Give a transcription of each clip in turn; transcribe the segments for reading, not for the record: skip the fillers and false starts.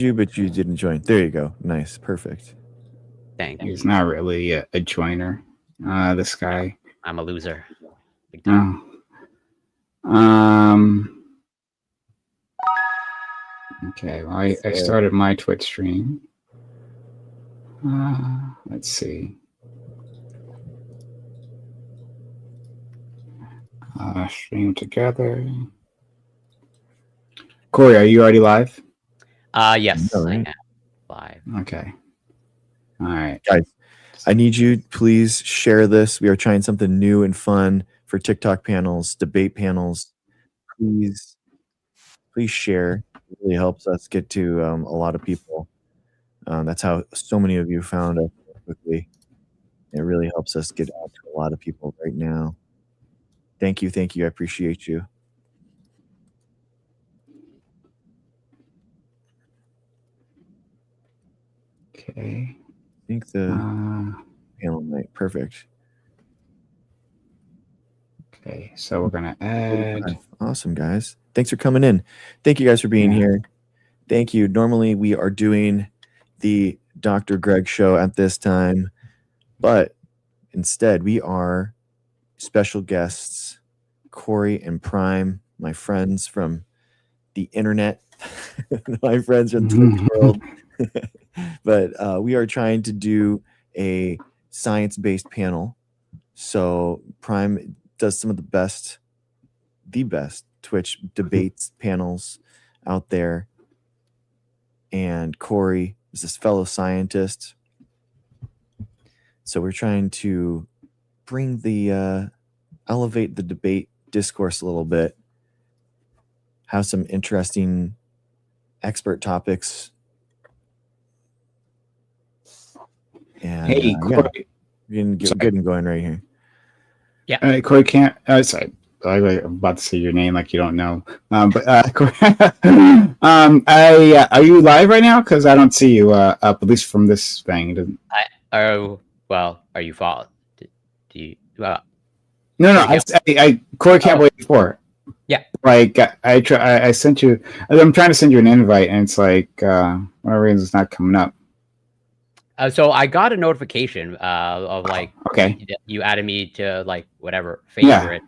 you, but you didn't join. There you go. Nice. Perfect. Thank you. He's not really a joiner. This guy. I'm a loser. Big time. Oh. Okay. Well, I started my Twitch stream. Let's see. Stream together. Corey, are you already live? Yes, All I right. am live. Okay. All right. Guys, I need you to please share this. We are trying something new and fun for TikTok panels, debate panels. Please share. It really helps us get to a lot of people. That's how so many of you found us quickly. It really helps us get out to a lot of people right now. Thank you. I appreciate you. Okay. I think the panel might perfect. Okay, so we're gonna add. Awesome, guys. Thanks for coming in. Thank you guys for being here. Thank you. Normally we are doing the Dr. Greg show at this time, but instead we are special guests, Corey and Prime, my friends from the internet, my friends from the world. But we are trying to do a science-based panel. So Prime does some of the best Twitch debates panels out there. And Corey is this fellow scientist. So we're trying to bring the elevate the debate discourse a little bit, have some interesting expert topics. And hey, Corey, we're gonna get good and going right here. Yeah. Corey can't. Sorry, I'm about to say your name like you don't know. Corey, are you live right now? Because I don't see you up, at least from this thing. Well, are you followed? Do you? No. Corey can't wait for. Yeah. Like I sent you. I'm trying to send you an invite, and it's like whatever reason it's not coming up. So I got a notification of like, okay, you added me to like whatever favorite,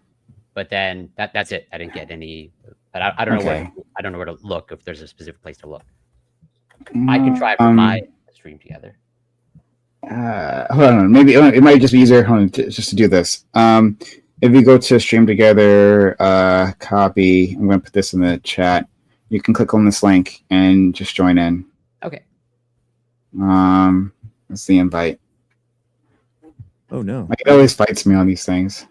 but then that's it. I didn't get any. But I don't know where. I don't know where to look if there's a specific place to look. I can try for my stream together. Hold on, maybe it might just be easier just to do this. If you go to stream together, copy. I'm going to put this in the chat. You can click on this link and just join in. Okay. That's the invite. Oh no! Like, it always fights me on these things.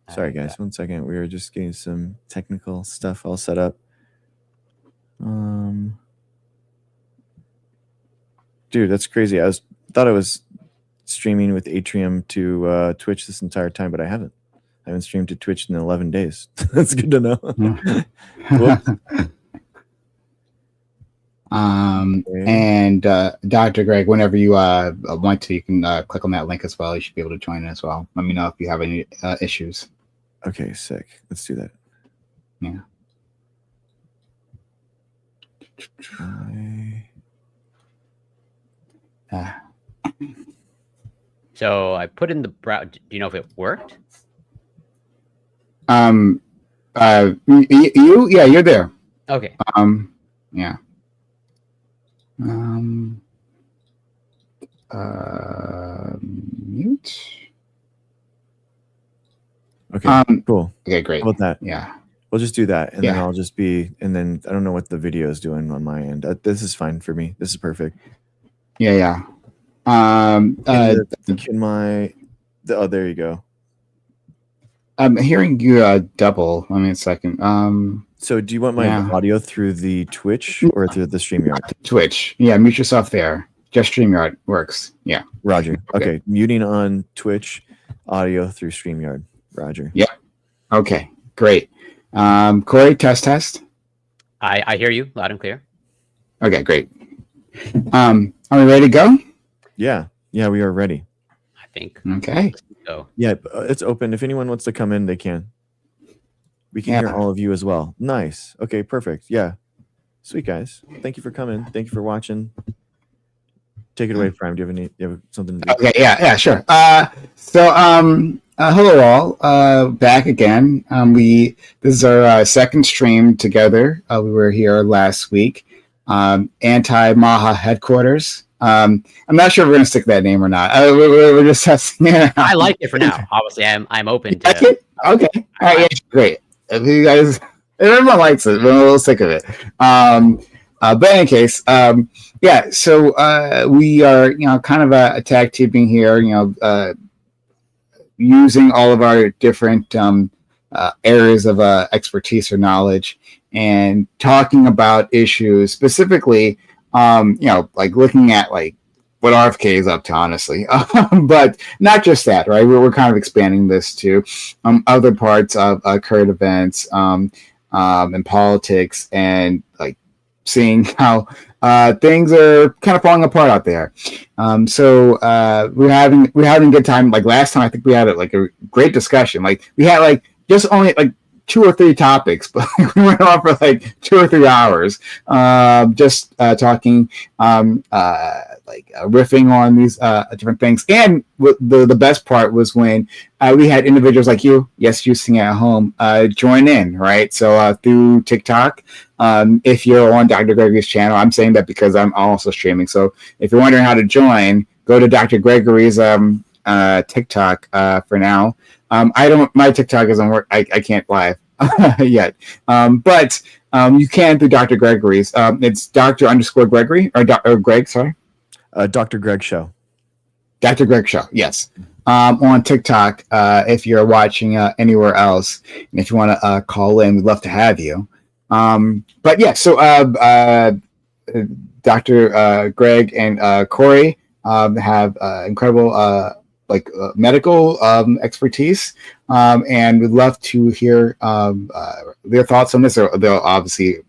Sorry, guys. 1 second. We were just getting some technical stuff all set up. Dude, that's crazy. I thought I was streaming with Atrium to Twitch this entire time, but I haven't. I haven't streamed to Twitch in 11 days. That's good to know. And Dr. Greg, whenever you want to, you can click on that link as well. You should be able to join in as well. Let me know if you have any issues. Okay, sick. Let's do that. Yeah. So I put in the browser. Do you know if it worked? You're there. Okay. Yeah. Mute. Okay. Cool. Okay, great. How about that? Yeah. We'll just do that, and then I'll just be, and then I don't know what the video is doing on my end. This is fine for me. This is perfect. Yeah. Oh, there you go. I'm hearing you double. Let me a second. So do you want my audio through the Twitch or through the StreamYard? Twitch. Yeah, mute yourself there. Just StreamYard works. Yeah. Roger. Okay. Muting on Twitch, audio through StreamYard. Roger. Yeah. Okay. Great. Corey, test. I hear you loud and clear. Okay, great. Are we ready to go? Yeah, we are ready. I think. Okay. So yeah, it's open. If anyone wants to come in, they can. We can hear all of you as well. Nice. Okay, perfect. Yeah. Sweet, guys. Thank you for coming. Thank you for watching. Take it away, Prime. Do you have something to do? Okay, yeah, sure. Hello all. Back again. This is our second stream together. We were here last week. Anti-MAHA headquarters. I'm not sure if we're gonna stick that name or not. We're just testing it out. I like it for now. Obviously, I'm open to. Like it? Okay. All right. Yeah, great. If you guys, if everyone likes it, we'll stick with it. But in any case, yeah. So we are, kind of a tag teaming here. Using all of our different areas of expertise or knowledge, and talking about issues specifically. Like looking at like what RFK is up to, honestly, but not just that, right? We're kind of expanding this to other parts of current events and politics, and like seeing how things are kind of falling apart out there. So we're having a good time. Like last time, I think we had like a great discussion. Like we had like just only like 2 or 3 topics, but we went on for like 2 or 3 hours, just talking, riffing on these different things. And the best part was when we had individuals like you sitting at home, join in, right? So through TikTok, if you're on Dr. Gregory's channel, I'm saying that because I'm also streaming. So if you're wondering how to join, go to Dr. Gregory's TikTok for now. My TikTok doesn't work. I can't live yet. But you can through Dr. Gregory's. It's Dr._Gregory or Greg, sorry. Dr. Greg Show. Dr. Greg Show, yes. On TikTok, if you're watching anywhere else, and if you want to call in, we'd love to have you. But yeah, so Dr. Greg and Corey have incredible medical expertise, and we'd love to hear their thoughts on this. Or they'll obviously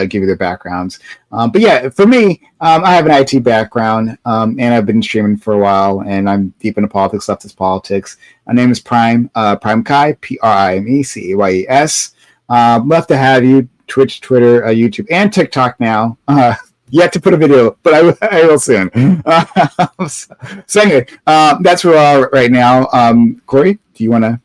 give you their backgrounds. But yeah, for me, I have an IT background, and I've been streaming for a while, and I'm deep into politics, leftist politics. My name is Prime Kai, PRIMECAYES. Love to have you. Twitch, Twitter, YouTube, and TikTok now. Yet to put a video, but I will soon. So anyway, that's where we are right now. Corey, do you want to?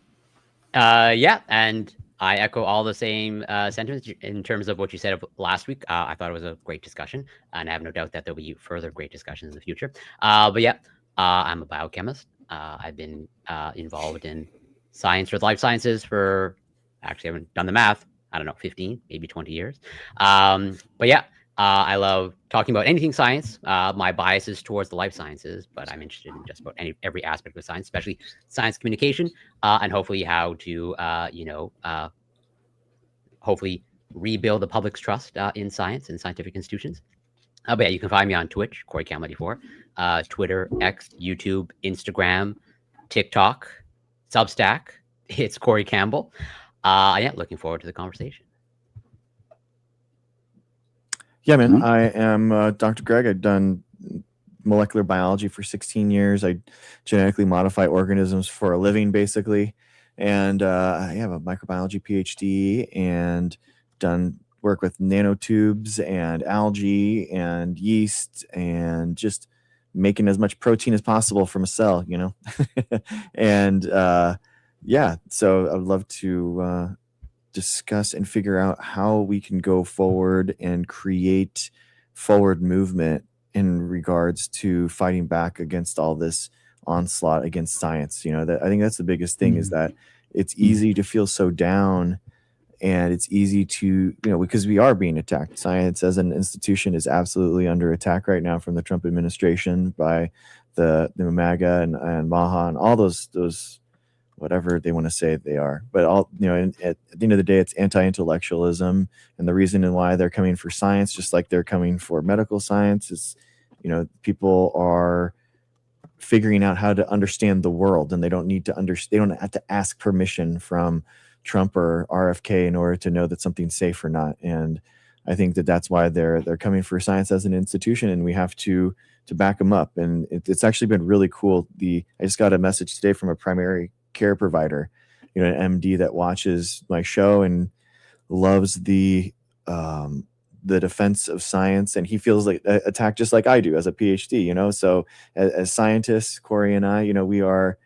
Yeah, and I echo all the same sentiments in terms of what you said last week. I thought it was a great discussion, and I have no doubt that there'll be further great discussions in the future. But yeah, I'm a biochemist. I've been involved in science or life sciences for, actually, I haven't done the math, I don't know, 15, maybe 20 years. But yeah. I love talking about anything science. My bias is towards the life sciences, but I'm interested in just about every aspect of science, especially science communication, and hopefully how to, hopefully rebuild the public's trust in science and scientific institutions. But yeah, you can find me on Twitch, Corey Campbell 94, Twitter, X, YouTube, Instagram, TikTok, Substack. It's Corey Campbell. Yeah, looking forward to the conversation. Yeah, man. I am Dr. Greg. I've done molecular biology for 16 years. I genetically modify organisms for a living, basically. And I have a microbiology PhD and done work with nanotubes and algae and yeast and just making as much protein as possible from a cell, And yeah, so I would love to discuss and figure out how we can go forward and create forward movement in regards to fighting back against all this onslaught against science. That I think that's the biggest thing, is that it's easy to feel so down, and it's easy to, because we are being attacked. Science as an institution is absolutely under attack right now from the Trump administration by the MAGA and MAHA and all those whatever they want to say they are. But all, at the end of the day, it's anti-intellectualism. And the reason why they're coming for science, just like they're coming for medical science, is, people are figuring out how to understand the world, and they don't need to they don't have to ask permission from Trump or RFK in order to know that something's safe or not. And I think that's why they're coming for science as an institution, and we have to back them up. And it's actually been really cool. I just got a message today from a primary care provider, an MD that watches my show, and loves the defense of science, and he feels like attacked just like I do as a PhD, you know. So as scientists, Corey and I, you know, we are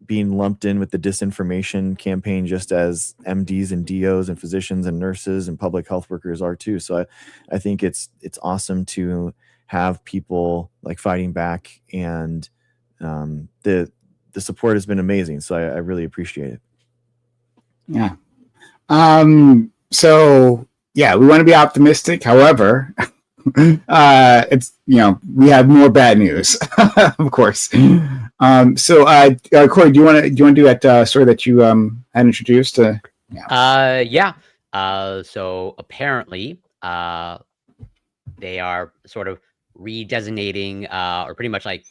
being lumped in with the disinformation campaign, just as MDs and DOs and physicians and nurses and public health workers are too. So I think it's awesome to have people like fighting back, and the support has been amazing. So I really appreciate it. Yeah. So yeah, we want to be optimistic. However, it's, you know, we have more bad news, of course. So Corey, do you want to do that story that you had introduced? Yeah. So apparently, they are sort of redesignating, or pretty much like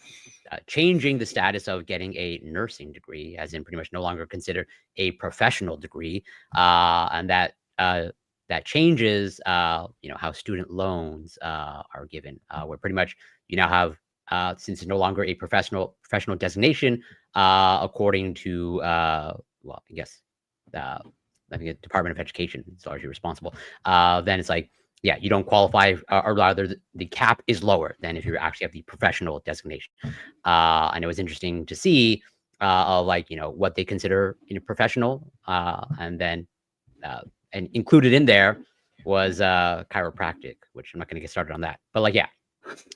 changing the status of getting a nursing degree, as in pretty much no longer considered a professional degree, and that changes, you know, how student loans are given, where pretty much you now have, since it's no longer a professional designation, according to well, I guess I think the Department of Education is largely responsible. Then it's like, yeah, you don't qualify, or rather, the cap is lower than if you actually have the professional designation. And it was interesting to see, like, you know, what they consider, you know, professional, and then and included in there was chiropractic, which I'm not going to get started on that. But like, yeah,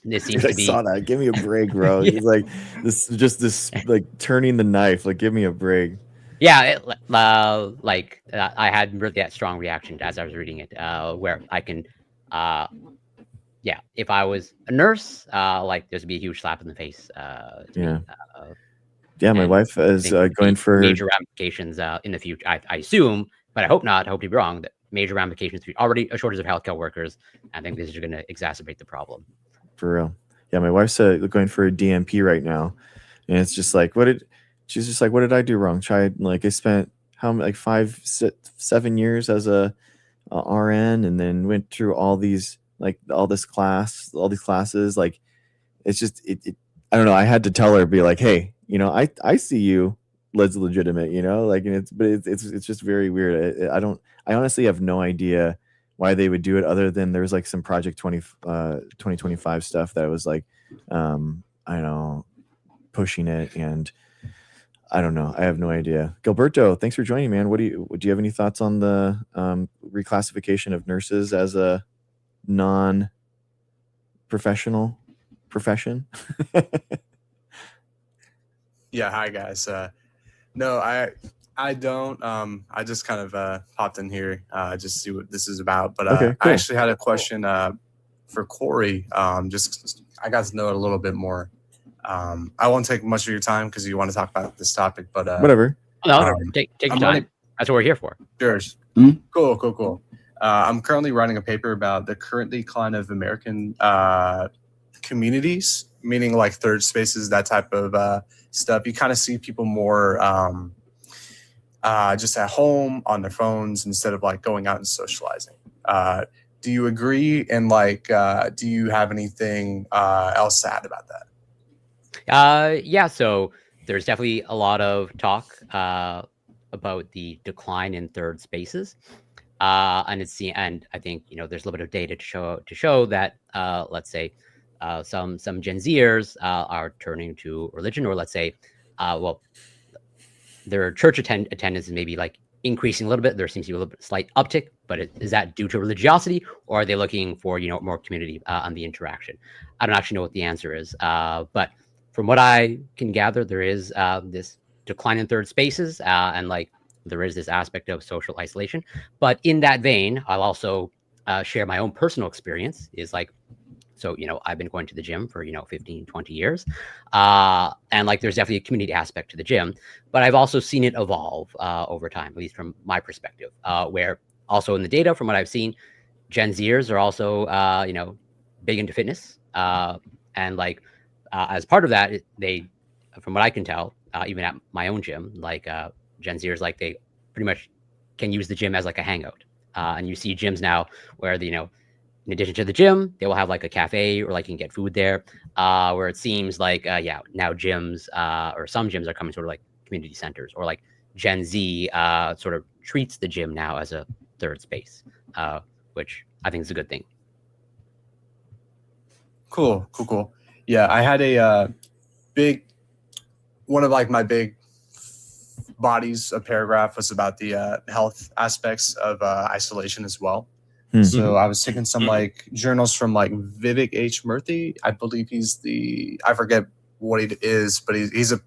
this seems to be. I saw that. Give me a break, bro. Yeah. It's like this like turning the knife. Like, give me a break. Yeah, like I had really that strong reaction as I was reading it, where I can, yeah, if I was a nurse, like there's be a huge slap in the face. Yeah. Yeah, my wife is going for major ramifications in the future. I assume, but I hope not. I hope to be wrong. That major ramifications. Already a shortage of healthcare workers. I think this is going to exacerbate the problem. For real. Yeah, my wife's going for a DMP right now, and it's just like, she's just like, what did I do wrong? I spent like 5-7 years as a RN, and then went through all these classes. Like, it's just I don't know. I had to tell her, be like, hey, you know, I see you as legitimate, you know, like, and it's just very weird. I honestly have no idea why they would do it, other than there's like some Project 2025 stuff that was like, I don't know, pushing it, and I don't know. I have no idea. Gilberto, thanks for joining, man. Do you have any thoughts on the reclassification of nurses as a non-professional profession? Yeah, hi guys. No, I don't. I just kind of popped in here just to see what this is about. But okay, cool. I actually had a question for Corey. Just I got to know it a little bit more. I won't take much of your time because you want to talk about this topic, but whatever. No, take your time. That's what we're here for. Sure. Cool. I'm currently writing a paper about the current decline of American communities, meaning like third spaces, that type of stuff. You kind of see people more just at home on their phones instead of like going out and socializing. Do you agree? And like, do you have anything else to add about that? Yeah, so there's definitely a lot of talk about the decline in third spaces, and I think, you know, there's a little bit of data to show that let's say some Gen Zers are turning to religion, or let's say, well, their church attendance is maybe like increasing a little bit. There seems to be a little bit slight uptick, but is that due to religiosity, or are they looking for, you know, more community on the interaction? I don't actually know what the answer is, but from what I can gather, there is this decline in third spaces, and like there is this aspect of social isolation. But in that vein, I'll also share my own personal experience. Is like, so, you know, I've been going to the gym for, you know, 15, 20 years. And like, there's definitely a community aspect to the gym, but I've also seen it evolve over time, at least from my perspective, where also in the data, from what I've seen, Gen Zers are also, you know, big into fitness. And like, as part of that, they, from what I can tell, even at my own gym, like Gen Zers, like they pretty much can use the gym as like a hangout. And you see gyms now where, you know, in addition to the gym, they will have like a cafe, or like you can get food there, where it seems like, yeah, now gyms, or some gyms are coming sort of like community centers, or like Gen Z sort of treats the gym now as a third space, which I think is a good thing. Cool. Yeah, I had a one of like my big bodies, a paragraph was about the health aspects of isolation as well. So I was taking some like journals from like Vivek H. Murthy. I believe I forget what he is, but he's a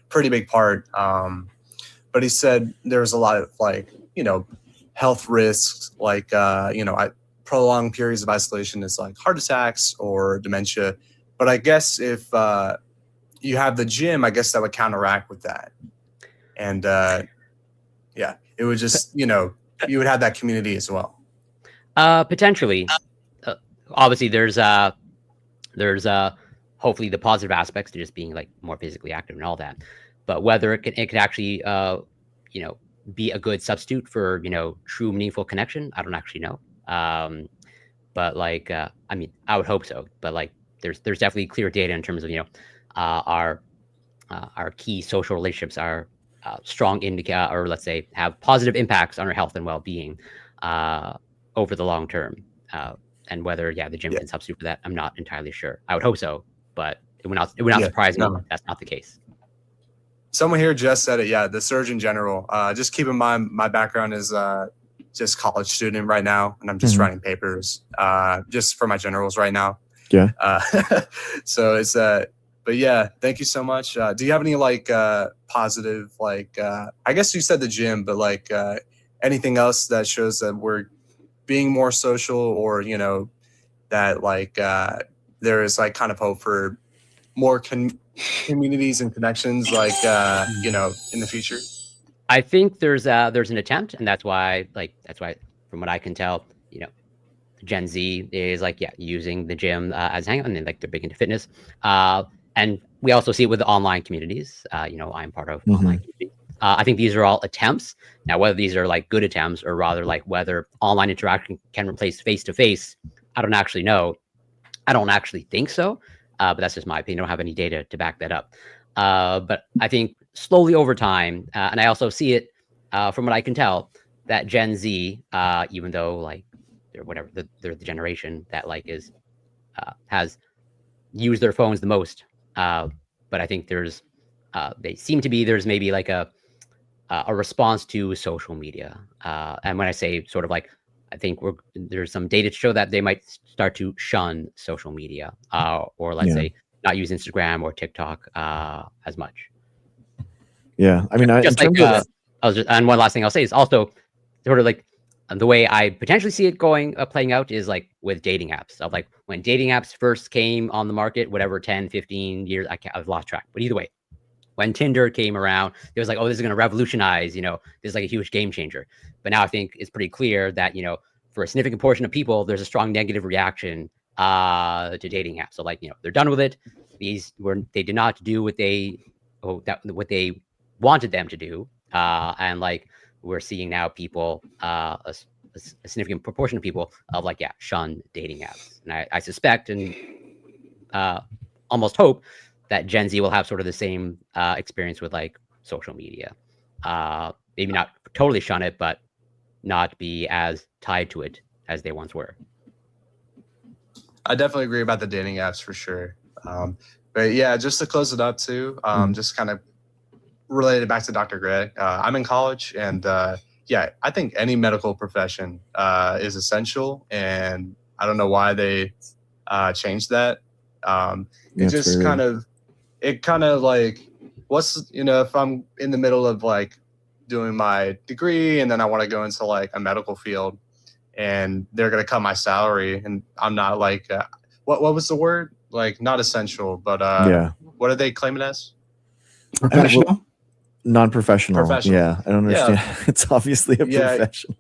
pretty big part. But he said there's a lot of like, health risks, like, prolonged periods of isolation is like heart attacks or dementia. But I guess if you have the gym, I guess that would counteract with that. And it would just, you would have that community as well. Potentially. Obviously, there's hopefully the positive aspects to just being like more physically active and all that. But whether it could actually, be a good substitute for, true meaningful connection, I don't actually know. But like, I mean, I would hope so. But like, there's definitely clear data in terms of, our key social relationships are strong indicator, or let's say have positive impacts on our health and well-being over the long term. And whether the gym can substitute for that, I'm not entirely sure. I would hope so, but it would not surprise me if that's not the case. Someone here just said it. Yeah, the Surgeon General. Just keep in mind, my background is just college student right now, and I'm just writing papers just for my generals right now. Yeah. So it's but yeah, thank you so much. Do you have any like positive, like I guess you said the gym, but like anything else that shows that we're being more social, or that like there is like kind of hope for more communities and connections, like in the future? I think there's an attempt, and that's why from what I can tell, Gen Z is like using the gym as hangout, and then like they're big into fitness. And we also see it with the online communities. I'm part of online communities. I think these are all attempts. Now, whether these are like good attempts, or rather like whether online interaction can replace face-to-face, I don't actually know. I don't actually think so, but that's just my opinion. I don't have any data to back that up. But I think slowly over time, and I also see it from what I can tell, that Gen Z, even though like they're the generation that like has used their phones the most, but I think there's maybe like a response to social media. And when I say sort of like, I think there's some data to show that they might start to shun social media, or let's say not use Instagram or TikTok as much. Yeah, I mean, and one last thing I'll say is also sort of like the way I potentially see it playing out is like with dating apps. Of like when dating apps first came on the market, whatever, 10, 15 years, I've lost track. But either way, when Tinder came around, it was like, oh, this is going to revolutionize, this is like a huge game changer. But now I think it's pretty clear that, for a significant portion of people, there's a strong negative reaction to dating apps. So like, they're done with it. They did not do what they wanted them to do. And like, we're seeing now people, a significant proportion of people of like, shun dating apps. And I suspect and almost hope that Gen Z will have sort of the same experience with like social media. Maybe not totally shun it, but not be as tied to it as they once were. I definitely agree about the dating apps for sure. But yeah, just to close it up too, just kind of related back to Dr. Greg. I'm in college, and I think any medical profession is essential, and I don't know why they changed that. It kind of like, if I'm in the middle of like doing my degree and then I want to go into like a medical field, and they're going to cut my salary, and I'm not like, what was the word? Like not essential, but what do they claim it as? Professional? Non-professional. Yeah, I don't understand. Yeah. It's obviously a profession.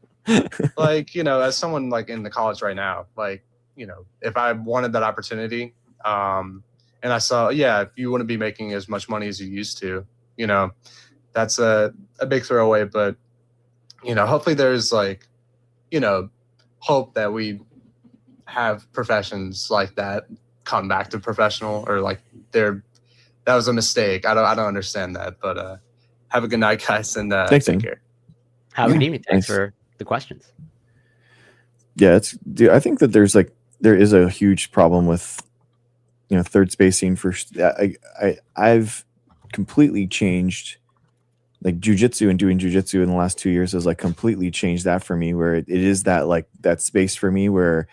Like, as someone like in the college right now, like, if I wanted that opportunity, and I saw, if you wouldn't be making as much money as you used to, that's a big throwaway. But, hopefully there's like, hope that we have professions like that come back to professional, or like that was a mistake. I don't understand that, but Have a good night, guys, and Thanks, take man. care. Have a good evening. Thanks Nice. for the questions. Yeah, dude, I think that there is a huge problem with, you know, third spacing. I've completely changed, like jujitsu, and doing jujitsu in the last 2 years has like completely changed that for me, where it is that like that space for me where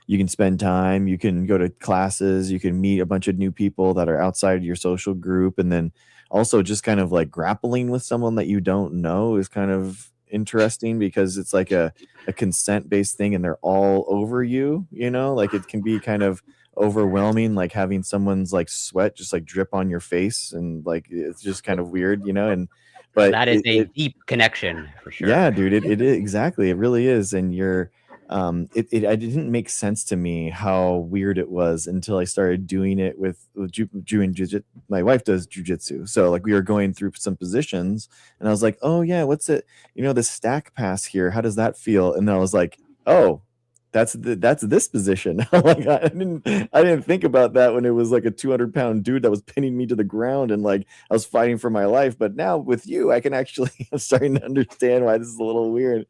you can spend time, you can go to classes, you can meet a bunch of new people that are outside your social group, and then also just kind of like grappling with someone that you don't know is kind of interesting because it's like a consent based thing and they're all over you, you know, like it can be kind of overwhelming, like having someone's like sweat just like drip on your face, and like it's just kind of weird, you know. And but That is a deep connection for sure. yeah, dude, it is exactly, it really is. And you're it didn't make sense to me how weird it was until I started doing it with jiu-jitsu. My wife does jujitsu, so like we were going through some positions and I was like, oh yeah, what's it, you know, the stack pass here, how does that feel? And then I was like, oh, that's this position. Like I didn't think about that when it was like a 200-pound dude that was pinning me to the ground and like I was fighting for my life. But now with you, I can actually I'm starting to understand why this is a little weird.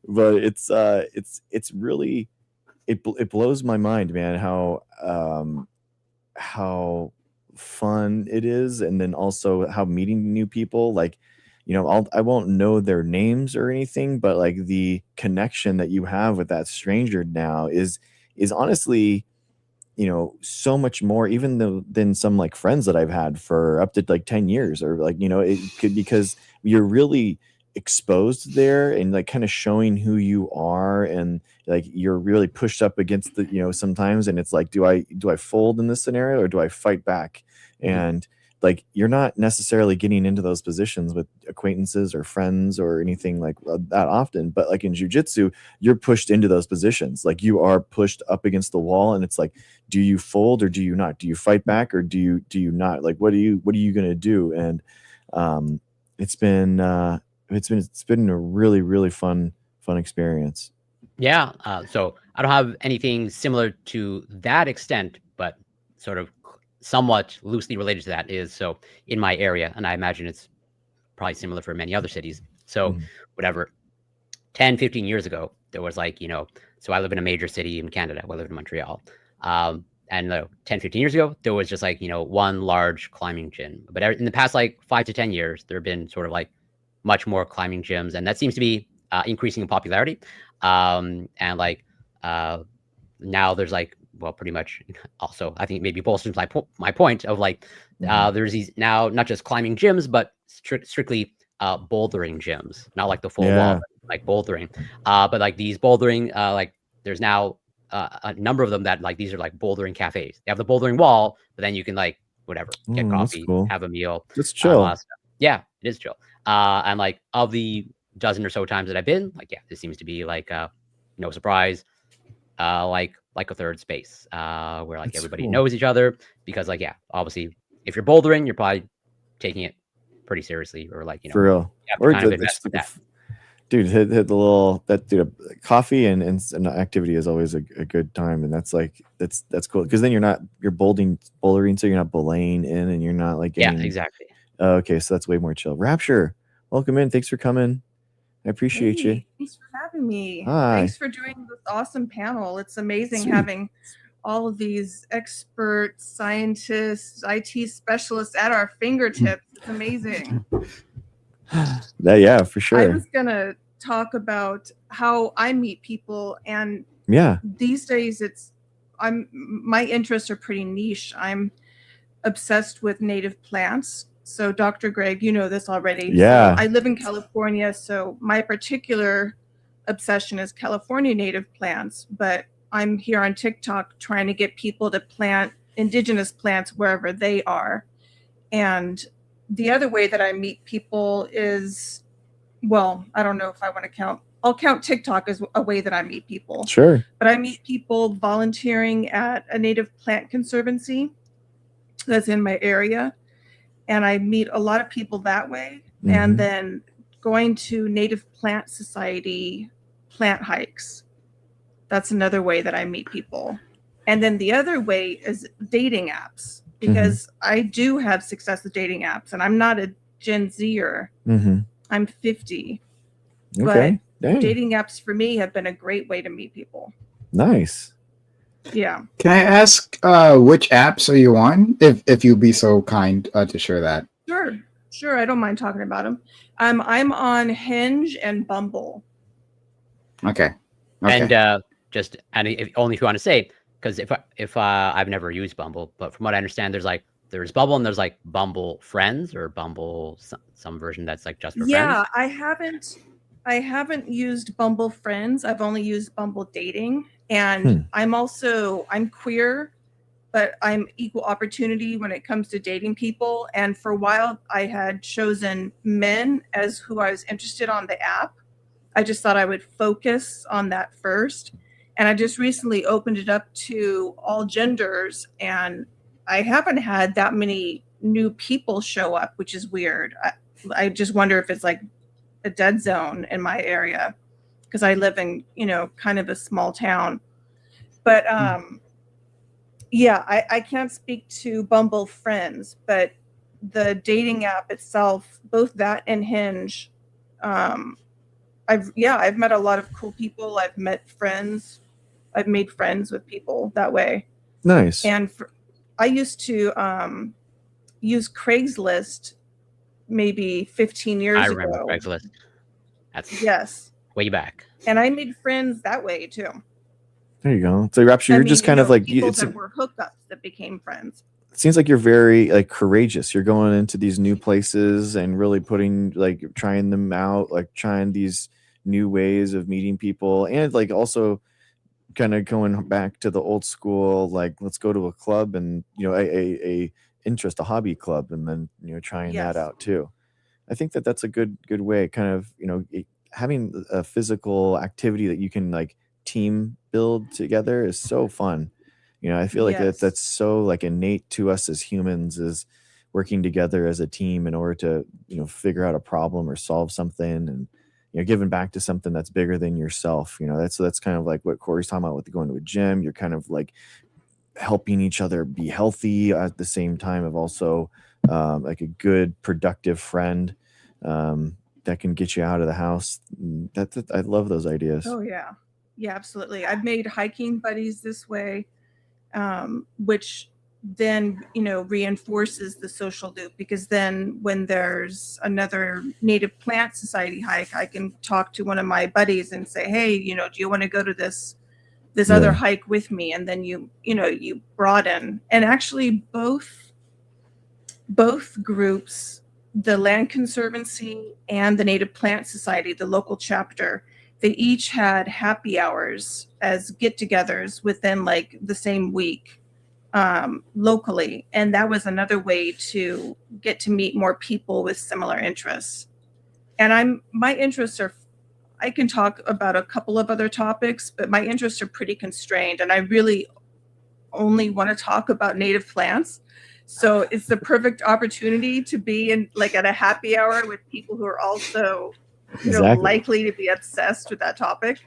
But it's really it blows my mind, man, how fun it is, and then also how meeting new people, like, you know, I won't know their names or anything, but like the connection that you have with that stranger now is honestly, you know, so much more even than some like friends that I've had for up to like 10 years, or like, you know, it could, because you're really exposed there and like kind of showing who you are, and like you're really pushed up against the, you know, sometimes, and it's like, do I fold in this scenario or do I fight back? And like you're not necessarily getting into those positions with acquaintances or friends or anything like that often, but like in jiu-jitsu you're pushed into those positions, like you are pushed up against the wall, and it's like, do you fold or do you not? Do you fight back or do you not? Like what are you gonna do? And it's been a really, really fun experience. Yeah. So I don't have anything similar to that extent, but sort of somewhat loosely related to that is, so in my area, and I imagine it's probably similar for many other cities. So whatever, 10, 15 years ago, there was like, you know, so I live in a major city in Canada. I live in Montreal. And 10, 15 years ago, there was just like, you know, one large climbing gym. But in the past, like 5 to 10 years, there have been sort of like much more climbing gyms. And that seems to be increasing in popularity. And like now there's like, well, pretty much also, I think maybe bolsters my point of like, there's these now, not just climbing gyms, but strictly bouldering gyms, not like the full wall, but like bouldering. But like these bouldering, like there's now a number of them that like, these are like bouldering cafes. They have the bouldering wall, but then you can like, whatever, get coffee, cool. have a meal. It's chill. Yeah, it is chill. And like of the dozen or so times that I've been, like, yeah, this seems to be like, no surprise, like a third space, where like everybody knows each other, because like, yeah, obviously if you're bouldering, you're probably taking it pretty seriously, or like, you know, for real, or kind of invest in that. Dude, hit the little, that dude, coffee and activity is always a good time, and that's like that's cool, because then you're bouldering, so you're not belaying in, and you're not like getting, yeah, exactly. Okay, so that's way more chill. Rapture, welcome in. Thanks for coming. I appreciate you. Thanks for having me. Hi. Thanks for doing this awesome panel. It's amazing having all of these experts, scientists, IT specialists at our fingertips. It's amazing. Yeah, for sure. I was gonna talk about how I meet people, and these days my interests are pretty niche. I'm obsessed with native plants. So Dr. Greg, you know this already. Yeah. So I live in California, so my particular obsession is California native plants, but I'm here on TikTok trying to get people to plant indigenous plants wherever they are. And the other way that I meet people is, well, I don't know if I want to count. I'll count TikTok as a way that I meet people. Sure. But I meet people volunteering at a native plant conservancy that's in my area. And I meet a lot of people that way. And then going to Native Plant Society plant hikes. That's another way that I meet people. And then the other way is dating apps, because I do have success with dating apps, and I'm not a Gen Zer. Mm-hmm. I'm 50. Okay. But Dang. dating apps for me have been a great way to meet people. Nice. Yeah. Can I ask which apps are you on? If you'd be so kind to share that. Sure. I don't mind talking about them. I'm on Hinge and Bumble. Okay. And only if you want to say, because if I've never used Bumble, but from what I understand, there's Bumble and there's like Bumble Friends or Bumble some version that's like just for friends. Yeah, I haven't used Bumble Friends. I've only used Bumble Dating, and I'm queer, but I'm equal opportunity when it comes to dating people. And for a while, I had chosen men as who I was interested on the app. I just thought I would focus on that first. And I just recently opened it up to all genders, and I haven't had that many new people show up, which is weird. I just wonder if it's like a dead zone in my area because I live in, kind of a small town. But yeah, I can't speak to Bumble Friends, but the dating app itself, both that and Hinge, I've met a lot of cool people. I've made friends with people that way. Nice. And I used to use Craigslist maybe 15 years ago. I remember Craigslist. Yes. Way back. And I made friends that way too. There you go. So Rapture, you're just kind of like people that were hookups that became friends. It seems like you're very like courageous. You're going into these new places and really trying them out, like trying these new ways of meeting people, and like also kind of going back to the old school, like let's go to a club and a hobby club, and then trying that out too. I think that's a good way, kind of having a physical activity that you can like team build together is so fun. I feel like that's so like innate to us as humans, is working together as a team in order to figure out a problem or solve something, and giving back to something that's bigger than yourself. That's kind of like what Corey's talking about with going to a gym. You're kind of like helping each other be healthy at the same time of also like a good productive friend that can get you out of the house. I love those ideas. Oh yeah, absolutely. I've made hiking buddies this way, which then reinforces the social loop, because then when there's another Native Plant Society hike, I can talk to one of my buddies and say, hey, do you want to go to this other hike with me? And then you broaden. And actually both groups, the Land Conservancy and the Native Plant Society, the local chapter, they each had happy hours as get-togethers within like the same week locally. And that was another way to get to meet more people with similar interests. And my interests are, I can talk about a couple of other topics, but my interests are pretty constrained, and I really only want to talk about native plants. So it's the perfect opportunity to be in like at a happy hour with people who are also likely to be obsessed with that topic.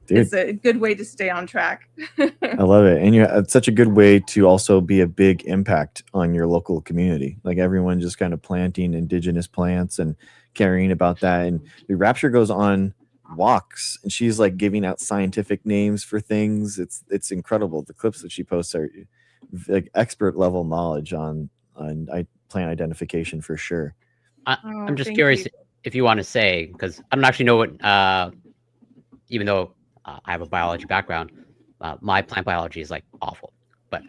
Dude, it's a good way to stay on track. I love it. And it's such a good way to also be a big impact on your local community. Like everyone just kind of planting indigenous plants and caring about that. And the Rapture goes on walks and she's like giving out scientific names for things. It's incredible. The clips that she posts are like expert level knowledge on plant identification for sure. I'm just curious if you want to say, because I don't actually know what, even though I have a biology background, my plant biology is like awful. But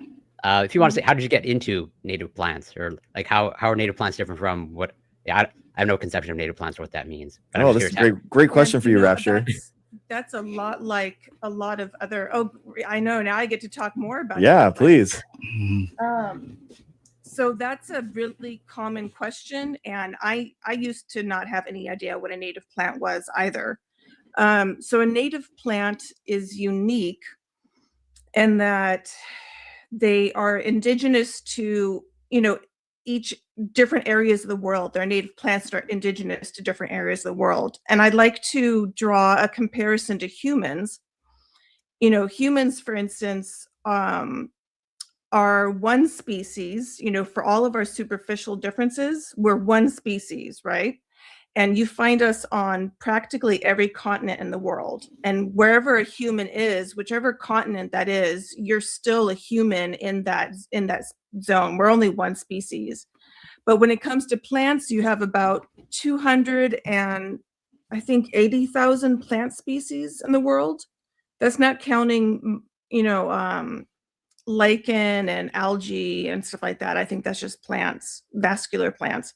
if you want to say, how did you get into native plants, or like how are native plants different from what? Yeah, I have no conception of native plants or what that means. But this is a great question for you, Rapture. That's a lot like a lot of other. Oh, I know. Now I get to talk more about. Yeah, please. So that's a really common question, and I used to not have any idea what a native plant was either. So a native plant is unique in that they are indigenous to, each different areas of the world. Their native plants are indigenous to different areas of the world. And I'd like to draw a comparison to humans. Humans, for instance, are one species, for all of our superficial differences, we're one species, right? And you find us on practically every continent in the world. And wherever a human is, whichever continent that is, you're still a human in that zone. We're only one species. But when it comes to plants, you have about 200 and I think 80,000 plant species in the world. That's not counting, lichen and algae and stuff like that. I think that's just plants, vascular plants.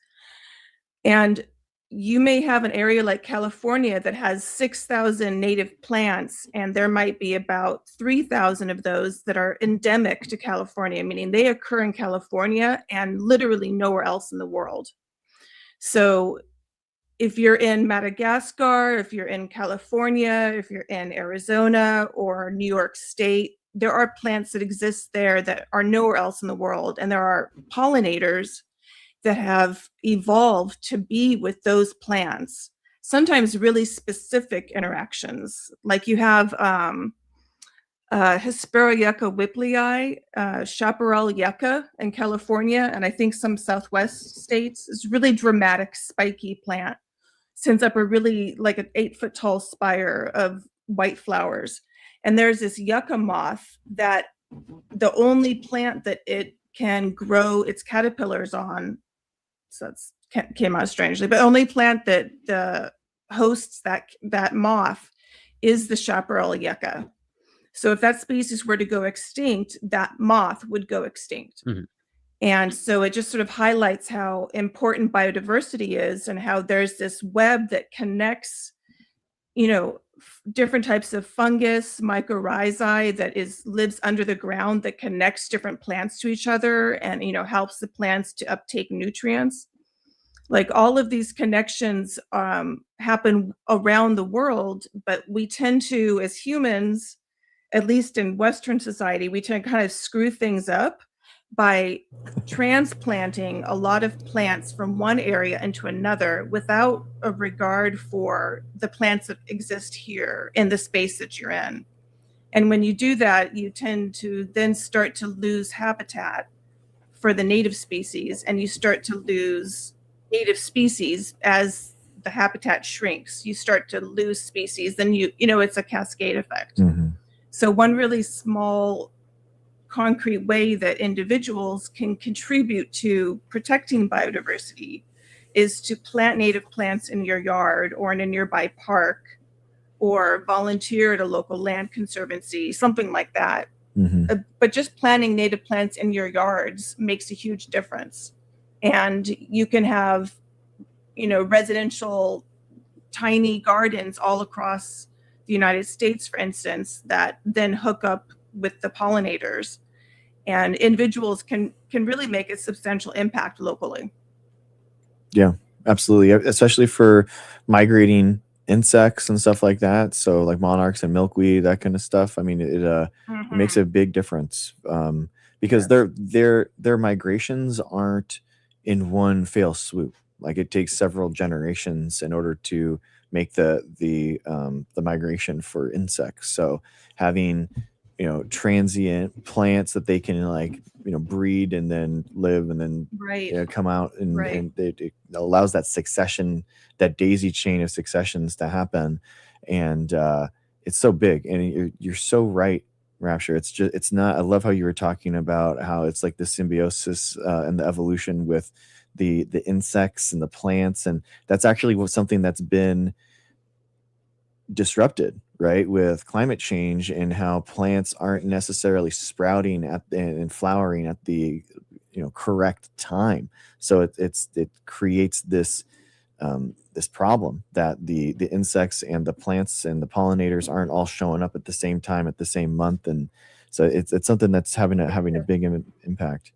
And you may have an area like California that has 6,000 native plants, and there might be about 3,000 of those that are endemic to California, meaning they occur in California and literally nowhere else in the world. So if you're in Madagascar, if you're in California, if you're in Arizona or New York State, there are plants that exist there that are nowhere else in the world. And there are pollinators that have evolved to be with those plants, sometimes really specific interactions. Like you have Hespera yucca whipplei, chaparral yucca in California, and I think some Southwest states. It's a really dramatic, spiky plant. Sends up a really like an 8-foot tall spire of white flowers. And there's this yucca moth that the only plant that it can grow its caterpillars on, so that's came out strangely, but only plant that hosts that moth is the chaparral yucca. So if that species were to go extinct, that moth would go extinct. Mm-hmm. And so it just sort of highlights how important biodiversity is and how there's this web that connects, different types of fungus, mycorrhizae that lives under the ground that connects different plants to each other and, helps the plants to uptake nutrients. Like all of these connections happen around the world, but we tend to, as humans, at least in Western society, we tend to kind of screw things up by transplanting a lot of plants from one area into another without a regard for the plants that exist here in the space that you're in. And when you do that, you tend to then start to lose habitat for the native species, and you start to lose native species as the habitat shrinks. You start to lose species, then it's a cascade effect. Mm-hmm. So one really small concrete way that individuals can contribute to protecting biodiversity is to plant native plants in your yard or in a nearby park, or volunteer at a local land conservancy, something like that. Mm-hmm. But just planting native plants in your yards makes a huge difference. And you can have, residential tiny gardens all across the United States, for instance, that then hook up with the pollinators, and individuals can really make a substantial impact locally. Yeah, absolutely. Especially for migrating insects and stuff like that. So like monarchs and milkweed, that kind of stuff. I mean, it makes a big difference because their migrations aren't in one fell swoop. Like it takes several generations in order to make the migration for insects. So having transient plants that they can breed and then live and then come out and it allows that succession, that daisy chain of successions to happen. And it's so big, and you're so right, Rapture. It's not, I love how you were talking about how it's like the symbiosis and the evolution with the insects and the plants. And that's actually something that's been disrupted, right, with climate change, and how plants aren't necessarily sprouting and flowering at the correct time. So it creates this this problem that the insects and the plants and the pollinators aren't all showing up at the same time at the same month, and so it's something that's having a big impact.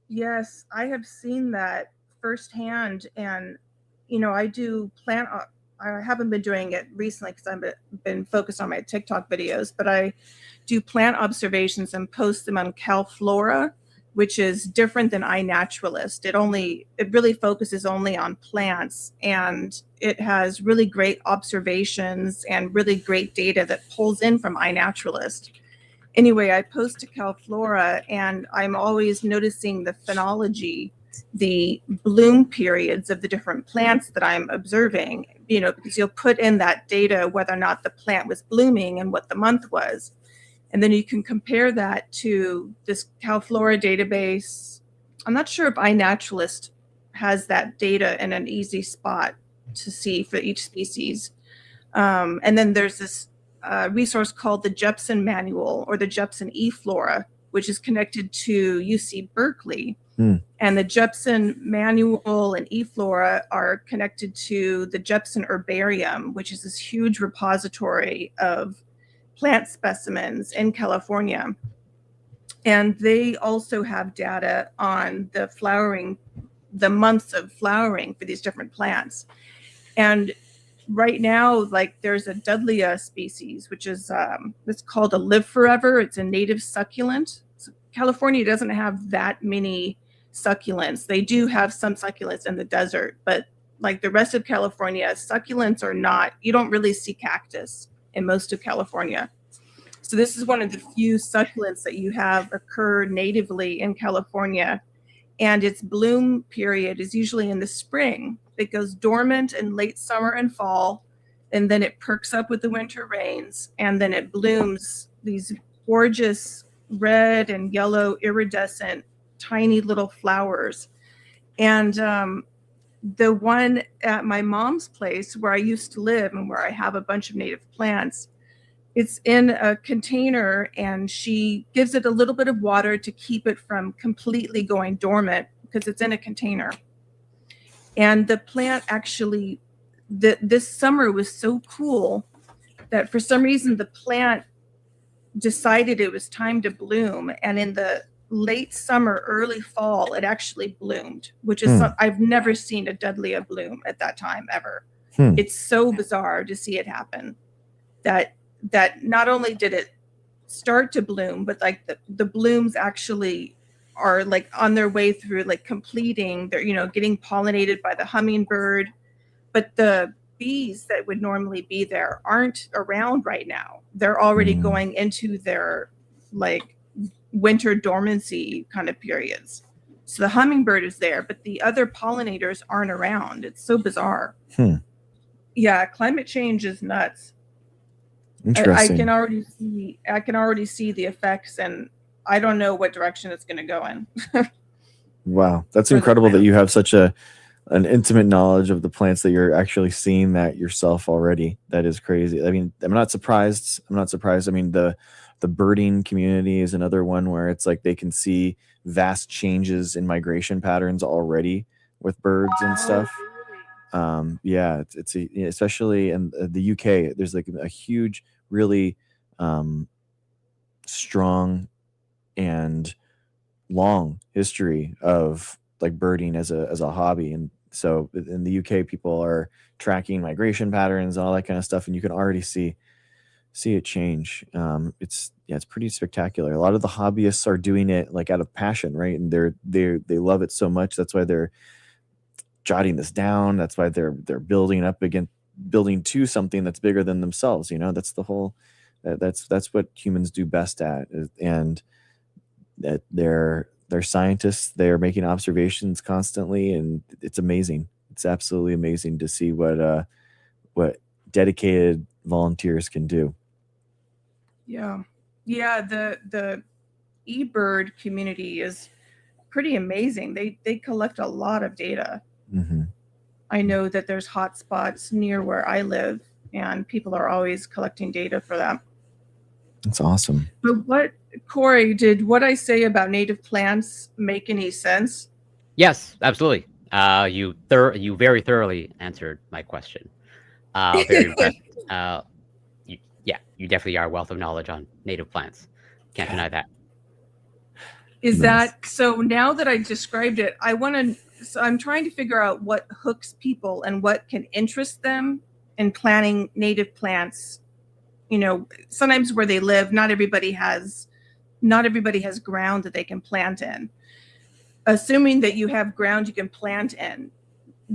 Yes, I have seen that firsthand, and I do plant. I haven't been doing it recently because I've been focused on my TikTok videos, but I do plant observations and post them on CalFlora, which is different than iNaturalist. It really focuses only on plants, and it has really great observations and really great data that pulls in from iNaturalist. anyway, I post to CalFlora, and I'm always noticing the phenology, the bloom periods of the different plants that I'm observing, because you'll put in that data whether or not the plant was blooming and what the month was. And then you can compare that to this CalFlora database. I'm not sure if iNaturalist has that data in an easy spot to see for each species. And then there's this resource called the Jepson Manual, or the Jepson eFlora, which is connected to UC Berkeley. And the Jepson Manual and eFlora are connected to the Jepson Herbarium, which is this huge repository of plant specimens in California. And they also have data on the months of flowering for these different plants. And right now, like, there's a Dudleya species, which is it's called a live forever. It's a native succulent. So California doesn't have that many succulents. They do have some succulents in the desert, but like the rest of California, succulents are not, you don't really see cactus in most of California. So this is one of the few succulents that you have occur natively in California. And its bloom period is usually in the spring. It goes dormant in late summer and fall, and then it perks up with the winter rains, and then it blooms these gorgeous red and yellow iridescent tiny little flowers. And the one at my mom's place where I used to live and where I have a bunch of native plants, it's in a container, and she gives it a little bit of water to keep it from completely going dormant because it's in a container. And the plant actually, this summer was so cool that for some reason the plant decided it was time to bloom. And in the late summer, early fall, it actually bloomed, which is I've never seen a Dudleya bloom at that time ever. It's so bizarre to see it happen. That not only did it start to bloom, but like the blooms actually are like on their way through, like completing, they're getting pollinated by the hummingbird, but the bees that would normally be there aren't around right now. They're already going into their like winter dormancy kind of periods. So the hummingbird is there, but the other pollinators aren't around. It's so bizarre. Yeah, climate change is nuts. Interesting. I can already see the effects, and I don't know what direction it's going to go in. Wow, that's incredible that you have such an intimate knowledge of the plants that you're actually seeing that yourself already. That is crazy. I mean, I'm not surprised. I mean, the birding community is another one where it's like they can see vast changes in migration patterns already with birds and stuff. Yeah, it's especially in the UK. There's like a huge, really strong and long history of like birding as a hobby. And so in the UK, people are tracking migration patterns and all that kind of stuff, and you can already see it change. It's pretty spectacular. A lot of the hobbyists are doing it like out of passion, right? And they love it so much. That's why they're jotting this down. That's why they're building to something that's bigger than themselves. That's the whole. That's what humans do best at, and that they're scientists. They're making observations constantly, and it's amazing. It's absolutely amazing to see what dedicated volunteers can do. Yeah. The eBird community is pretty amazing. They collect a lot of data. I know that there's hotspots near where I live, and people are always collecting data for that. That's awesome. But Corey, did what I say about native plants make any sense? Yes, absolutely. You very thoroughly answered my question. Very impressed. You definitely are a wealth of knowledge on native plants. Can't deny that. Is that so? Now that I described it, I'm trying to figure out what hooks people and what can interest them in planting native plants. Sometimes where they live, not everybody has ground that they can plant in. Assuming that you have ground you can plant in,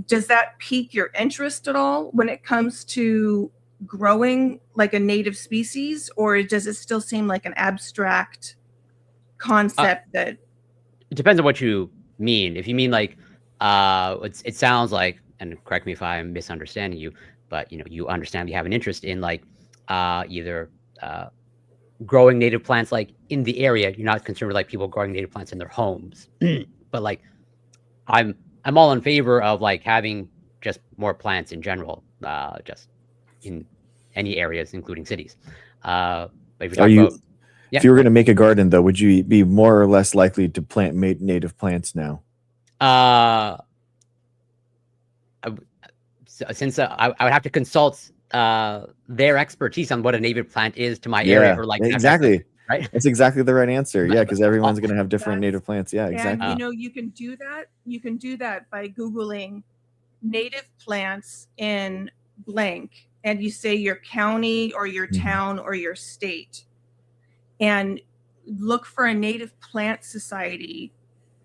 does that pique your interest at all when it comes to growing like a native species, or does it still seem like an abstract concept that? It depends on what you mean. If you mean like, it sounds like, and correct me if I'm misunderstanding you, but you understand you have an interest in like either growing native plants like in the area. You're not concerned with like people growing native plants in their homes, but like I'm all in favor of like having just more plants in general, just in any areas, including cities. But if you're talking about, if you were going to make a garden, though, would you be more or less likely to plant native plants now? Since I would have to consult their expertise on what a native plant is to my area, or like exactly, right? That's exactly the right answer. Yeah, because everyone's going to have different native plants. Yeah, exactly. And you can do that. You can do that by Googling native plants in blank, and you say your county or your town or your state, and look for a native plant society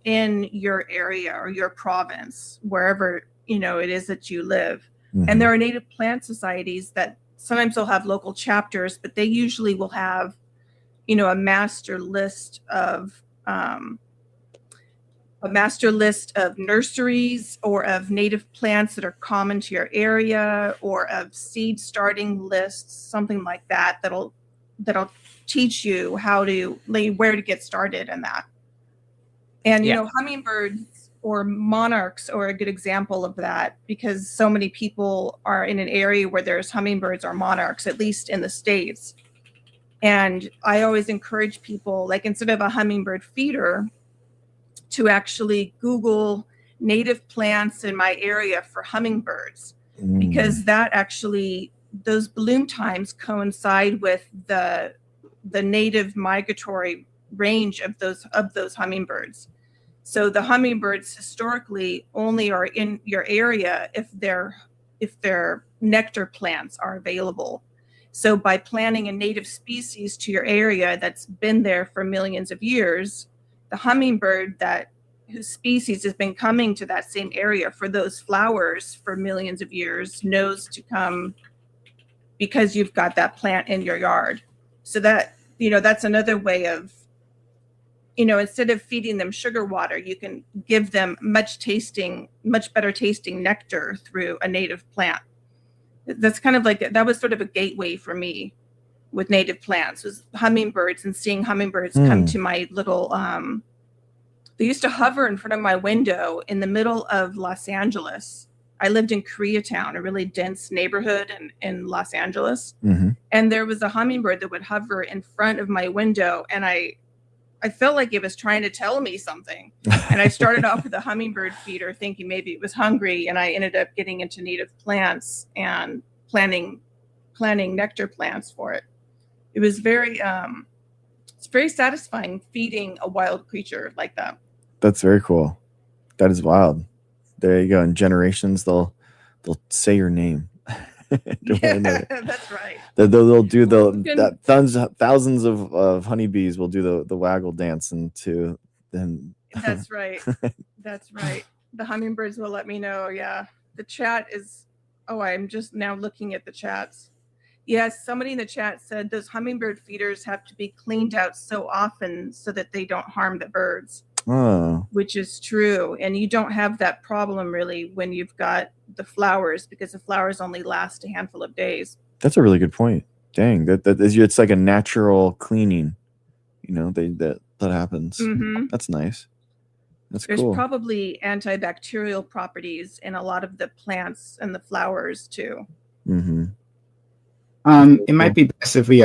in your area or your province, wherever it is that you live. And there are native plant societies that sometimes they'll have local chapters, but they usually will have a master list of nurseries or of native plants that are common to your area, or of seed starting lists, something like that, that'll teach you where to get started in that. And hummingbirds or monarchs are a good example of that, because so many people are in an area where there's hummingbirds or monarchs, at least in the States. And I always encourage people, like, instead of a hummingbird feeder, to actually Google native plants in my area for hummingbirds, because those bloom times coincide with the native migratory range of those hummingbirds. So the hummingbirds historically only are in your area if their nectar plants are available. So by planting a native species to your area that's been there for millions of years, the hummingbird whose species has been coming to that same area for those flowers for millions of years knows to come because you've got that plant in your yard. So that, that's another way of, instead of feeding them sugar water, you can give them much better tasting nectar through a native plant. That's kind of like, that was sort of a gateway for me with native plants, was hummingbirds, and seeing hummingbirds come to my little, they used to hover in front of my window in the middle of Los Angeles. I lived in Koreatown, a really dense neighborhood in Los Angeles. And there was a hummingbird that would hover in front of my window, and I felt like it was trying to tell me something. And I started off with a hummingbird feeder thinking maybe it was hungry, and I ended up getting into native plants and planting nectar plants for it. It was it's very satisfying feeding a wild creature like that. That's very cool. That is wild. There you go. In generations, they'll say your name. That's right. They'll do thousands of honeybees will do the waggle dance into then. That's right. That's right. The hummingbirds will let me know. Yeah. The chat is. Oh, I'm just now looking at the chats. Yes, somebody in the chat said those hummingbird feeders have to be cleaned out so often so that they don't harm the birds. Oh. Which is true. And you don't have that problem really when you've got the flowers, because the flowers only last a handful of days. That's a really good point. Dang, it's like a natural cleaning. That happens. That's nice. There's cool. There's probably antibacterial properties in a lot of the plants and the flowers too. It might be best if we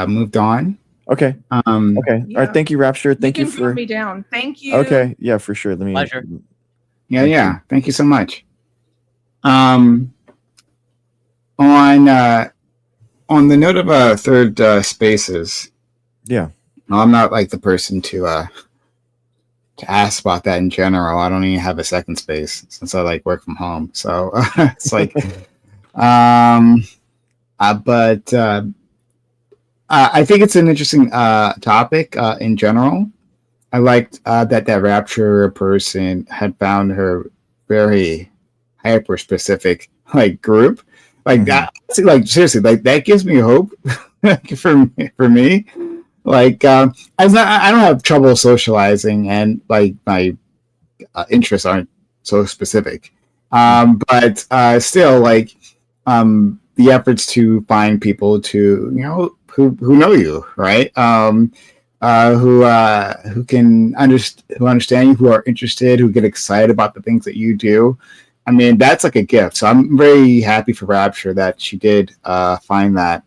moved on. Okay. Okay. Yeah. All right. Thank you, Rapture. Thank you for put me down. Thank you. Okay. Yeah, for sure. Pleasure. Yeah. Thank you so much. On the note of third spaces. Yeah. I'm not like the person to ask about that in general. I don't even have a second space since I work from home. So it's like, but I think it's an interesting topic in general. I liked that Rapture person had found her very hyper specific group Like that, like seriously, like that gives me hope for me. Like I don't have trouble socializing, and like my interests aren't so specific. But still, like the efforts to find people to who know you, right? Who can understand you, who are interested, who get excited about the things that you do. I mean, that's like a gift. So I'm very happy for Rapture that she did find that,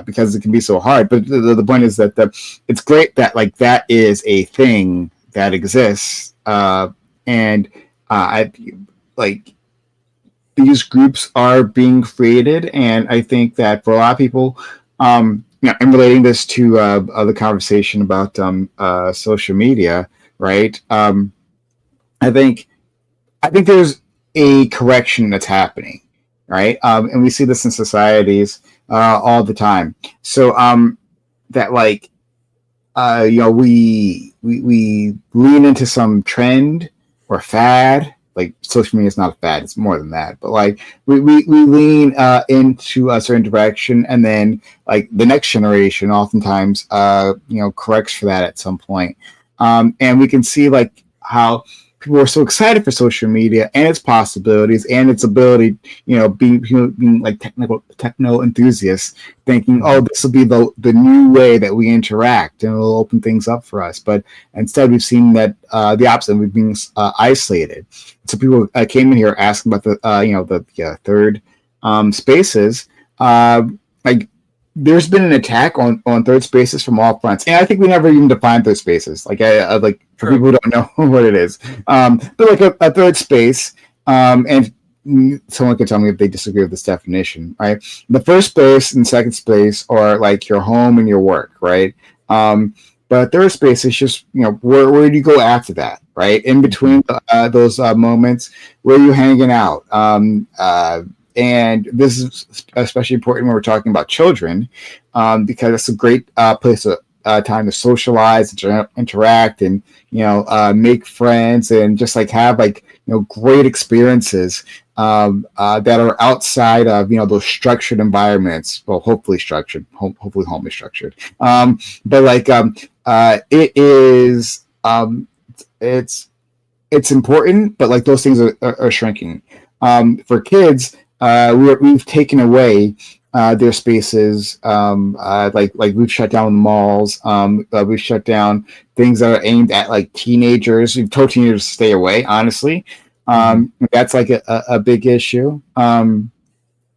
because it can be so hard. But the point is that it's great that like that is a thing that exists, and I like these groups are being created, and I think that for a lot of people, I'm relating this to the conversation about social media, right? I think there's a correction that's happening, right? And we see this in societies all the time. So that like we lean into some trend or fad. Like social media is not a fad; it's more than that. But like we lean into a certain direction, and then like the next generation oftentimes corrects for that at some point. And we can see like how people are so excited for social media and its possibilities and its ability, being like techno enthusiasts, thinking, oh, this will be the new way that we interact and it'll open things up for us. But instead, we've seen that the opposite. We've been isolated. So people came in here asking about the third spaces. Like there's been an attack on third spaces from all fronts, and I think we never even defined third spaces. Like I like for people who don't know what it is, but like a third space, and someone could tell me if they disagree with this definition, right? The first space and second space are like your home and your work, right? But third space is just where do you go after that, right? In between those moments, where are you hanging out? And this is especially important when we're talking about children, because it's a great place time to socialize, interact, and make friends, and just like have like great experiences that are outside of those structured environments. Well, hopefully structured, hopefully home is structured. But like it is, it's important, but like those things are shrinking. For kids, we've taken away their spaces. Like we've shut down malls. We've shut down things that are aimed at like teenagers. We've told teenagers to stay away. Honestly, that's like a big issue. And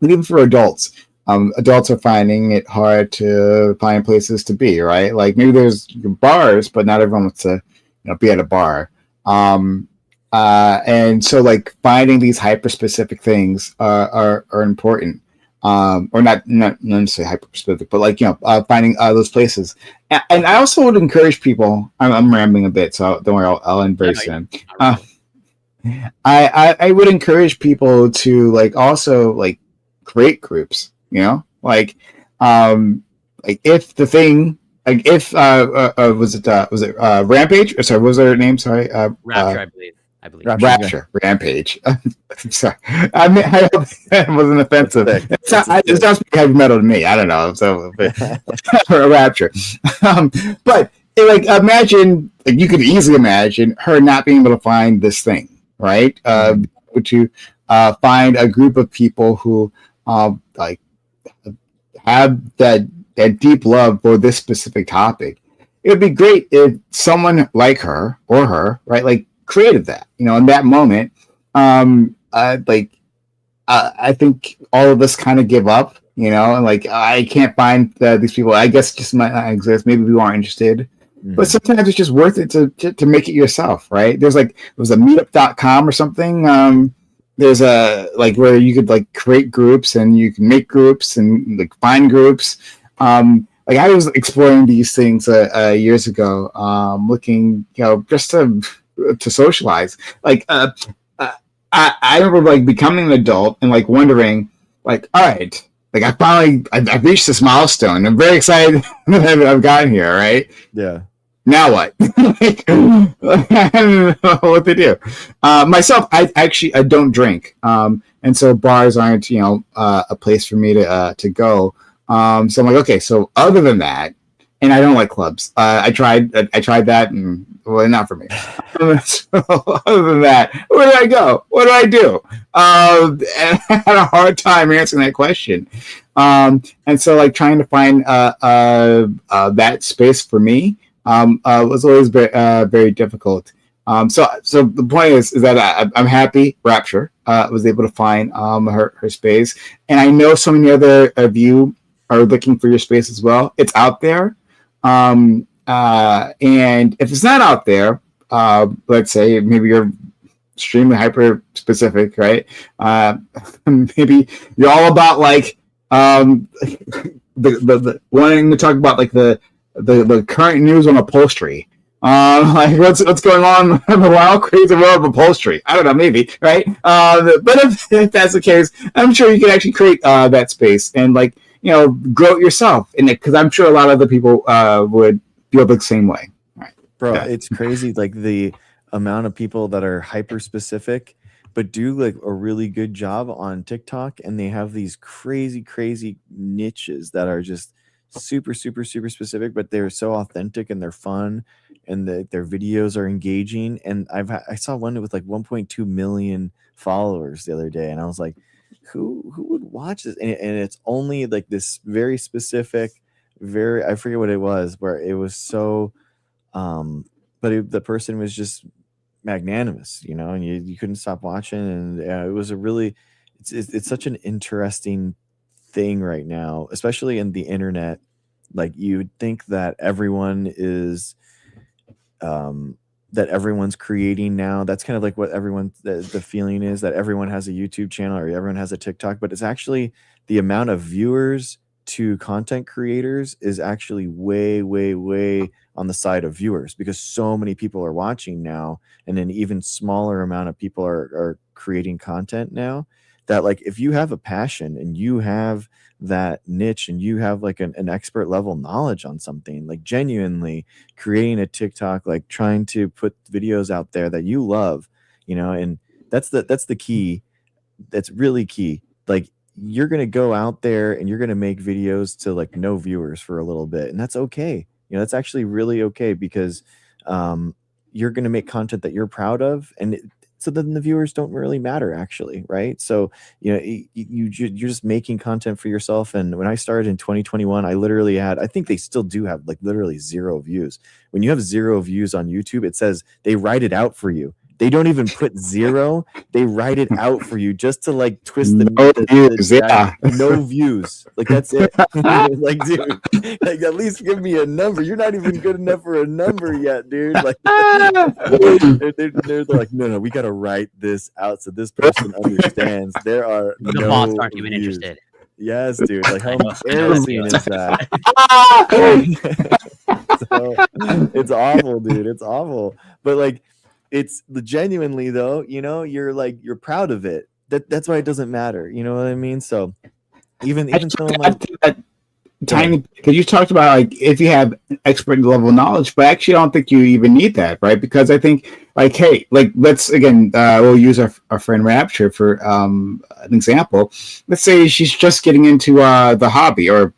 even for adults, adults are finding it hard to find places to be. Right? Like maybe there's bars, but not everyone wants to be at a bar. And so like finding these hyper specific things are important. Or not necessarily hyper specific, but like finding those places. And I also would encourage people. I'm rambling a bit, so don't worry, I'll end very soon. I would encourage people to like also like create groups. Like if the thing. Like if was it Rampage? Or sorry, what was her name? Sorry, Rapture, I believe. Rapture, Rampage. I'm sorry. I mean, I hope that wasn't offensive. It sounds pretty heavy metal to me. I don't know. So, Rapture. But like, imagine, like, you could easily imagine her not being able to find this thing, right? To find a group of people who like have that deep love for this specific topic. It would be great if someone like her or her, right, like created that, in that moment. I think all of us kind of give up, and like I can't find these people. I guess just might not exist. Maybe we aren't interested. But sometimes it's just worth it to make it yourself, right? There was a meetup.com or something. There's a like where you could like create groups and you can make groups and like find groups. Like I was exploring these things years ago, looking, just to socialize. Like I remember like becoming an adult and like wondering, like, all right, like I've reached this milestone. I'm very excited that I've gotten here, right? Yeah. now what? Like, I don't know what to do. Myself, I don't drink, and so bars aren't a place for me to go. So I'm like, okay, so other than that, and I don't like clubs. I tried that, and well, not for me. So other than that, where do I go? What do I do? And I had a hard time answering that question. And so like trying to find that space for me was always very difficult. So the point is that I'm happy Rapture was able to find her space, and I know so many other of you are looking for your space as well. It's out there, and if it's not out there, let's say maybe you're extremely hyper specific, right? Maybe you're all about like the wanting to talk about like the current news on upholstery. Like what's going on in the wild crazy world of upholstery? I don't know, maybe, right? But if that's the case, I'm sure you can actually create that space and like grow it yourself, and because I'm sure a lot of other people would feel the same way. Right. Bro, it's crazy, like the amount of people that are hyper specific but do like a really good job on TikTok, and they have these crazy niches that are just super specific, but they're so authentic and they're fun, and their videos are engaging. And I saw one with like 1.2 million followers the other day, and I was like, who would watch this? And it's only like this very specific, I forget what it was, where it was so but the person was just magnanimous, and you couldn't stop watching. And it was it's such an interesting thing right now, especially in the internet. Like you'd think that everyone is that everyone's creating now. That's kind of like what the feeling is, that everyone has a YouTube channel or everyone has a TikTok, but it's actually the amount of viewers to content creators is actually way on the side of viewers, because so many people are watching now, and an even smaller amount of people are creating content now. That like if you have a passion and you have that niche and you have like an expert level knowledge on something, like genuinely creating a TikTok, like trying to put videos out there that you love, and that's the key. That's really key. Like you're going to go out there and you're going to make videos to like no viewers for a little bit, and that's okay. That's actually really okay, because you're going to make content that you're proud of, and so then the viewers don't really matter, actually, right? So you're just making content for yourself. And when I started in 2021, I literally had, I think they still do have like literally 0 views. When you have 0 views on YouTube, it says they write it out for you. They don't even put 0. They write it out for you just to like twist no views. Like that's it. Like, dude, like at least give me a number. You're not even good enough for a number yet, dude. Like they're like, no, we got to write this out so this person understands. There are the bots aren't even interested. Yes, dude. Like how embarrassing is that? So, it's awful, dude. It's awful. But like, it's genuinely though, you're proud of it. That's why it doesn't matter. You know what I mean? So even someone like tiny, because you talked about like if you have expert level knowledge, but actually I don't think you even need that, right? Because I think like, hey, like let's again we'll use our friend Rapture for an example. Let's say she's just getting into the hobby, or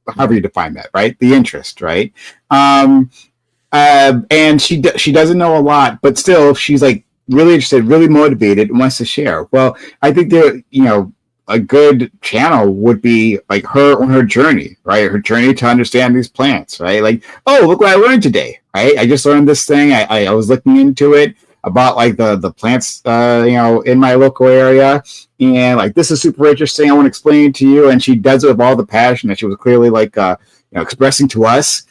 however you define that, right? The interest, right? And she doesn't know a lot, but still she's like really interested, really motivated, and wants to share. Well, I think a good channel would be like her on her journey, right? Her journey to understand these plants, right? Like, oh, look what I learned today, right? I just learned this thing. I was looking into it about like the plants, in my local area, and like this is super interesting. I want to explain it to you, and she does it with all the passion that she was clearly like expressing to us.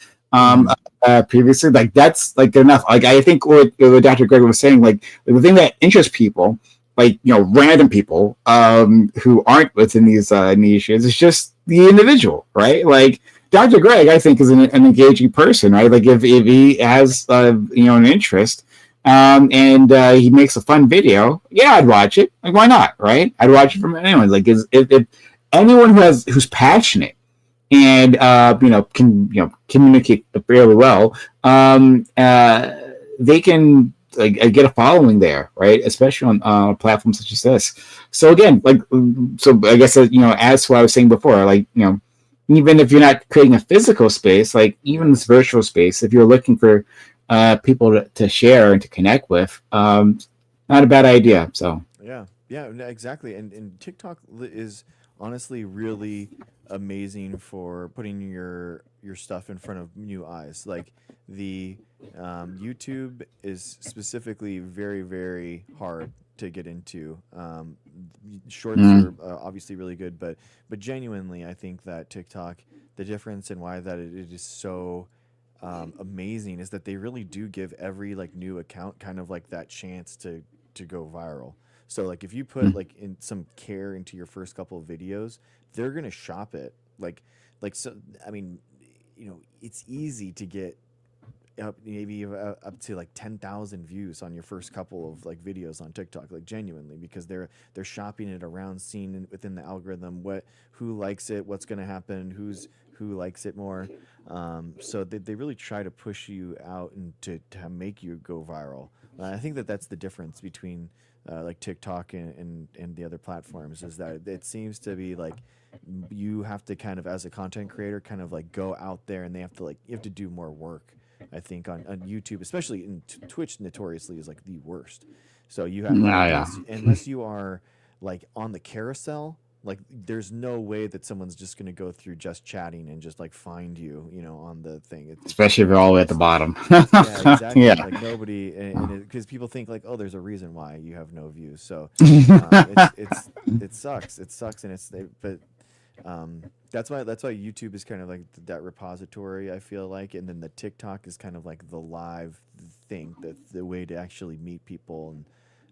Previously, like that's like enough. Like I think what Dr. Greg was saying, like the thing that interests people, like random people who aren't within these niches, is just the individual, right? Like Dr. Greg, I think, is an engaging person, right? Like if he has an interest, and he makes a fun video, yeah, I'd watch it. Like why not, right? I'd watch it from anyone. Like if anyone who's passionate and can communicate fairly well, they can get a following there, right? Especially on platforms such as this. So again, so I guess as to what I was saying before, even if you're not creating a physical space, even this virtual space, if you're looking for people to share and to connect with, not a bad idea. So yeah, exactly. And TikTok is honestly really amazing for putting your stuff in front of new eyes. Like the YouTube is specifically very, very hard to get into. Shorts are obviously really good, but genuinely, I think that TikTok, the difference and why that it is so amazing is that they really do give every new account kind of that chance to go viral. So if you put in some care into your first couple of videos, they're gonna shop it. So I mean, it's easy to get up to 10,000 views on your first couple of videos on TikTok, genuinely, because they're shopping it around, seeing within the algorithm who likes it, what's going to happen, who likes it more. So they really try to push you out and to make you go viral. I think that's the difference between TikTok and the other platforms, is that it seems to be you have to kind of, as a content creator, kind of go out there, and they have to you have to do more work. I think on YouTube, especially in Twitch, notoriously is the worst. So you have unless you are on the carousel, there's no way that someone's just going to go through just chatting and just find you, on the thing. Especially if you're all the way at the bottom. Yeah, exactly. Yeah. Nobody, and because people think oh, there's a reason why you have no views. So it sucks. It sucks, and but. That's why YouTube is kind of that repository, I feel and then the TikTok is kind of the live thing, the way to actually meet people.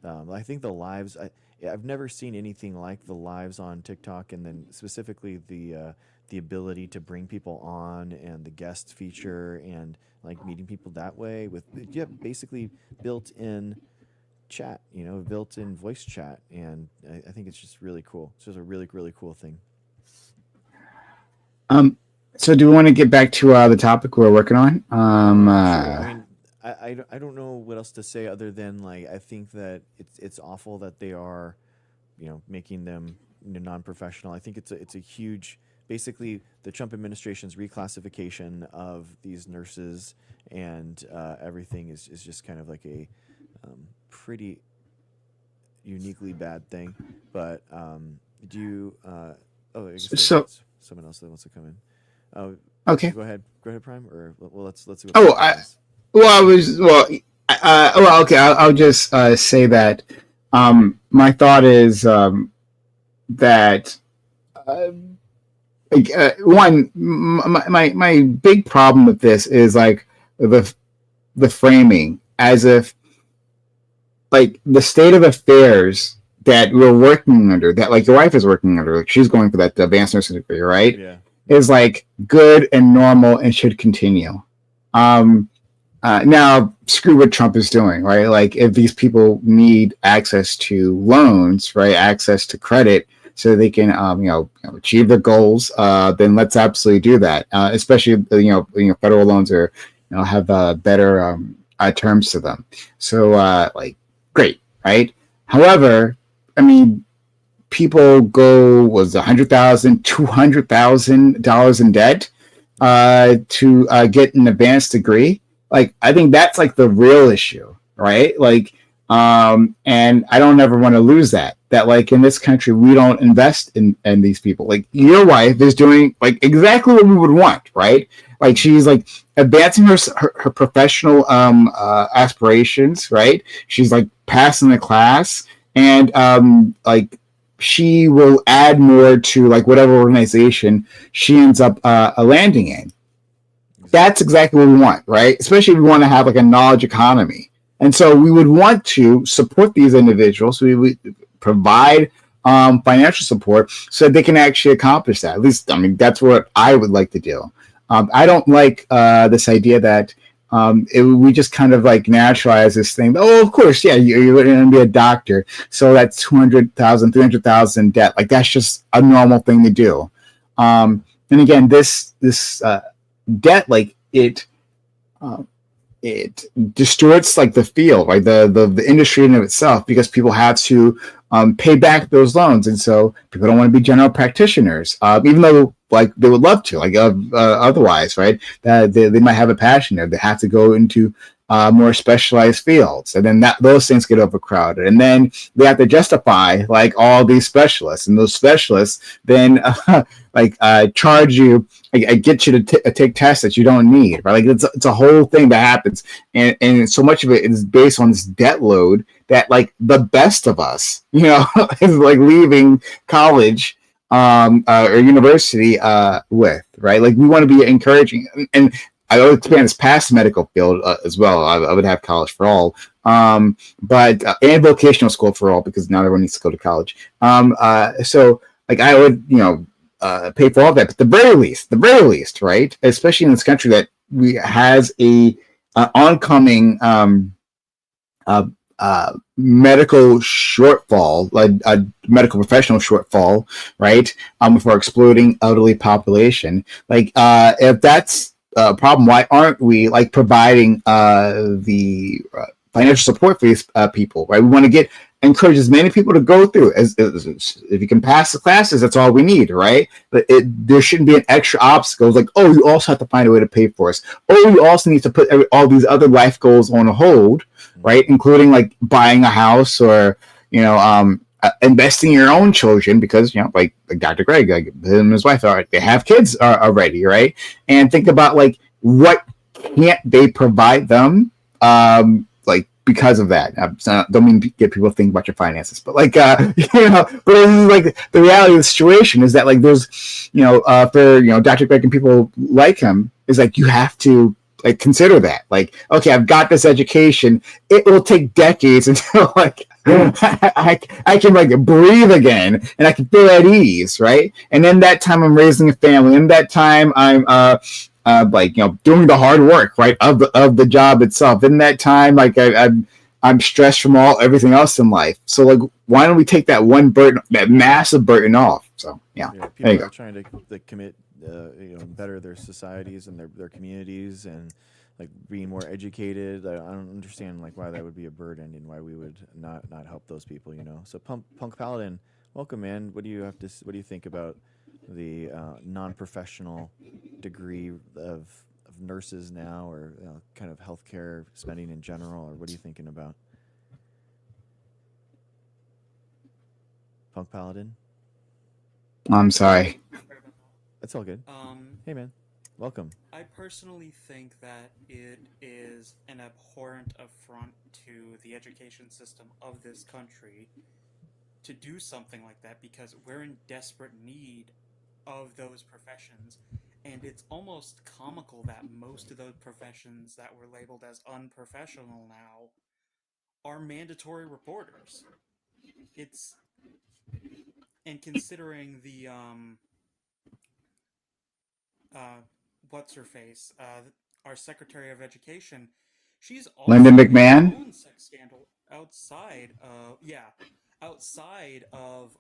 And I think the lives, I've never seen anything like the lives on TikTok, and then specifically the ability to bring people on, and the guest feature, and meeting people that way with basically built-in chat, built-in voice chat, and I think it's just really cool. It's just a really, really cool thing. So do we want to get back to the topic we're working on? Sure. I mean, I don't know what else to say other than I think that it's awful that they are, making them non-professional. I think it's a huge, basically the Trump administration's reclassification of these nurses and everything is just kind of a pretty uniquely bad thing. But do you? I guess So. Someone else that wants to come in. Oh, okay. Go ahead, Prime. Or let's see. Okay. I'll just say that my thought is that one, my big problem with this is the framing, as if the state of affairs that we're working under, that your wife is working under, she's going for that advanced nursing degree, right? Yeah. Is good and normal and should continue. Now, screw what Trump is doing, right? If these people need access to loans, right, access to credit, so they can, achieve their goals, then let's absolutely do that. Especially, federal loans are, have better terms to them. So, great, right? However, I mean, people go $100,000, $200,000 in debt to get an advanced degree. I think that's the real issue, right? And I don't ever want to lose that in this country, we don't invest in these people. Your wife is doing exactly what we would want, right? She's advancing her professional aspirations, right? She's passing the class, and she will add more to whatever organization she ends up landing in. That's exactly what we want, right? Especially if we want to have a knowledge economy. And so we would want to support these individuals. We would provide financial support so that they can actually accomplish that. At least, I mean, that's what I would like to do. I don't like this idea that we just kind of naturalize this thing. Oh, of course, yeah, you're going to be a doctor, so that's $200,000, $300,000 debt. That's just a normal thing to do. And again, this debt, like it distorts like the field, right? The industry in of itself, because people have to pay back those loans, and so people don't want to be general practitioners, even though like they would love to, like otherwise, right? They might have a passion there. They have to go into more specialized fields, and then those things get overcrowded, and then they have to justify like all these specialists, and those specialists then charge you. I get you to take tests that you don't need, right? Like it's a whole thing that happens, and so much of it is based on this debt load that like the best of us, you know, is like leaving college or university with, right? Like we want to be encouraging, and I would expand this past the medical field as well. I would have college for all, but and vocational school for all, because not everyone needs to go to college. So like I would, you know, pay for all that, but the very least, right? Especially in this country that has a oncoming medical shortfall, like a medical professional shortfall, right? For exploding elderly population. Like, if that's a problem, why aren't we like providing the financial support for these people, right? We want to encourage as many people to go through as if you can pass the classes, that's all we need, right? But there shouldn't be an extra obstacles like, oh, you also have to find a way to pay for us. Oh, you also need to put all these other life goals on hold, right? Including like buying a house, or, you know, investing in your own children, because, you know, like Dr. Greg, like him and his wife they have kids already, right? And think about like what can't they provide them, like because of that. So don't mean to get people to think about your finances, but like you know, but like the reality of the situation is that like there's, you know, for, you know, Dr. Greg and people like him, is like you have to like consider that, like, okay, I've got this education, it will take decades until like I can like breathe again, and I can feel at ease, right? And then that time I'm raising a family, and that time I'm like, you know, doing the hard work, right, of the job itself. In that time, like I'm stressed from everything else in life. So like, why don't we take that one burden, that massive burden off? So yeah, people are trying to commit, you know, better their societies and their communities, and like being more educated. I don't understand like why that would be a burden, and why we would not help those people, you know. So Punk Paladin, welcome, man. What do you think about the non-professional degree of nurses now, or, you know, kind of healthcare spending in general, or what are you thinking about? Punk Paladin? I'm sorry. That's all good. Hey, man. Welcome. I personally think that it is an abhorrent affront to the education system of this country to do something like that, because we're in desperate need of those professions. And it's almost comical that most of those professions that were labeled as unprofessional now are mandatory reporters. And considering the what's her face, our Secretary of Education, she's also Linda had McMahon? her own sex scandal outside of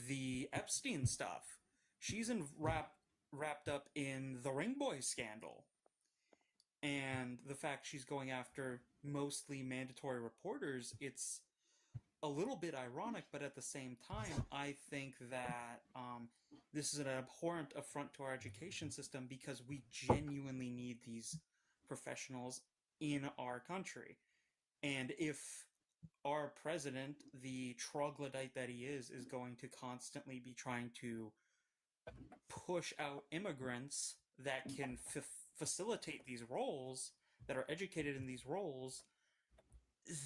the Epstein stuff. She's wrapped up in the Ring Boy scandal, and the fact she's going after mostly mandatory reporters, it's a little bit ironic, but at the same time, I think that this is an abhorrent affront to our education system, because we genuinely need these professionals in our country. And if our president, the troglodyte that he is going to constantly be trying to push out immigrants that can facilitate these roles, that are educated in these roles,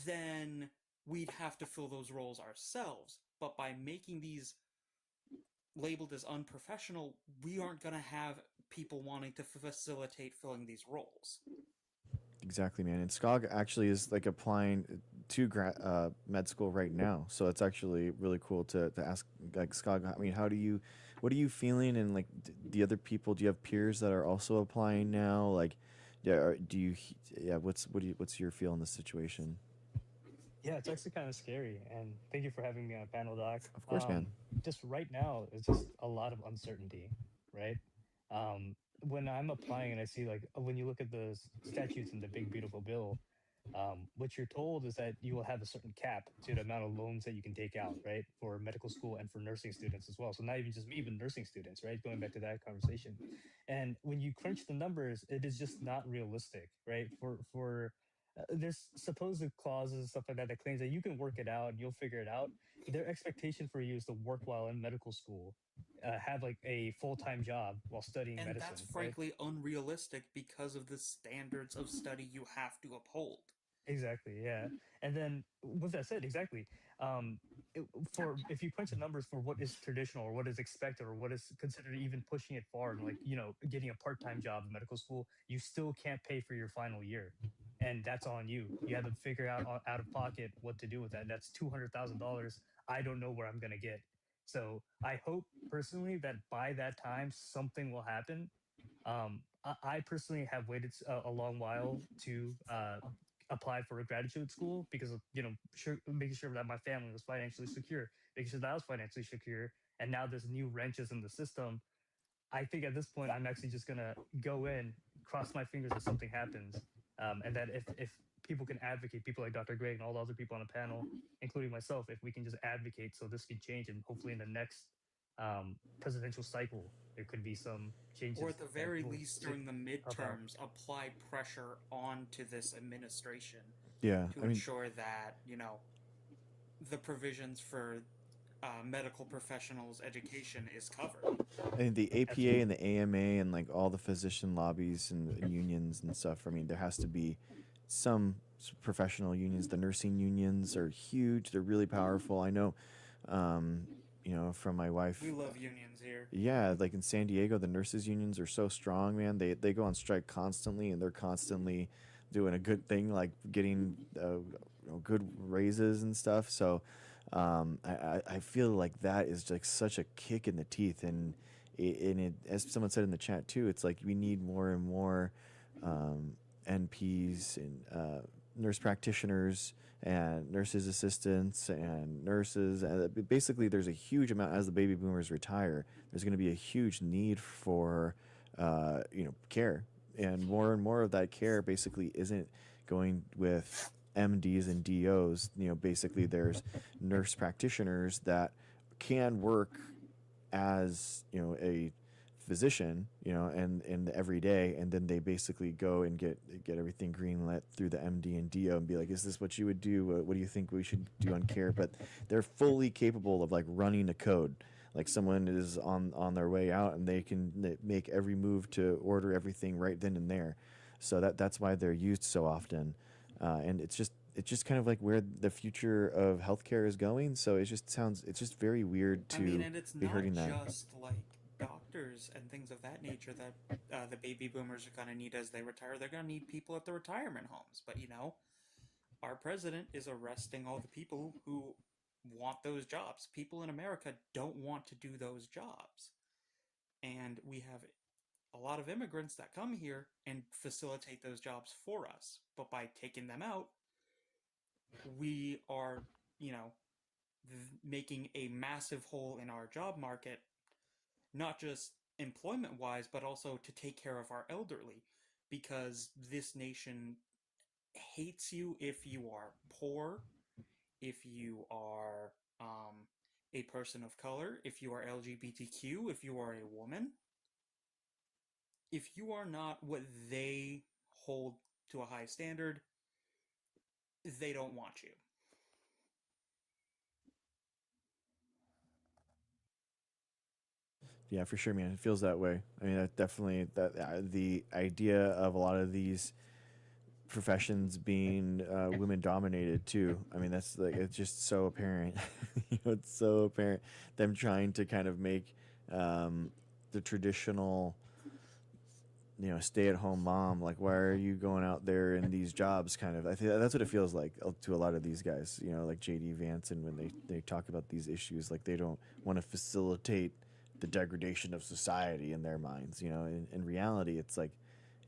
then we'd have to fill those roles ourselves. But by making these labeled as unprofessional, we aren't going to have people wanting to facilitate filling these roles. Exactly, man. And Skog actually is like applying to med school right now, so it's actually really cool to ask like Skog. I mean, what are you feeling? And like the other people, do you have peers that are also applying now? Like, yeah, what's your feel in this situation? Yeah, it's actually kind of scary. And thank you for having me on panel, Doc. Of course, man. Just right now, it's just a lot of uncertainty, right? When I'm applying and I see like when you look at the statutes in the big beautiful bill, what you're told is that you will have a certain cap to the amount of loans that you can take out, right, for medical school and for nursing students as well. So not even just me, but nursing students, right? Going back to that conversation, and when you crunch the numbers, it is just not realistic, right? For there's supposed clauses and stuff like that that claims that you can work it out and you'll figure it out. Their expectation for you is to work while in medical school, have like a full-time job while studying And medicine, that's right? frankly unrealistic because of the standards of study you have to uphold. Exactly, yeah. And then with that said, exactly, for if you crunch the numbers for what is traditional or what is expected or what is considered even pushing it far and like, getting a part-time job in medical school, you still can't pay for your final year. And that's on you. You have to figure out out of pocket what to do with that. That's $200,000. I don't know where I'm gonna get. So I hope personally that by that time something will happen. I personally have waited a long while to apply for a graduate school because of making sure that my family was financially secure, making sure that I was financially secure. And now there's new wrenches in the system. I think at this point I'm actually just gonna go in, cross my fingers that something happens, and that if people can advocate, people like Dr. Gray and all the other people on the panel, including myself, if we can just advocate so this can change, and hopefully in the next presidential cycle there could be some Or at changes the that very will least during the help out. midterms, apply pressure onto this administration Yeah, to I mean, ensure that, the provisions for medical professionals' education is covered. I think the APA and Absolutely. the AMA and like all the physician lobbies and unions and stuff. I mean, there has to be some professional unions. The nursing unions are huge. They're really powerful. I know, from my wife. We love unions here. Yeah, like in San Diego, the nurses unions are so strong, man. They go on strike constantly, and they're constantly doing a good thing, like getting good raises and stuff. So I feel like that is like such a kick in the teeth, as someone said in the chat too, it's like we need more and more NPs and nurse practitioners and nurses assistants and nurses. And basically, there's a huge amount as the baby boomers retire. There's going to be a huge need for care, and more of that care basically isn't going with MDs and DOs. Basically, there's nurse practitioners that can work as a physician, and every day, and then they basically go and get everything greenlit through the MD and DO and be like, is this what you would do? What do you think we should do on care? But they're fully capable of like running a code. Like someone is on their way out and they can make every move to order everything right then and there. So that's why they're used so often, and it's just kind of like where the future of healthcare is going. So it's just very weird I mean, to and it's be not hurting that. just like doctors and things of that nature that the baby boomers are going to need as they retire. They're going to need people at the retirement homes. But, our president is arresting all the people who want those jobs. People in America don't want to do those jobs. And we have a lot of immigrants that come here and facilitate those jobs for us. But by taking them out, we are, making a massive hole in our job market, not just employment wise, but also to take care of our elderly, because this nation hates you if you are poor, if you are a person of color, if you are LGBTQ, if you are a woman. If you are not what they hold to a high standard, they don't want you. Yeah, for sure, man. It feels that way. I mean, that definitely the idea of a lot of these professions being women dominated too. I mean, that's like it's just so apparent. It's so apparent them trying to kind of make the traditional stay at home mom, like, why are you going out there in these jobs, kind of. I think that's what it feels like to a lot of these guys, like JD Vance, and when they talk about these issues, like they don't want to facilitate the degradation of society in their minds. In reality, it's like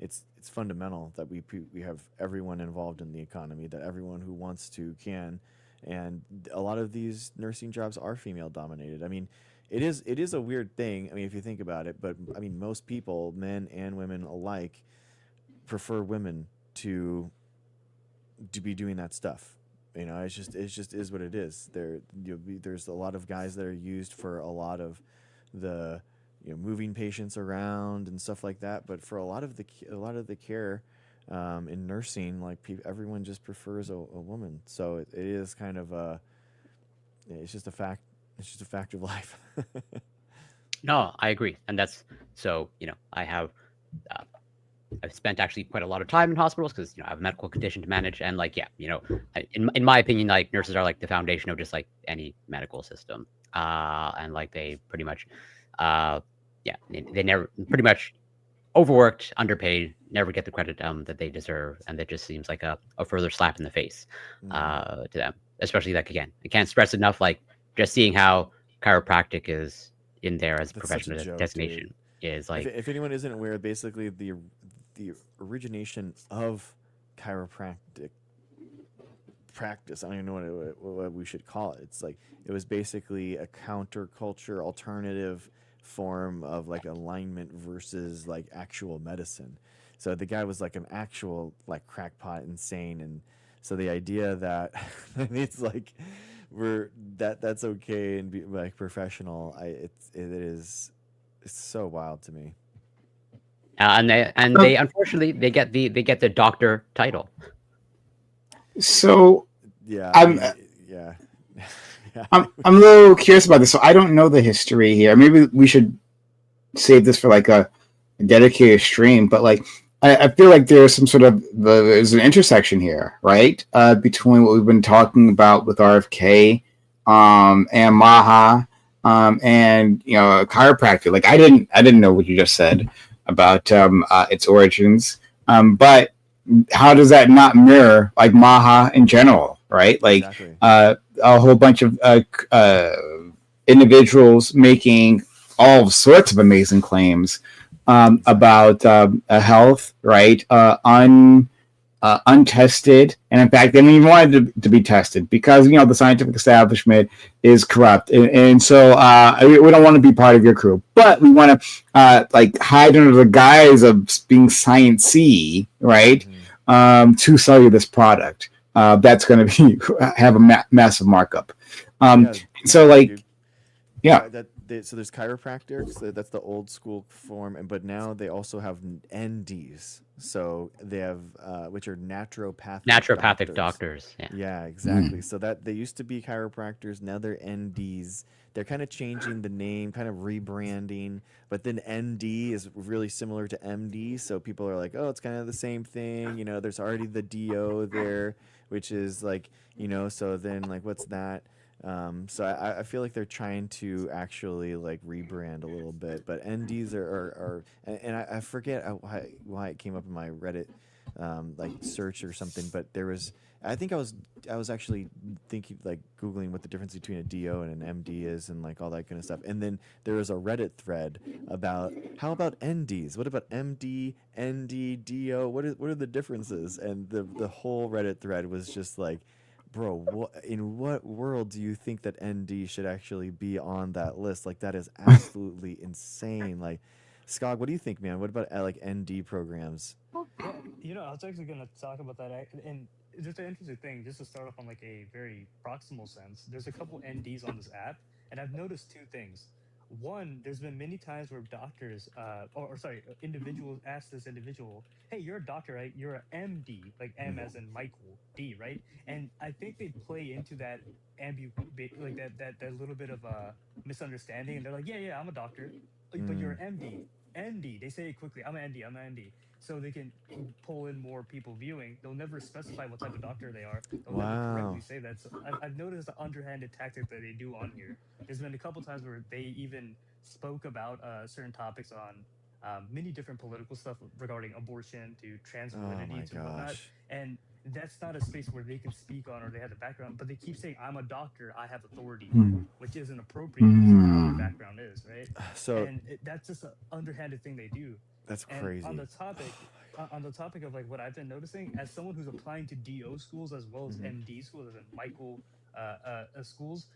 it's fundamental that we have everyone involved in the economy, that everyone who wants to can, and a lot of these nursing jobs are female dominated. I mean, it is a weird thing. I mean, if you think about it, but I mean, most people, men and women alike, prefer women to be doing that stuff. You know, it's just is what it is. There's a lot of guys that are used for a lot of the moving patients around and stuff like that. But for a lot of the care in nursing, like everyone just prefers a woman. So it is kind of it's just a fact. It's just a fact of life. No, I agree, and that's so. Uh, I've spent actually quite a lot of time in hospitals because I have a medical condition to manage, and in my opinion, like nurses are like the foundation of just like any medical system, and like they pretty much, they never pretty much overworked, underpaid, never get the credit that they deserve, and that just seems like a further slap in the face to them. Especially like again, I can't stress enough like just seeing how chiropractic is in there as a That's such a professional joke, designation dude. is If, like if anyone isn't aware, basically the origination of chiropractic practice, I don't even know what we should call it. It's like it was basically a counterculture alternative form of like alignment versus like actual medicine. So the guy was like an actual like crackpot insane, and so the idea that it's like that's okay and be like professional, it's so wild to me. and they unfortunately they get the doctor title. So Yeah, I I'm mean, yeah. Yeah. I'm a little curious about this. So I don't know the history here. Maybe we should save this for like a dedicated stream. But like, I feel like there's some sort of there's an intersection here, right? Between what we've been talking about with RFK, and Maha, and chiropractic. Like I didn't know what you just said about its origins. But how does that not mirror like Maha in general, right? Like Exactly. a whole bunch of individuals making all sorts of amazing claims about health, right? Untested, and in fact, they don't even want it to be tested because the scientific establishment is corrupt, and so we don't want to be part of your crew, but we want to like hide under the guise of being sciencey, right? To sell you this product that's going to be have a massive markup. Yeah, So exactly, like, dude. yeah. So there's chiropractors. That's the old school form, but now they also have NDs. So they have which are Naturopathic doctors. Yeah. Yeah, exactly. So that they used to be chiropractors, now they're NDs. They're kind of changing the name, kind of rebranding, but then ND is really similar to MD, so people are like, "Oh, it's kind of the same thing." There's already the DO there, which is like, so then like what's that? So I feel like they're trying to actually like rebrand a little bit, but NDs and I forget why it came up in my Reddit like search or something, but I think I was actually thinking like googling what the difference between a DO and an MD is and like all that kind of stuff, and then there was a Reddit thread about how about NDs? What about MD, ND, DO? What are the differences? And the whole Reddit thread was just like, bro, in what world do you think that ND should actually be on that list? Like that is absolutely insane. Like, Skog, what do you think, man? What about like ND programs? Yeah, I was actually going to talk about that. And just an interesting thing, just to start off on like a very proximal sense, there's a couple NDs on this app, and I've noticed two things. One, there's been many times where doctors, or sorry, individuals ask this individual, "Hey, you're a doctor, right? You're a MD, like M as in Michael, D, right?" And I think they play into that like that little bit of a misunderstanding, and they're like, "Yeah, I'm a doctor, but you're an MD." ND, they say it quickly. I'm an ND. I'm an ND, so they can pull in more people viewing. They'll never specify what type of doctor they are. They'll never correctly Wow. say that. So I've noticed the underhanded tactic that they do on here. There's been a couple times where they even spoke about certain topics on many different political stuff regarding abortion to trans Oh my validity to whatnot, gosh. and that's not a space where they can speak on or they have the background. But they keep saying, "I'm a doctor. I have authority," Hmm. which isn't appropriate because of how their background is, right? So And that's just an underhanded thing they do. that's And on crazy. the topic, on the topic of like what I've been noticing as someone who's applying to DO schools as well as MD schools, as in Michael schools,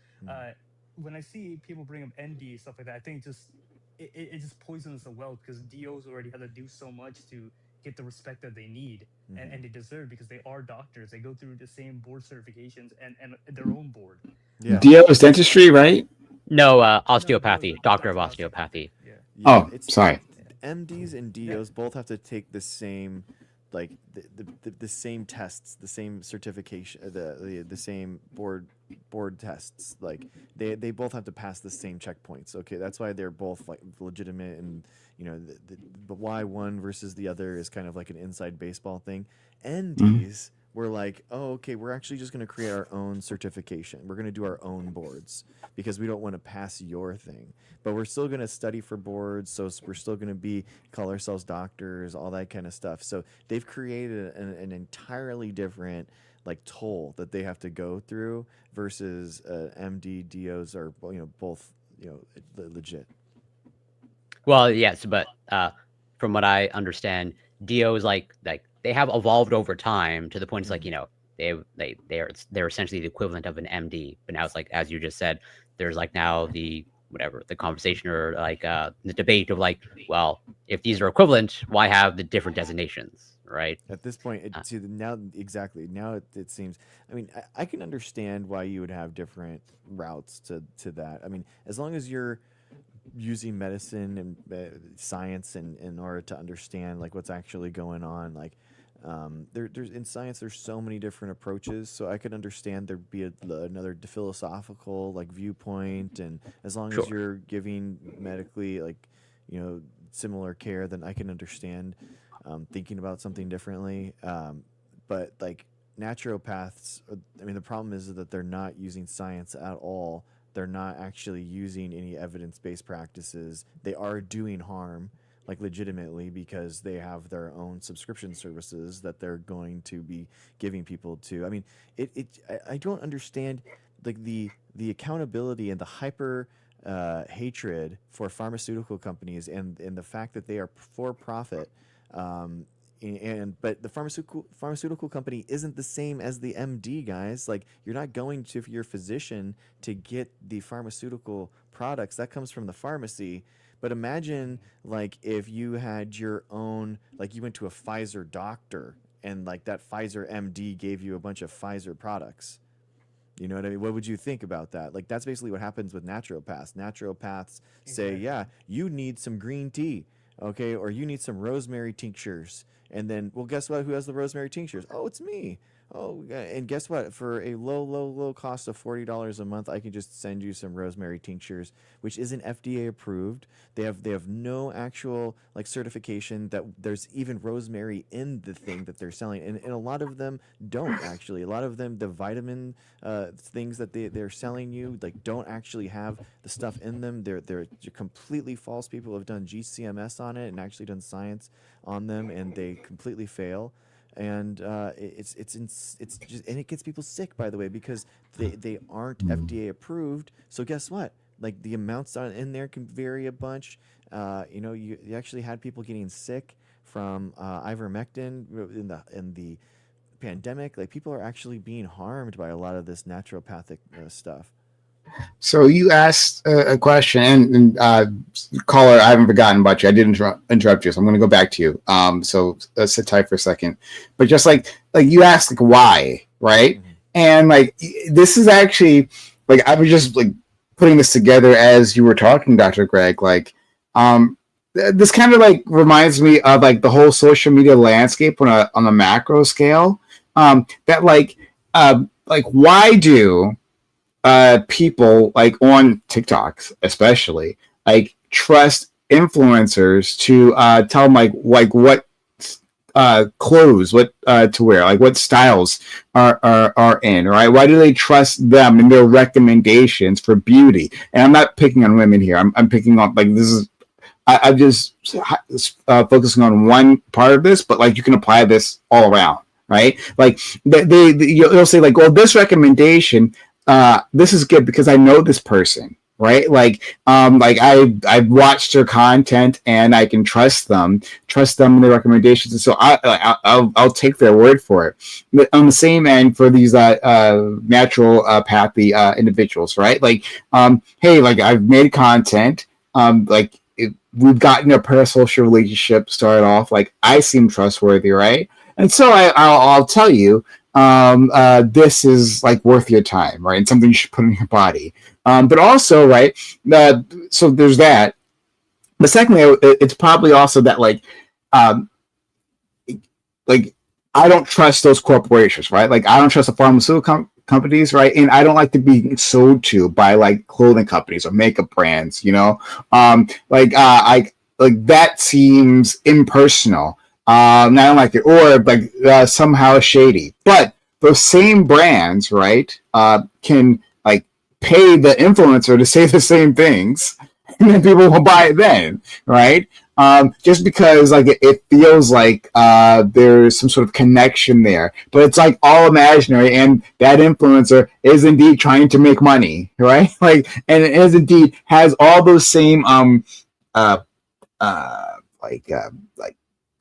when I see people bring up ND stuff like that, I think it just poisons the well, because DOs already have to do so much to get the respect that they need and they deserve, because they are doctors. They go through the same board certifications and their own board. Yeah. DO is dentistry, right? No, osteopathy, doctor of osteopathy. Yeah. Yeah, Oh, sorry. MDs and DOs both have to take the same, like the same tests, the same certification, the same board tests. Like they both have to pass the same checkpoints. Okay, that's why they're both like legitimate, and you know the why one versus the other is kind of like an inside baseball thing. NDs we're like, oh, okay, we're actually just going to create our own certification. We're going to do our own boards because we don't want to pass your thing. But we're still going to study for boards, so we're still going to call ourselves doctors, all that kind of stuff. So they've created an entirely different like toll that they have to go through versus MD, DOs are both legit. Well, yes, but from what I understand, DOs like they have evolved over time to the point it's like, they're essentially the equivalent of an MD. But now it's like, as you just said, there's like now the conversation or like the debate of like, well, if these are equivalent, why have the different designations, right? At this point, it seems. I mean, I can understand why you would have different routes to that. I mean, as long as you're using medicine and science in order to understand like what's actually going on, like there's in science there's so many different approaches, so I could understand there'd be another philosophical like viewpoint, and as long as you're giving medically like similar care, then I can understand thinking about something differently. But like naturopaths, I mean, the problem is that they're not using science at all. They're not actually using any evidence-based practices. They are doing harm, like legitimately, because they have their own subscription services that they're going to be giving people to. I mean, I don't understand like the accountability and the hyper hatred for pharmaceutical companies and the fact that they are for profit. But the pharmaceutical company isn't the same as the MD, guys. Like, you're not going to your physician to get the pharmaceutical products. That comes from the pharmacy. But imagine like if you had your own, like you went to a Pfizer doctor and like that Pfizer MD gave you a bunch of Pfizer products. You know what I mean? What would you think about that? Like, that's basically what happens with naturopaths. Naturopaths say, yeah, you need some green tea, okay, or you need some rosemary tinctures. And then, well, guess what? Who has the rosemary tinctures? Oh, it's me. Oh, and guess what? For a low cost of $40 a month, I can just send you some rosemary tinctures, which isn't FDA approved. They have no actual like certification that there's even rosemary in the thing that they're selling, and a lot of them don't actually. A lot of them, the vitamin things that they're selling you, like don't actually have the stuff in them. They're completely false. People have done GCMS on it and actually done science on them, and they completely fail. And it's just, and it gets people sick, by the way, because they aren't FDA approved. So guess what? Like the amounts in there can vary a bunch. You actually had people getting sick from ivermectin in the pandemic. Like, people are actually being harmed by a lot of this naturopathic stuff. So you asked a question, and caller, I haven't forgotten about you. I did interrupt you, so I'm going to go back to you. So let's sit tight for a second. But just like you asked, like, why, right? Mm-hmm. And like this is actually like I was just like putting this together as you were talking, Dr. Greg. Like, this kind of like reminds me of like the whole social media landscape on a macro scale. That like why do people like on TikToks especially like trust influencers to tell them like what clothes, what to wear, like what styles are in, right? Why do they trust them and their recommendations for beauty? And I'm not picking on women here. I'm picking on like this is I'm just focusing on one part of this, but like you can apply this all around, right? Like you'll say like, well, this recommendation. This is good because I know this person, right? Like I've watched their content and I can trust them in their recommendations, and so I'll take their word for it. But on the same end, for these naturopathy individuals, right? Like, hey, like I've made content, we've gotten a parasocial relationship started off. Like I seem trustworthy, right? And so I'll tell you, this is like worth your time, right? And something you should put in your body. But also, right? So there's that. But secondly, it's probably also that um, like I don't trust those corporations, right? Like I don't trust the pharmaceutical companies, right? And I don't like to be sold to by like clothing companies or makeup brands, you know. Like that seems impersonal. I don't like it, or like somehow shady. But those same brands, right, can like pay the influencer to say the same things, and then people will buy it then, right? Just because like it feels like there's some sort of connection there, but it's like all imaginary, and that influencer is indeed trying to make money, right? Like, and it is indeed has all those same uh, like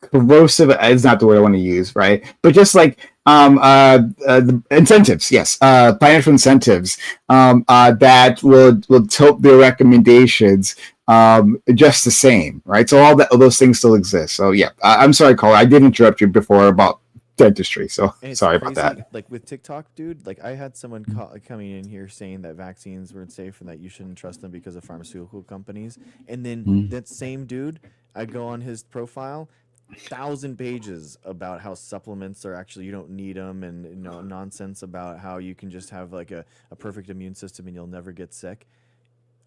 corrosive is not the word I want to use, right? But just like the incentives, yes, financial incentives that will tilt their recommendations just the same, right? So all those things still exist. So yeah, I'm sorry, Cole, I did interrupt you before about dentistry. So sorry about that. Like with TikTok, dude, like I had someone coming in here saying that vaccines weren't safe and that you shouldn't trust them because of pharmaceutical companies. And then that same dude, I go on his profile, 1,000 pages about how supplements are actually, you don't need them, and nonsense about how you can just have like a perfect immune system and you'll never get sick.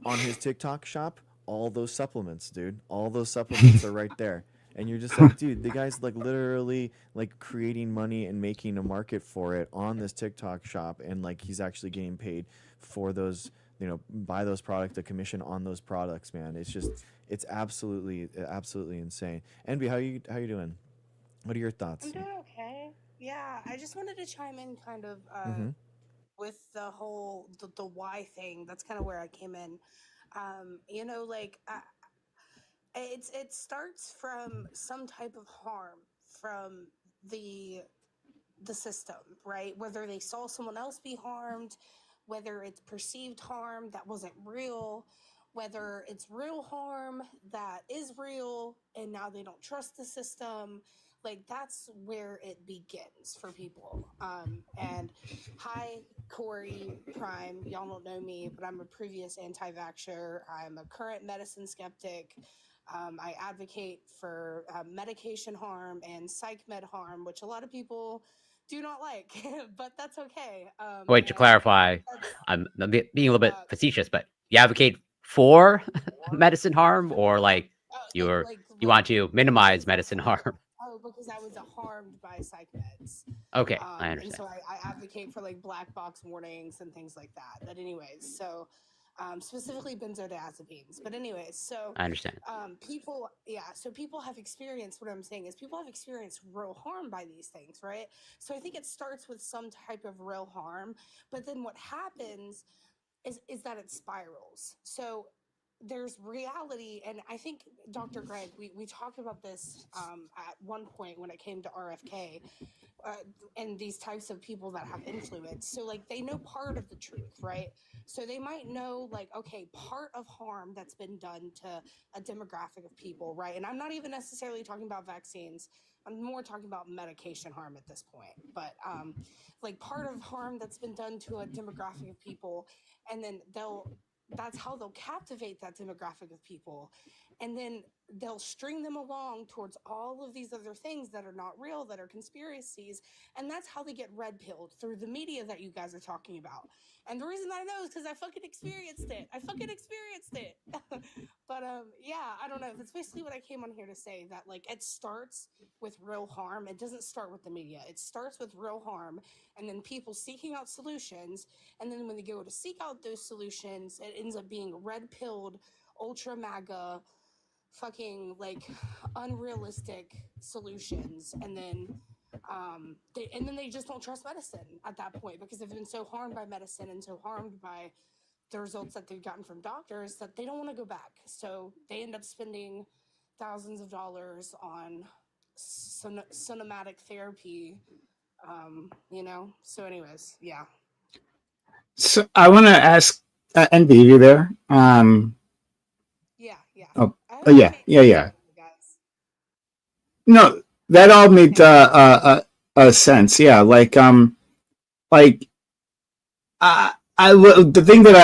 On his TikTok shop, all those supplements, dude, all those supplements are right there. And you're just like, dude, the guy's like literally like creating money and making a market for it on this TikTok shop, and like he's actually getting paid for those, buy those products, the commission on those products, man. It's absolutely insane. Envy, how you doing? What are your thoughts? I'm doing okay. Yeah, I just wanted to chime in kind of with the whole the why thing. That's kind of where I came in. It starts from some type of harm from the system, right? Whether they saw someone else be harmed, whether it's perceived harm that wasn't real, whether it's real harm that is real and now they don't trust the system. Like that's where it begins for people. And hi, Corey Prime. Y'all don't know me, but I'm a previous anti-vaxxer. I'm a current medicine skeptic. I advocate for medication harm and psych med harm, which a lot of people do not like, but that's okay. Wait, to clarify, I'm being a little bit facetious, but you advocate for medicine harm, or like you want to minimize medicine harm? Oh, because I was harmed by psych meds. Okay, I understand. And so I advocate for like black box warnings and things like that. But anyways, so specifically benzodiazepines. But anyways, so I understand. So people have experienced, what I'm saying is people have experienced real harm by these things, right? So I think it starts with some type of real harm, but then what happens is that it spirals. So there's reality, and I think Dr. Greg, we talked about this at one point when it came to RFK, and these types of people that have influence. So like they know part of the truth, right? So they might know like, okay, part of harm that's been done to a demographic of people, right? And I'm not even necessarily talking about vaccines. I'm more talking about medication harm at this point. But like part of harm that's been done to a demographic of people, and then that's how they'll captivate that demographic of people. And then they'll string them along towards all of these other things that are not real, that are conspiracies. And that's how they get red pilled through the media that you guys are talking about. And the reason I know is because I fucking experienced it. But yeah, I don't know. That's basically what I came on here to say, that like it starts with real harm. It doesn't start with the media. It starts with real harm, and then people seeking out solutions. And then when they go to seek out those solutions, it ends up being red pilled, ultra MAGA, fucking like unrealistic solutions. And then they just don't trust medicine at that point, because they've been so harmed by medicine and so harmed by the results that they've gotten from doctors that they don't want to go back. So they end up spending thousands of dollars on cinematic therapy. So anyways, yeah. So I want to ask NB, you there? Yeah. Oh, yeah. No, that all made sense. Yeah, like the thing that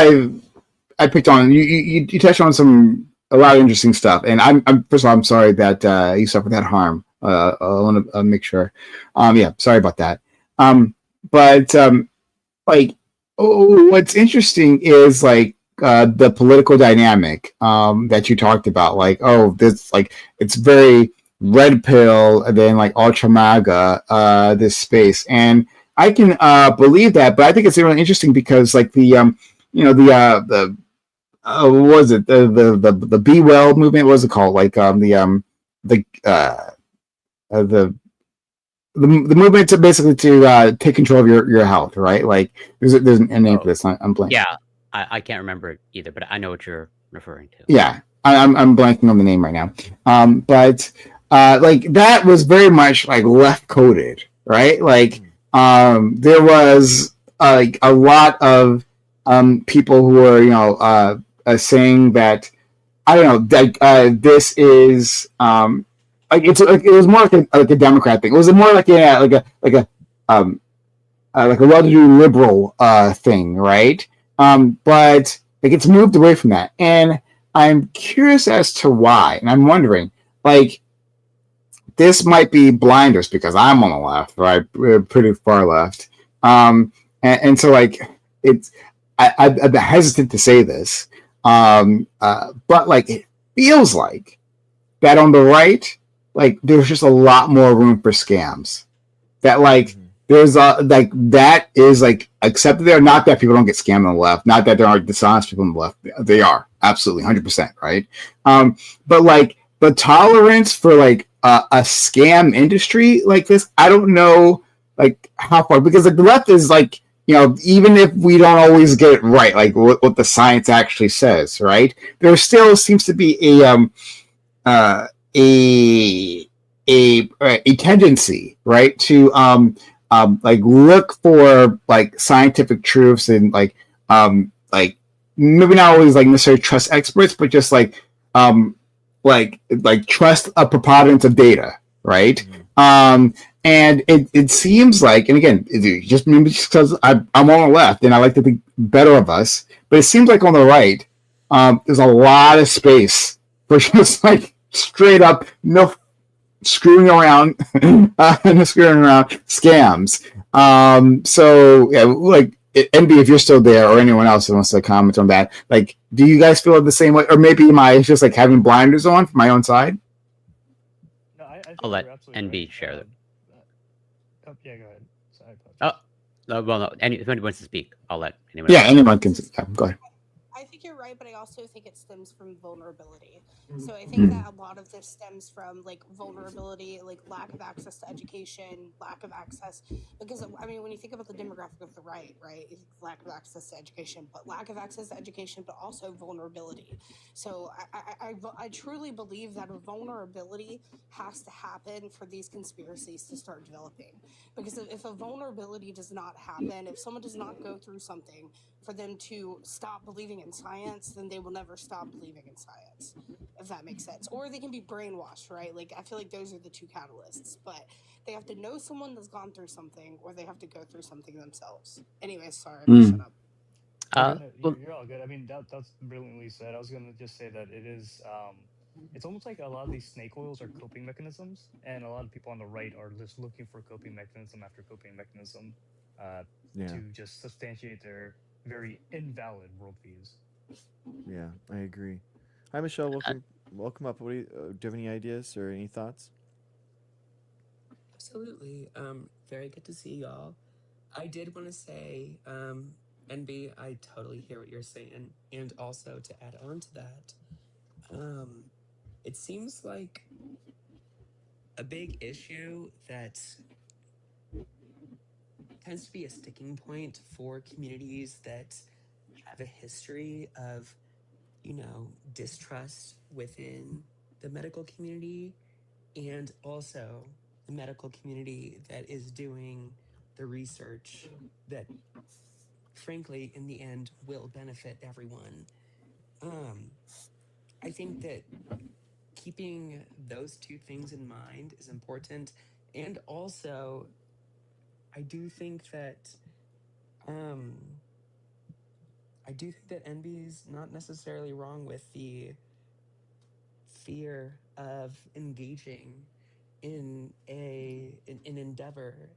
I picked on you touched on a lot of interesting stuff, and I'm first of all I'm sorry that you suffered that harm. I want to make sure. Yeah, sorry about that. But like what's interesting is like the political dynamic that you talked about. Like, oh, this like it's very red pill and then like ultra MAGA this space, and I can believe that, but I think it's really interesting because like the what was it the Be Well movement? What was it called? Like the the movement to basically to take control of your health, right? Like there's a name for this. I'm blanking. Yeah, I can't remember it either, but I know what you're referring to. Yeah, I'm blanking on the name right now. But like that was very much like left coded, right? Like there was like a lot of people who were saying that I don't know like this is like it was more like a Democrat thing. It was more like like a well-to-do liberal thing, right? But like it's moved away from that, and I'm curious as to why, and I'm wondering like this might be blinders because I'm on the left, right? We're pretty far left, and so like it's I'm hesitant to say this, but like it feels like that on the right, like there's just a lot more room for scams. That like there's like that is like accepted there. Not that people don't get scammed on the left. Not that there aren't dishonest people on the left. They are absolutely 100%, right? But like the tolerance for like a scam industry like this, I don't know like how far, because like the left is like even if we don't always get it right, like what the science actually says, right? There still seems to be a tendency, right, to like look for like scientific truths and like maybe not always like necessarily trust experts, but just like trust a preponderance of data, right? And it seems like, and again, just maybe because I'm on the left and I like to think better of us, but it seems like on the right, there's a lot of space for just like straight up no screwing around scams. So yeah, like NB, if you're still there or anyone else who wants to comment on that, like, do you guys feel the same way, or maybe am I just like having blinders on from my own side? No, I think I'll let you're absolutely NB right. share that. Yeah, go ahead. Sorry, No, well, no. If anyone wants to speak, I'll let anyone. Yeah, anyone can. Go ahead. I think you're right, but I also think it stems from vulnerability. So I think that a lot of this stems from like vulnerability, like lack of access to education, lack of access. Because I mean, when you think about the demographic of the right, lack of access to education, but lack of access to education, but also vulnerability. So I truly believe that a vulnerability has to happen for these conspiracies to start developing. Because if a vulnerability does not happen, if someone does not go through something for them to stop believing in science, then they will never stop believing in science, if that makes sense. Or they can be brainwashed, right? Like, I feel like those are the two catalysts, but they have to know someone that's gone through something, or they have to go through something themselves. Anyway, sorry, shut up. You're all good. I mean, that's brilliantly said. I was gonna just say that it is. It's almost like a lot of these snake oils are coping mechanisms, and a lot of people on the right are just looking for coping mechanism after coping mechanism to just substantiate their very invalid worldviews. Yeah, I agree. Hi, Michelle. Welcome up. Do you have any ideas or any thoughts? Absolutely. Very good to see y'all. I did want to say, NB, I totally hear what you're saying. And also to add on to that, it seems like a big issue that tends to be a sticking point for communities that have a history of, distrust within the medical community, and also the medical community that is doing the research that, frankly, in the end, will benefit everyone. I think that keeping those two things in mind is important. And also, I do think that NB is not necessarily wrong with the fear of engaging in an endeavor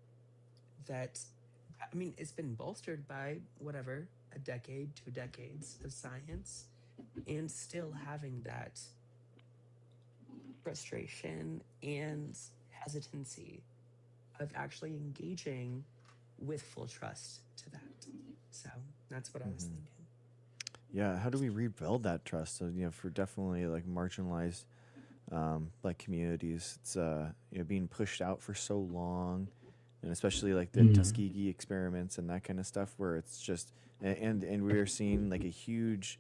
that, I mean, it's been bolstered by whatever, a decade, 2 decades of science, and still having that frustration and hesitancy of actually engaging with full trust to that. So that's what I was thinking. Yeah, how do we rebuild that trust? So for definitely like marginalized like communities, it's being pushed out for so long, and especially like the Tuskegee experiments and that kind of stuff, where it's just and we are seeing like a huge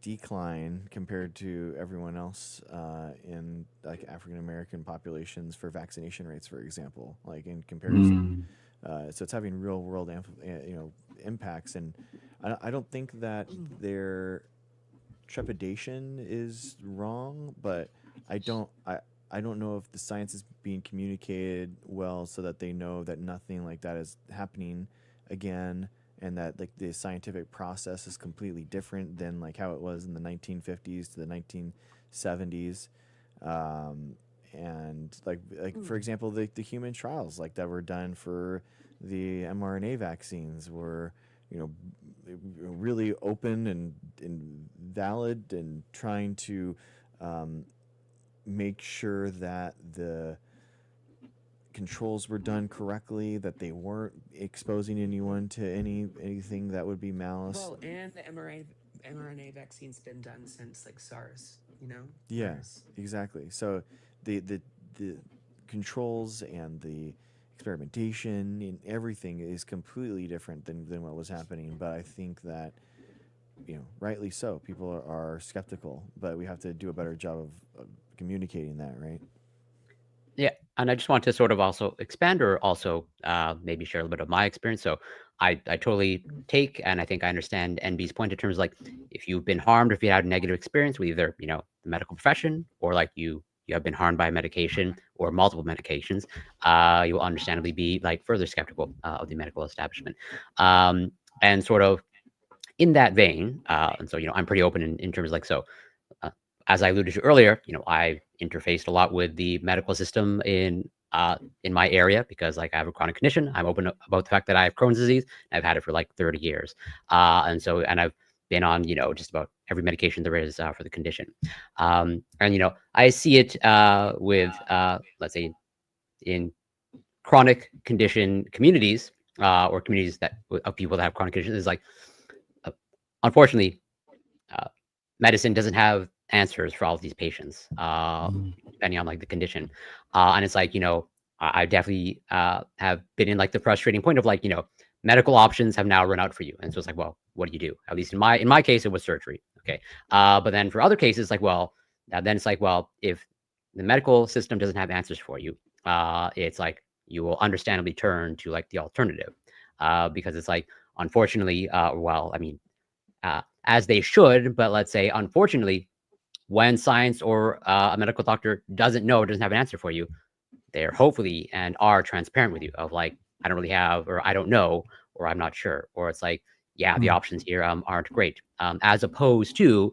decline compared to everyone else in like African American populations for vaccination rates, for example, like in comparison. So it's having real world impacts, and I don't think that their trepidation is wrong, but I don't know if the science is being communicated well so that they know that nothing like that is happening again, and that like the scientific process is completely different than like how it was in the 1950s to the 1970s. And like for example, the human trials like that were done for the mRNA vaccines were really open and valid, and trying to make sure that the controls were done correctly, that they weren't exposing anyone to anything that would be malice. Well, and the mRNA vaccine's been done since like SARS, Yeah, exactly. So the controls and the experimentation and everything is completely different than what was happening. But I think that rightly so, people are skeptical, but we have to do a better job of communicating that, right? Yeah, and I just want to sort of also expand, or also maybe share a little bit of my experience. So I totally take, and I think I understand NB's point in terms of like, if you've been harmed, or if you had a negative experience with either the medical profession, or like you have been harmed by a medication or multiple medications, you will understandably be like further skeptical of the medical establishment. And sort of in that vein, and so I'm pretty open in terms of like, so as I alluded to earlier, I've interfaced a lot with the medical system in my area, because like I have a chronic condition. I'm open about the fact that I have Crohn's disease. I've had it for like 30 years. And I've been on, just about every medication there is for the condition. And, I see it with, let's say, in chronic condition communities, or communities of people that have chronic conditions, is like, unfortunately, medicine doesn't have answers for all of these patients, depending on like the condition. And it's like, I definitely have been in like the frustrating point of like, medical options have now run out for you. And so it's like, well, what do you do? At least in my case, it was surgery. Okay. But then for other cases, like, well, then it's like, well, if the medical system doesn't have answers for you, it's like, you will understandably turn to like the alternative, because it's like, unfortunately, well, I mean, as they should, but let's say, unfortunately, when science or a medical doctor doesn't know or doesn't have an answer for you, they're hopefully and are transparent with you of like, I don't really have, or I don't know, or I'm not sure, or it's like, yeah, the options here aren't great, as opposed to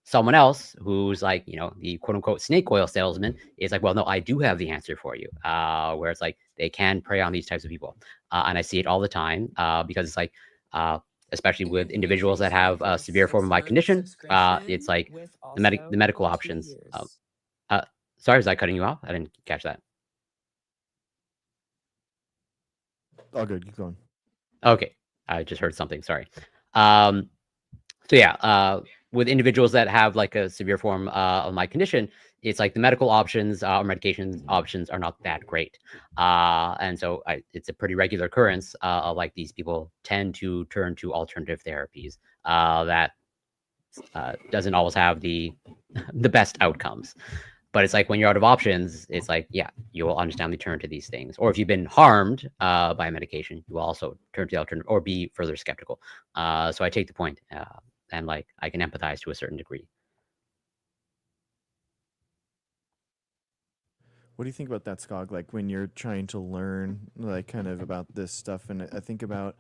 someone else who's like, the quote unquote snake oil salesman is like, well, no, I do have the answer for you, where it's like they can prey on these types of people, and I see it all the time, because it's like, especially with individuals that have a severe form of my condition, it's like the medical options. Sorry, was I cutting you off? I didn't catch that. All good, keep going. Okay, I just heard something. Sorry. So yeah, with individuals that have like a severe form of my condition, it's like the medical options or medication options are not that great. And so it's a pretty regular occurrence of like these people tend to turn to alternative therapies that doesn't always have the best outcomes. But it's like when you're out of options, it's like, yeah, you will understandably turn to these things. Or if you've been harmed by a medication, you will also turn to the alternative or be further skeptical. So I take the point, and like I can empathize to a certain degree. What do you think about that, Skog? Like when you're trying to learn, like kind of about this stuff, and I think about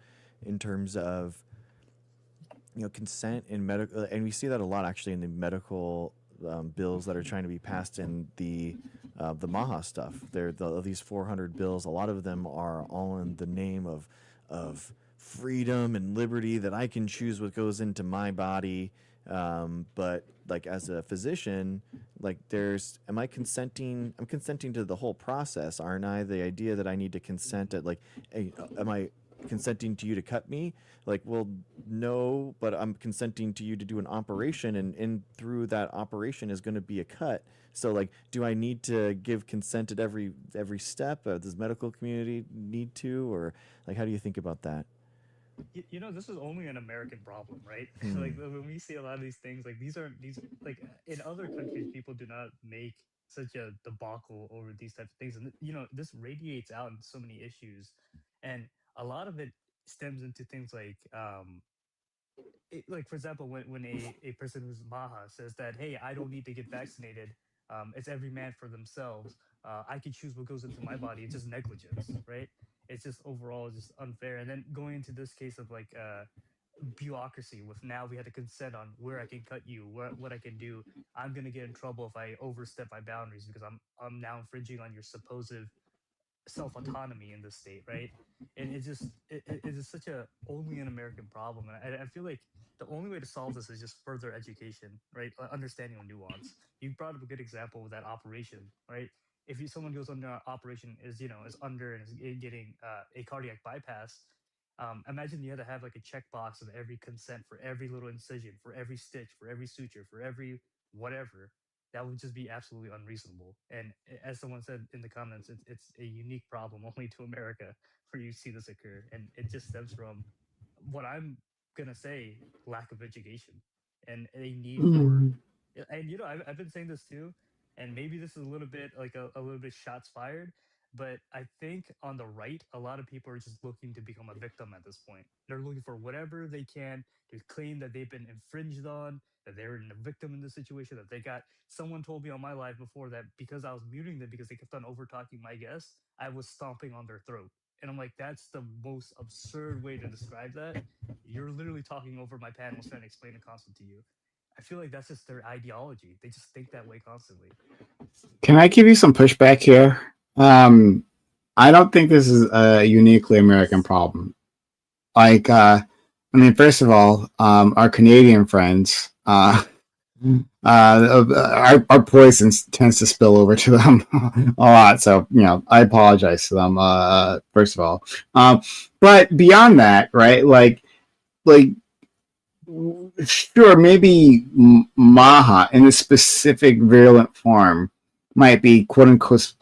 in terms of, you know, consent in medical, and we see that a lot actually in the medical bills that are trying to be passed in the MAHA stuff. These 400 bills. A lot of them are all in the name of freedom and liberty, that I can choose what goes into my body. But like as a physician, like am I consenting? I'm consenting to the whole process, aren't I? The idea that I need to consent at like, am I consenting to you to cut me? Like, well, no, but I'm consenting to you to do an operation, and through that operation is going to be a cut. So like, do I need to give consent at every step? Does medical community need to, or like, how do you think about that? You know, this is only an American problem, right? Like when we see a lot of these things, like these like in other countries, people do not make such a debacle over these types of things, and you know, this radiates out into so many issues, and a lot of it stems into things like like for example, when a person who's MAHA says that, hey, I don't need to get vaccinated, it's every man for themselves, I can choose what goes into my body, it's just negligence, right? It's just overall just unfair. And then going into this case of like bureaucracy, with now we had to consent on where I can cut you, what I can do. I'm gonna get in trouble if I overstep my boundaries because I'm now infringing on your supposed self autonomy in this state, right? And it is such a only an American problem, and I feel like the only way to solve this is just further education, right? Understanding of nuance. You brought up a good example with that operation, right? If someone goes under operation, is under and is getting a cardiac bypass, imagine you had to have like a checkbox of every consent for every little incision, for every stitch, for every suture, for every whatever. That would just be absolutely unreasonable. And as someone said in the comments, it's a unique problem only to America where you see this occur, and it just stems from what I'm gonna say, lack of education and a need for. And you know, I've been saying this too, and maybe this is a little bit like a little bit shots fired, but I think on the right, a lot of people are just looking to become a victim at this point. They're looking for whatever they can to claim that they've been infringed on, that they're a victim in this situation, that they got someone told me on my live before that because I was muting them because they kept on over talking my guests, I was stomping on their throat. And I'm like, that's the most absurd way to describe that. You're literally talking over my panels trying to explain a concept to you. I feel like that's just their ideology. They just think that way constantly. Can I give you some pushback here? I don't think this is a uniquely American problem. Like, I mean, first of all, our Canadian friends, our poison tends to spill over to them a lot. So, you know, I apologize to them, first of all. But beyond that, right, like, sure, maybe MAHA in a specific virulent form might be quote unquote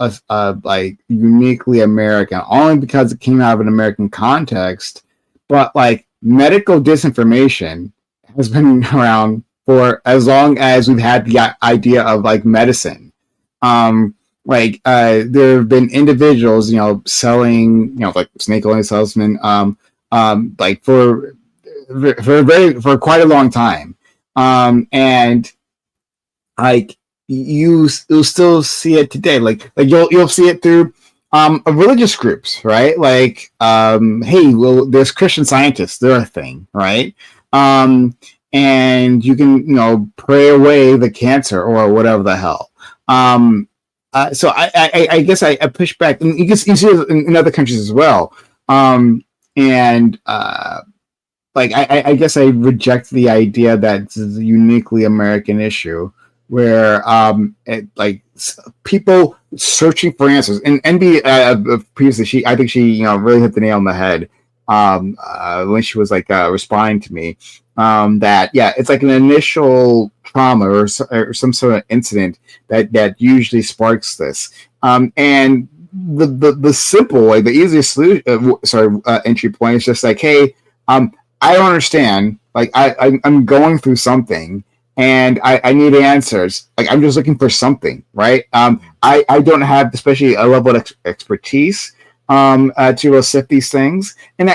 like uniquely American only because it came out of an American context, but like medical disinformation has been around for as long as we've had the idea of like medicine. There have been individuals, you know, selling, you know, like snake oil salesmen, like for quite a long time, and like you'll still see it today. Like you'll see it through religious groups, right? Like, hey, well, there's Christian Scientists, they're a thing, right? And you can, you know, pray away the cancer or whatever the hell. So I guess I push back, and you see it in other countries as well. Like I guess I reject the idea that it's a uniquely American issue where like people searching for answers. And NB previously, I think she, you know, really hit the nail on the head. when she was like responding to me, that yeah, it's like an initial trauma or some sort of incident that usually sparks this. And the simple, like the easiest solution, entry point is just like, hey, I don't understand. Like I'm going through something and I need answers. Like I'm just looking for something, right? I don't have especially a level of expertise to sift these things. And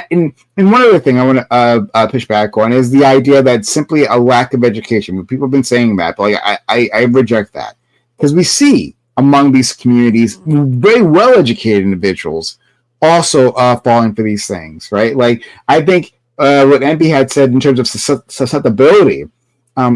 one other thing I want to push back on is the idea that simply a lack of education. People have been saying that, but like I reject that, because we see among these communities very well educated individuals also falling for these things, right? Like I think what MP had said in terms of susceptibility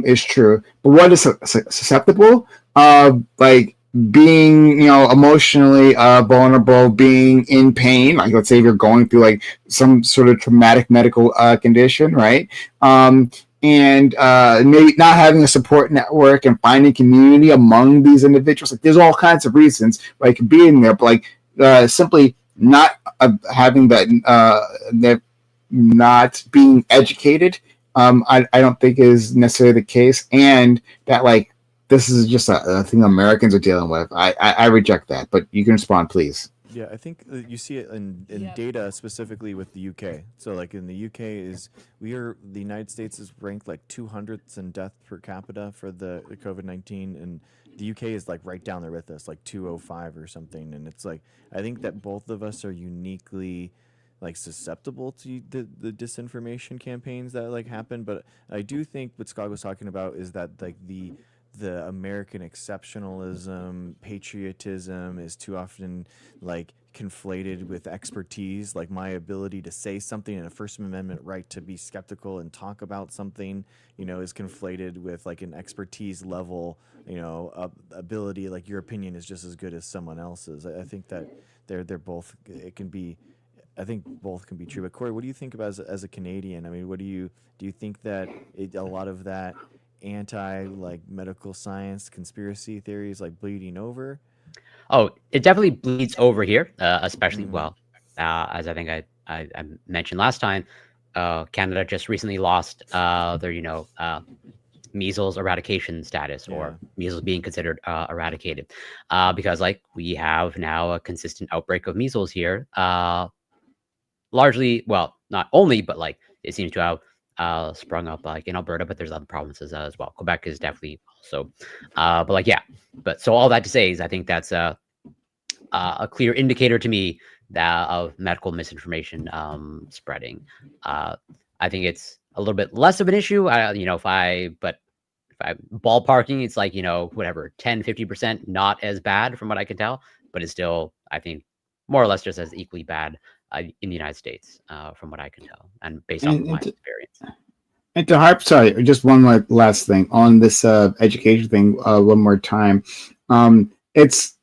is true, but what is susceptible? Like being, emotionally vulnerable, being in pain. Like let's say you're going through like some sort of traumatic medical condition, right? And maybe not having a support network and finding community among these individuals. Like there's all kinds of reasons like being there, but like simply not having that not being educated, I don't think is necessarily the case, and that like this is just a thing Americans are dealing with. I reject that, but you can respond, please. Yeah, I think you see it in data specifically with the UK. So like in the UK the United States is ranked like 200th in death per capita for the COVID-19, and the UK is like right down there with us, like 205 or something. And it's like I think that both of us are uniquely like susceptible to the disinformation campaigns that like happen. But I do think what Scott was talking about is that like the American exceptionalism, patriotism is too often like conflated with expertise. Like my ability to say something and a First Amendment right to be skeptical and talk about something, is conflated with like an expertise level, ability. Like your opinion is just as good as someone else's. I think that they're both. It can be. I think both can be true. But Corey, what do you think about as a Canadian? I mean, what do you think that a lot of that anti like medical science conspiracy theories like bleeding over? Oh, it definitely bleeds over here, especially as I think I mentioned last time. Canada just recently lost their measles eradication status, or measles being considered eradicated, because like we have now a consistent outbreak of measles here. Largely, well, not only, but like it seems to have sprung up like in Alberta, but there's other provinces as well. Quebec is definitely also, but like yeah, but so all that to say is I think that's a clear indicator to me that of medical misinformation spreading. I think it's a little bit less of an issue. If I'm ballparking, it's like, whatever, 10-50%, not as bad from what I can tell, but it's still, I think, more or less just as equally bad in the United States, from what I can tell, and based off of my experience. And to harp, sorry, just one last thing on this education thing, one more time. It's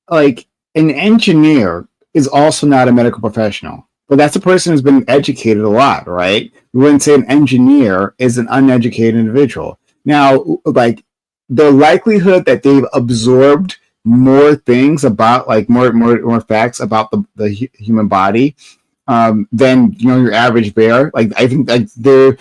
like an engineer is also not a medical professional, but that's a person who's been educated a lot, right? We wouldn't say an engineer is an uneducated individual. Now, like the likelihood that they've absorbed more things about like more facts about the human body than your average bear. Like I think like you're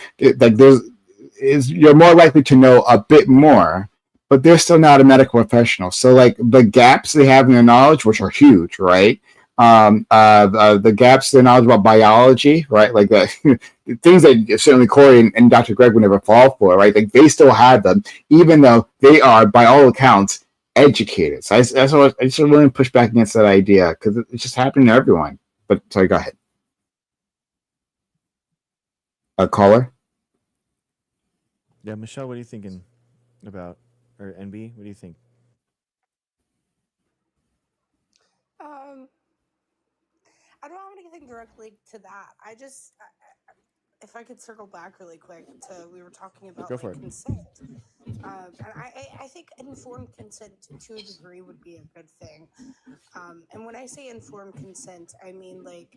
more likely to know a bit more, but they're still not a medical professional. So like the gaps they have in their knowledge, which are huge, right? The gaps in their knowledge about biology, right? Like the things that certainly Corey and Dr. Greg would never fall for, right? Like they still have them, even though they are, by all accounts, educated. So I just really push back against that idea, because it's just happening to everyone. But sorry, go ahead. A caller? Yeah, Michelle, what are you thinking about, or NB? What do you think? I don't have anything directly to that. If I could circle back really quick to, we were talking about like consent. And I think informed consent to a degree would be a good thing. And when I say informed consent, I mean like,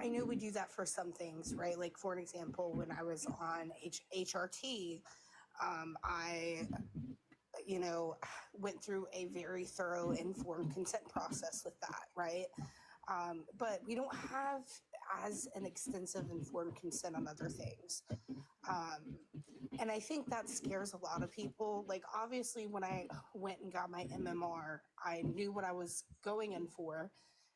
I know we do that for some things, right? Like for an example, when I was on HRT, I went through a very thorough informed consent process with that, right? But we don't have, as an extensive informed consent on other things. And I think that scares a lot of people. Like, obviously, when I went and got my MMR, I knew what I was going in for,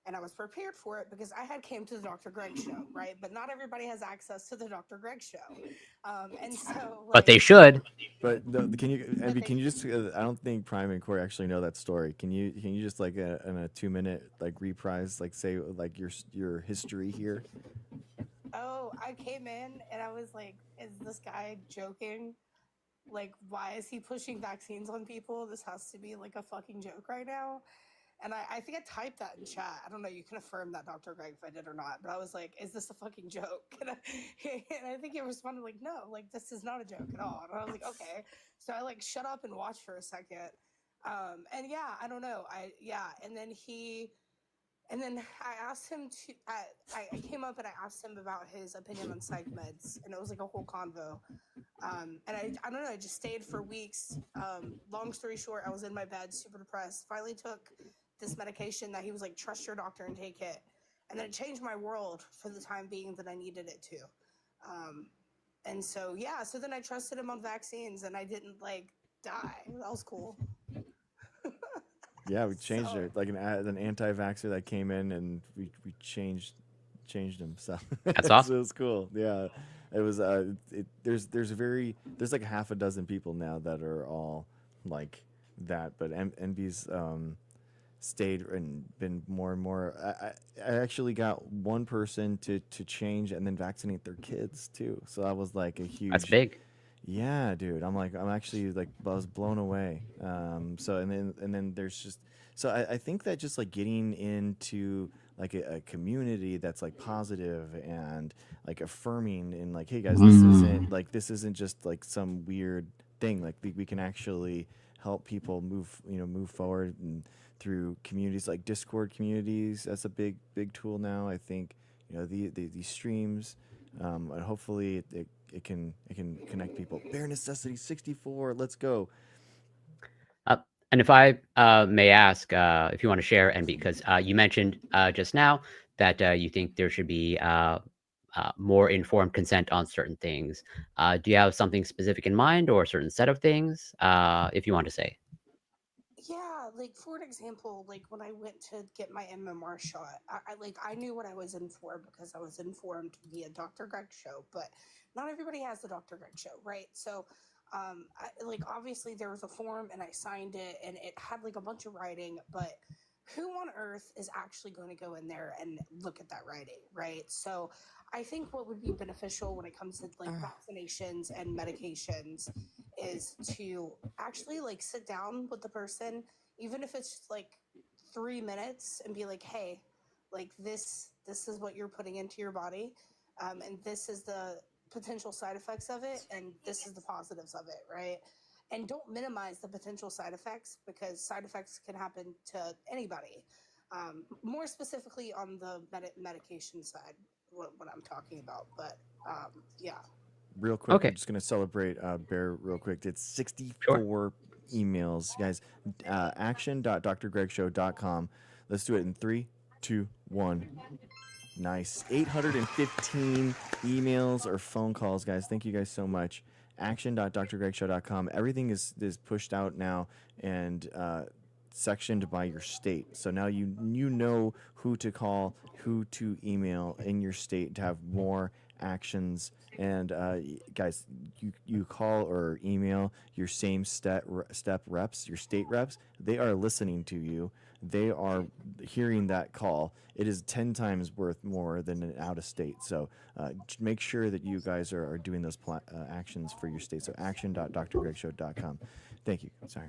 and I was prepared for it because I had came to the Dr. Greg show, right? But not everybody has access to the Dr. Greg show, and so. But they should. But can you just? I don't think Prime and Corey actually know that story. Can you just like in a 2-minute like reprise, like say like your history here? Oh, I came in and I was like, "Is this guy joking? Like, why is he pushing vaccines on people? This has to be like a fucking joke right now." And I think I typed that in chat. I don't know. You can affirm that, Dr. Greg, if I did or not. But I was like, is this a fucking joke? And I think he responded like, no, like, this is not a joke at all. And I was like, okay. So I like shut up and watched for a second. And yeah, I don't know. And then I asked him to, I came up and I asked him about his opinion on psych meds. And it was like a whole convo. And I don't know, I just stayed for weeks. Long story short, I was in my bed, super depressed. Finally took this medication that he was like, trust your doctor and take it. And then it changed my world for the time being that I needed it to. And so, yeah, so then I trusted him on vaccines and I didn't like die. That was cool. Yeah, we changed it. Like an anti-vaxxer that came in and we changed him. So that's awesome. It was cool. Yeah. It was there's like half a dozen people now that are all like that, but NB's stayed and been more and more. I actually got one person to change and then vaccinate their kids too. So that was like a huge. That's big. Yeah, dude. I'm actually like I was blown away. So and then there's just so I think that just like getting into like a community that's like positive and like affirming and like, hey guys, this isn't just like some weird thing. Like we can actually help people move forward and through communities like Discord communities. That's a big tool now. I think these streams. And hopefully it can connect people. Bare Necessity 64, let's go. And if I may ask, if you want to share, and because you mentioned just now that you think there should be more informed consent on certain things. Do you have something specific in mind or a certain set of things, if you want to say? Yeah, like for an example, like when I went to get my MMR shot, I knew what I was in for because I was informed via Dr. Greg show, but not everybody has the Dr. Greg show, right? So, obviously there was a form and I signed it and it had like a bunch of writing, but who on earth is actually going to go in there and look at that writing, right? So I think what would be beneficial when it comes to like vaccinations and medications is to actually like sit down with the person, even if it's just like 3 minutes, and be like, hey, like this is what you're putting into your body, and this is the potential side effects of it, and this is the positives of it, right? And don't minimize the potential side effects because side effects can happen to anybody. More specifically on the medication side, what I'm talking about. But yeah. Real quick, Okay. I'm just going to celebrate Bear real quick. It's 64 emails. Guys, action.drgregshow.com. Let's do it in 3, 2, 1. Nice. 815 emails or phone calls, guys. Thank you guys so much. Action.drgregshow.com. Everything is pushed out now and sectioned by your state. So now you know who to call, who to email in your state to have more actions. And guys, you call or email your same step reps, your state reps. They are listening to you. They are hearing that call. It is 10 times worth more than an out of state. So make sure that you guys are doing those actions for your state. So action.drgregshow.com. Thank you. Sorry.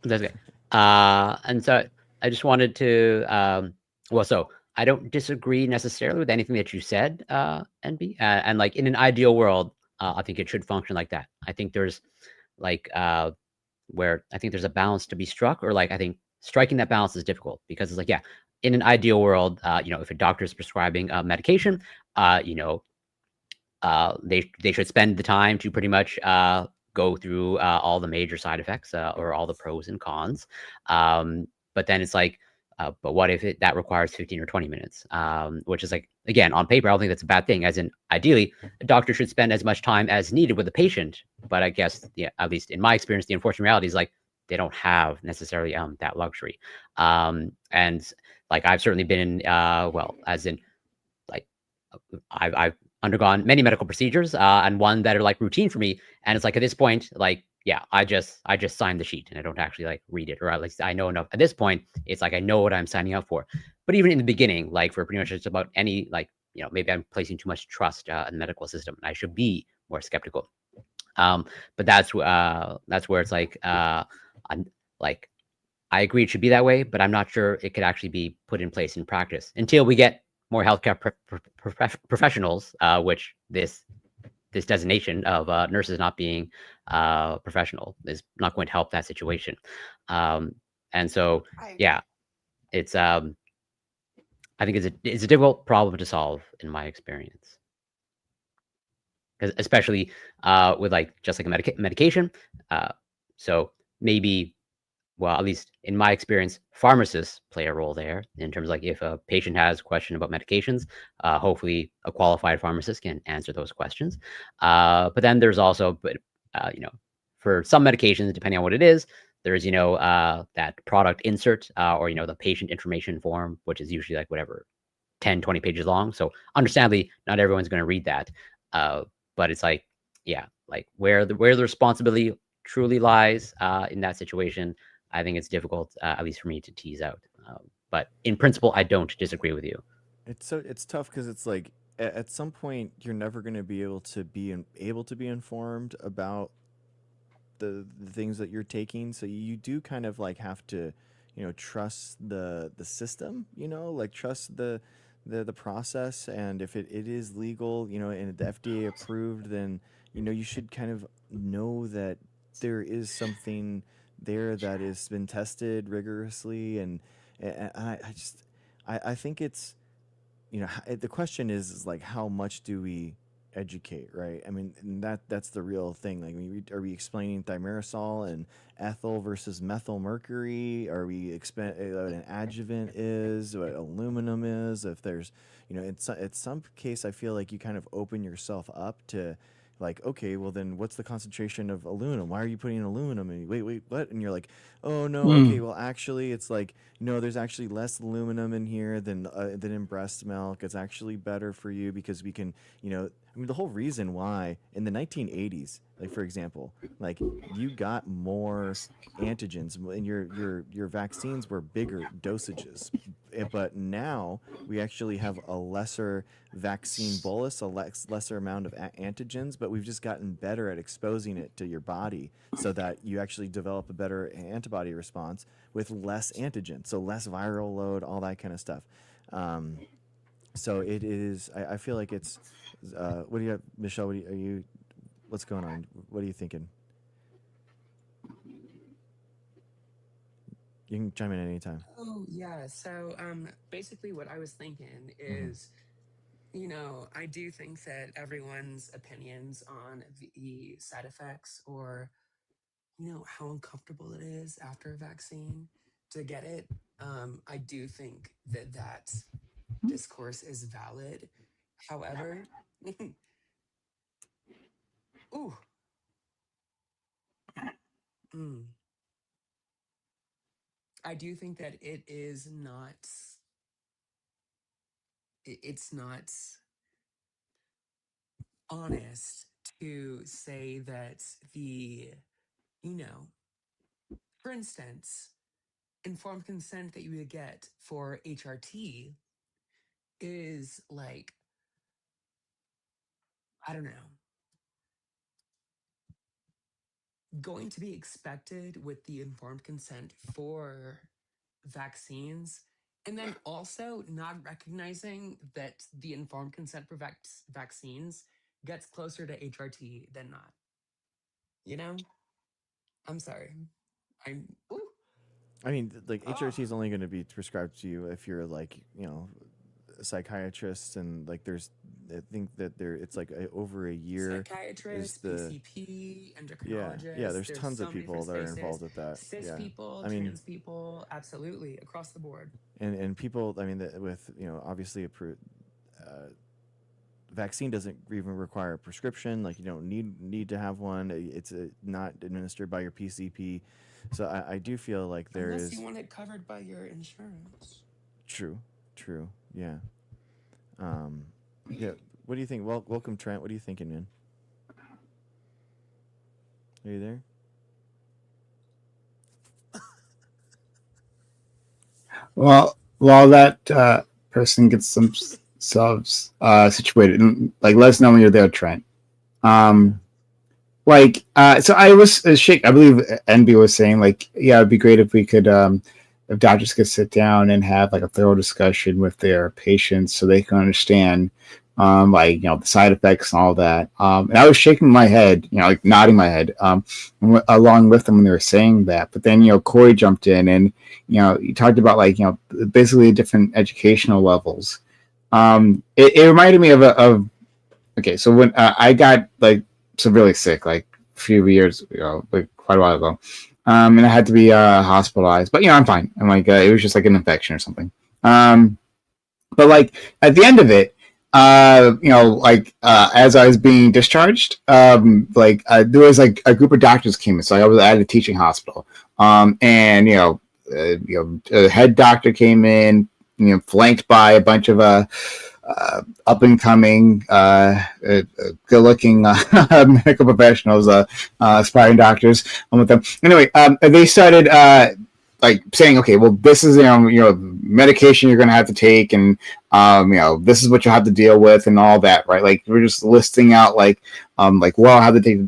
That's good. And so I just wanted to, so I don't disagree necessarily with anything that you said, NB. And like in an ideal world, I think it should function like that. I think there's like where I think there's a balance to be struck, or like I think striking that balance is difficult because it's like, yeah, in an ideal world, if a doctor is prescribing medication, they should spend the time to pretty much go through all the major side effects or all the pros and cons. But then it's like, But what if that requires 15 or 20 minutes? Which is like, again, on paper, I don't think that's a bad thing. As in, ideally, a doctor should spend as much time as needed with the patient. But I guess, yeah, at least in my experience, the unfortunate reality is like they don't have necessarily that luxury. And like I've certainly been in, well, as in, like I've undergone many medical procedures, and one that are like routine for me. And it's like at this point, like, yeah, I just sign the sheet and I don't actually like read it, or at least I know enough. At this point, it's like I know what I'm signing up for. But even in the beginning, like for pretty much just about any, like, maybe I'm placing too much trust in the medical system, and I should be more skeptical. But that's where it's like, I'm like, I agree it should be that way, but I'm not sure it could actually be put in place in practice until we get more healthcare professionals, which this designation of nurses not being professional is not going to help that situation. And so, yeah, it's I think it's a difficult problem to solve in my experience, because especially with like just like a medication. So maybe, well, at least in my experience, pharmacists play a role there in terms of like if a patient has a question about medications, hopefully a qualified pharmacist can answer those questions. But then there's also, for some medications, depending on what it is, there's, that product insert, or, the patient information form, which is usually like whatever, 10, 20 pages long. So understandably, not everyone's going to read that. But it's like, yeah, like where the responsibility truly lies in that situation, I think it's difficult, at least for me, to tease out. But in principle, I don't disagree with you. It's tough because it's like at some point you're never going to be able to be informed about the things that you're taking. So you do kind of like have to, trust the system. Like trust the process, and if it is legal, and the FDA approved, then you should kind of know that there is something there that has been tested rigorously, and I think it's, the question is like how much do we educate, right? I mean, and that's the real thing. Like, are we explaining thimerosal and ethyl versus methyl mercury? Are we what an adjuvant is, what aluminum is? If there's, at some case, I feel like you kind of open yourself up to, like, okay, well then what's the concentration of aluminum? Why are you putting aluminum in? Wait, what? And you're like, oh no, okay, well actually it's like, there's actually less aluminum in here than in breast milk. It's actually better for you because we can, I mean, the whole reason why in the 1980s, like for example, like you got more antigens and your vaccines were bigger dosages, but now we actually have a lesser vaccine bolus, a lesser amount of antigens, but we've just gotten better at exposing it to your body so that you actually develop a better antibody response with less antigen, so less viral load, all that kind of stuff. So it is. I feel like it's. What do you have, Michelle? What's going on? What are you thinking? You can chime in anytime. Oh yeah. So basically what I was thinking is, I do think that everyone's opinions on the side effects, or how uncomfortable it is after a vaccine to get it. I do think that discourse is valid. However, ooh, mm, I do think that it is not. It's not honest to say that you know, for instance, informed consent that you would get for HRT is like, I don't know, going to be expected with the informed consent for vaccines, and then also not recognizing that the informed consent for vaccines gets closer to HRT than not. I'm sorry. I'm ooh. I mean, like HRT is only going to be prescribed to you if you're like, a psychiatrist, and like there's I think that it's like over a year. Psychiatrists, PCP, endocrinologists. Yeah. There's tons of so many people that are different involved spaces. with that. Cis Yeah, people, I mean, trans people, absolutely across the board. and people. I mean, with obviously approved. Vaccine doesn't even require a prescription. Like you don't need to have one. It's not administered by your PCP. So I do feel like there Unless is. you want it covered by your insurance. True. Yeah. Yeah. What do you think? Well, welcome, Trent. What are you thinking, man? Are you there? Well, while that person gets themselves situated, and like let us know when you're there, Trent. So I was shake. I believe NB was saying like, yeah, it'd be great if we could, if doctors could sit down and have like a thorough discussion with their patients so they can understand, the side effects and all that. And I was shaking my head, like nodding my head, along with them when they were saying that. But then, Corey jumped in and, he talked about basically different educational levels. It reminded me okay, so when I got like severely sick, like a few years ago, like quite a while ago, and I had to be hospitalized, but I'm fine. I'm like, it was just like an infection or something. But like at the end of it, as I was being discharged, there was like a group of doctors came in. So I was at a teaching hospital, and a head doctor came in, flanked by a bunch of up and coming, good looking medical professionals, aspiring doctors. With them anyway, they started saying, okay, well, this is medication you're going to have to take, and this is what you have to deal with, and all that, right? Like we're just listing out well, I have to take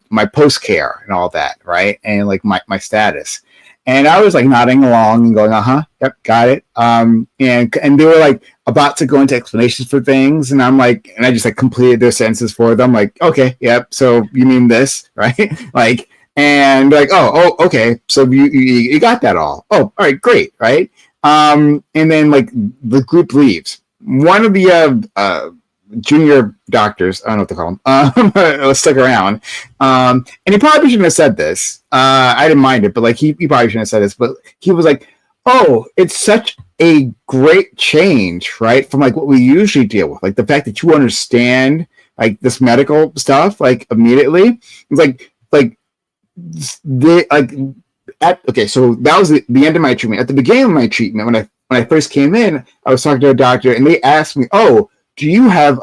my post care and all that, right? And like my status. And I was like nodding along and going, yep, got it. And they were like about to go into explanations for things, and I'm like, and I just like completed their sentences for them, like, okay, yep. So you mean this, right? Like, and like, oh, okay. So you got that all. Oh, all right, great, right? And then like the group leaves. One of the junior doctors, I don't know what to call him, stuck around. And he probably shouldn't have said this. I didn't mind it, but like he probably shouldn't have said this. But he was like, "Oh, it's such a great change, right, from like what we usually deal with. Like the fact that you understand like this medical stuff like immediately. It's okay, so that was the end of my treatment. At the beginning of my treatment, when I first came in, I was talking to a doctor, and they asked me, "Oh, do you have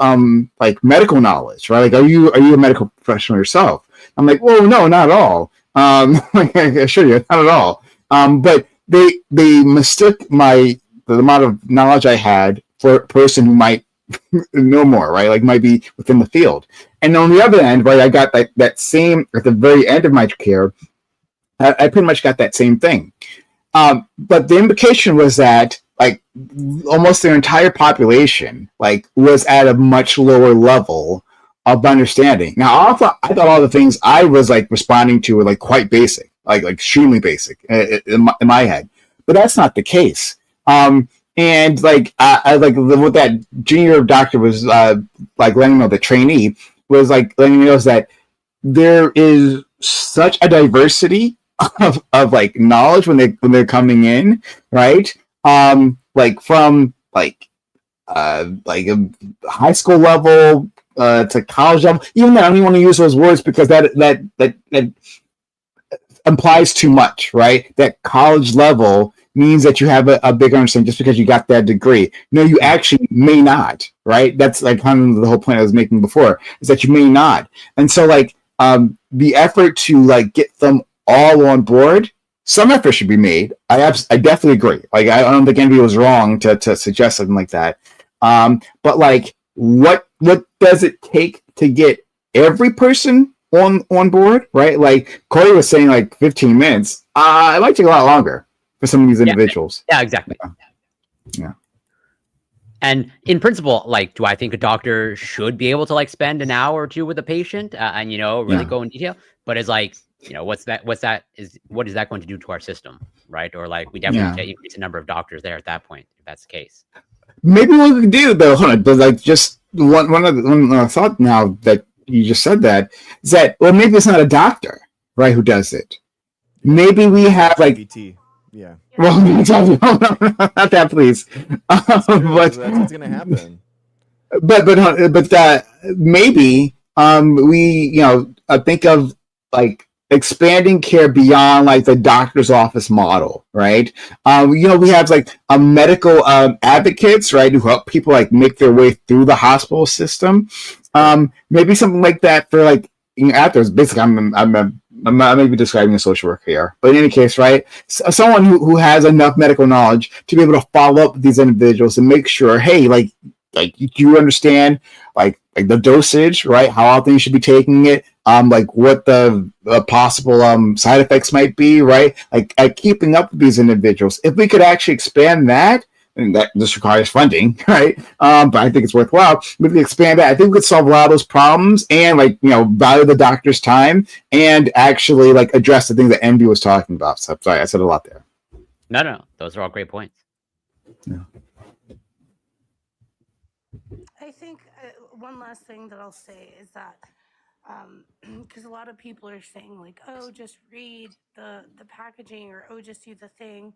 like medical knowledge, right? Like, are you a medical professional yourself?" I'm like, "Well, no, not at all. Like, I assure you, not at all." But they mistook the amount of knowledge I had for a person who might know more, right? Like, might be within the field. And on the other end, right, I got that same at the very end of my care. I pretty much got that same thing. But the implication was that like almost their entire population like was at a much lower level of understanding. Now, I thought all the things I was like responding to were like quite basic, like extremely basic in my head, but that's not the case. And like I like what that junior doctor was like letting me know, the trainee was like letting me know is that there is such a diversity of like knowledge when they're coming in, right? Like from like a high school level to college level. Even though I don't even want to use those words because that implies too much, right? That college level means that you have a big understanding just because you got that degree. No, you actually may not, right? That's like kind of the whole point I was making before, is that you may not. And so like the effort to like get them all on board, some effort should be made. I definitely agree. Like I don't think anybody was wrong to suggest something like that. But like what does it take to get every person on board, right? Like Corey was saying, like 15 minutes. It might take a lot longer for some of these individuals. Yeah, exactly. Yeah. And in principle, like, do I think a doctor should be able to like spend an hour or two with a patient and really go in detail? But it's like, what is that going to do to our system, right? Or like we definitely need to increase the number of doctors there at that point, if that's the case. Maybe what we could do though, but like just one thought now that you just said that is that, well, maybe it's not a doctor, right, who does it. Maybe we have like GPT. Yeah. Well, not that, please. That's But what's gonna happen. but maybe we think of like expanding care beyond like the doctor's office model, right? We have like a medical advocates, right, who help people like make their way through the hospital system. Maybe something like that for like afterwards. Basically, I may be describing a social worker here, but in any case, right? Someone who has enough medical knowledge to be able to follow up with these individuals and make sure, hey, like you understand like the dosage, right? How often you should be taking it, like what the possible side effects might be, right? Like keeping up with these individuals. If we could actually expand that, and that this requires funding, right? But I think it's worthwhile. We can expand that. I think we could solve a lot of those problems and value the doctor's time and actually like address the things that Envy was talking about. So sorry, I said a lot there. No, those are all great points. Yeah. I think one last thing that I'll say is that because a lot of people are saying like, oh, just read the packaging, or oh, just do the thing.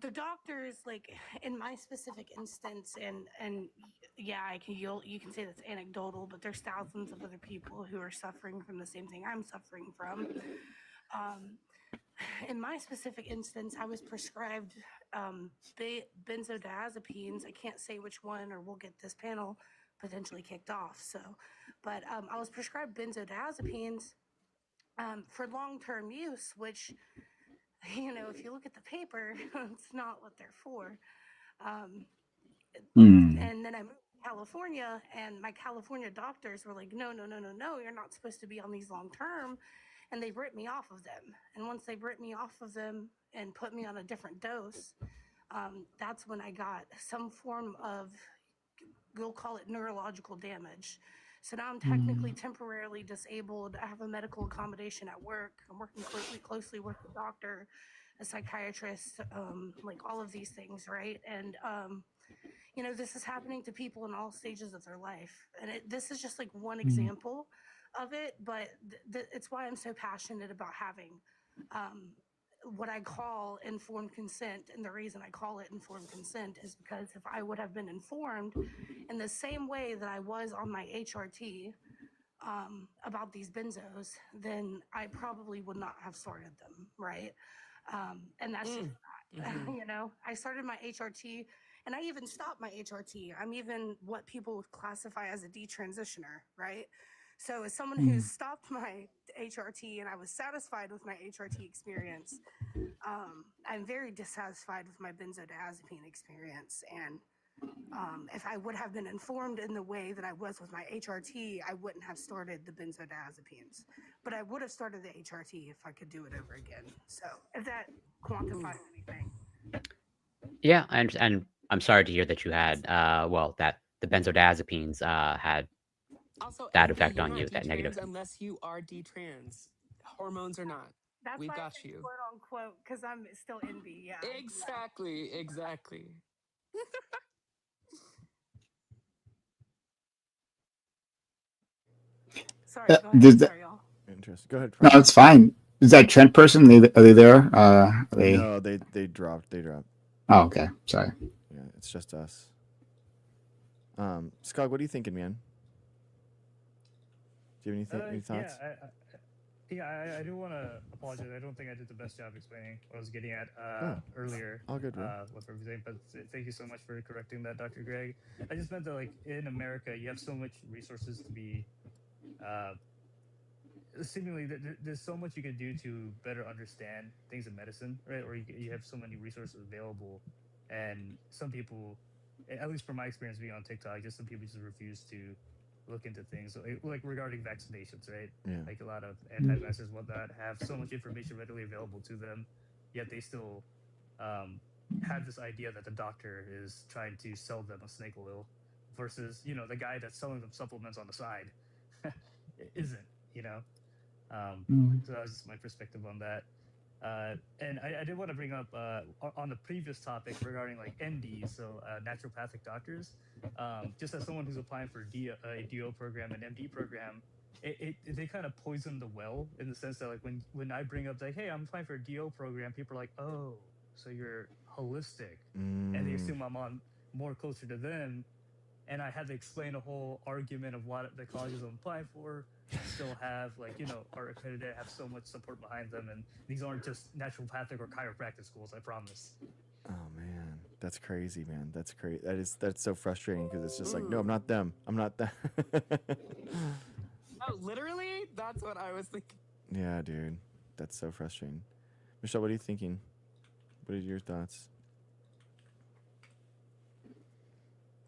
The doctors, like in my specific instance, and yeah, you can say that's anecdotal, but there's thousands of other people who are suffering from the same thing I'm suffering from. In my specific instance, I was prescribed benzodiazepines. I can't say which one, or we'll get this panel potentially kicked off. So, but I was prescribed benzodiazepines for long-term use, which, if you look at the paper, it's not what they're for. And then I moved to California, and my California doctors were like, no, you're not supposed to be on these long-term. And they ripped me off of them. And once they ripped me off of them and put me on a different dose, that's when I got some form of, we'll call it neurological damage. So now I'm technically temporarily disabled. I have a medical accommodation at work. I'm working closely with a doctor, a psychiatrist, like all of these things, right? And this is happening to people in all stages of their life. And this is just like one example of it, but it's why I'm so passionate about having what I call informed consent. And the reason I call it informed consent is because if I would have been informed in the same way that I was on my HRT about these benzos, then I probably would not have started them, right? And that's just that. I started my HRT, and I even stopped my HRT. I'm even what people would classify as a detransitioner, right? So as someone who stopped my HRT and I was satisfied with my HRT experience, I'm very dissatisfied with my benzodiazepine experience. And if I would have been informed in the way that I was with my HRT, I wouldn't have started the benzodiazepines. But I would have started the HRT if I could do it over again. So if that quantifies anything. Yeah, and I'm sorry to hear that you had that the benzodiazepines had Also, that Envy, effect you're on not you, that negative. unless you are detrans. Hormones or not. That's We've why got I say you. quote unquote, because I'm still envy. Yeah. Exactly. Sorry, go ahead. Sorry, y'all. Interesting. Go ahead, No, Frank. it's fine. Is that Trent person? Are they there? No, they dropped. They dropped. Oh, okay. Sorry. Yeah, it's just us. Scott, what are you thinking, man? Do you have any thoughts? I do want to apologize. I don't think I did the best job explaining what I was getting at earlier. All good, bro. With everything, but thank you so much for correcting that, Dr. Greg. I just meant that, like, in America, you have so much resources to be. Seemingly, there's so much you can do to better understand things in medicine, right? Or you have so many resources available, and some people, at least from my experience being on TikTok, just some people just refuse to look into things. So, like regarding vaccinations, right? Yeah. Like a lot of anti-vaxxers, whatnot, have so much information readily available to them, yet they still have this idea that the doctor is trying to sell them a snake oil, versus the guy that's selling them supplements on the side isn't. So that was just my perspective on that. And I did want to bring up on the previous topic regarding like NDs, so naturopathic doctors. Just as someone who's applying for a DO program and MD program, they kind of poison the well in the sense that like when I bring up like, hey, I'm applying for a DO program, people are like, oh, so you're holistic, and they assume I'm on more closer to them. And I had to explain a whole argument of what the colleges I'm applying for still have, like, are accredited, have so much support behind them, and these aren't just naturopathic or chiropractic schools, I promise. Oh man, that's crazy, man. That's crazy. That's so frustrating because it's just like, no, I'm not them. I'm not them. Oh, literally, that's what I was thinking. Yeah, dude, that's so frustrating. Michelle, what are you thinking? What are your thoughts?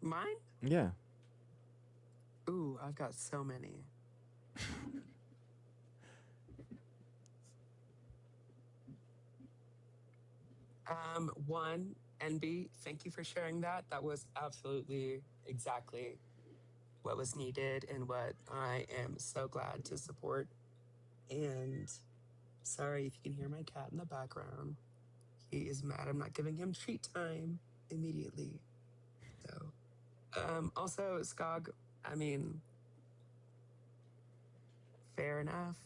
Mine? Yeah. Ooh, I've got so many. One, NB, thank you for sharing that. That was absolutely exactly what was needed and what I am so glad to support. And sorry if you can hear my cat in the background. He is mad I'm not giving him treat time immediately. So, also, Skog, I mean, fair enough.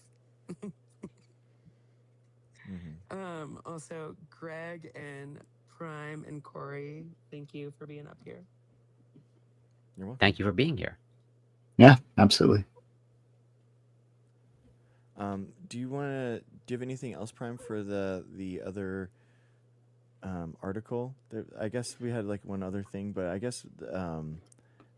Also, Greg and Prime and Corey, thank you for being up here. You're welcome. Thank you for being here. Yeah, absolutely. Do you have anything else, Prime, for the other article? I guess we had like one other thing, but I guess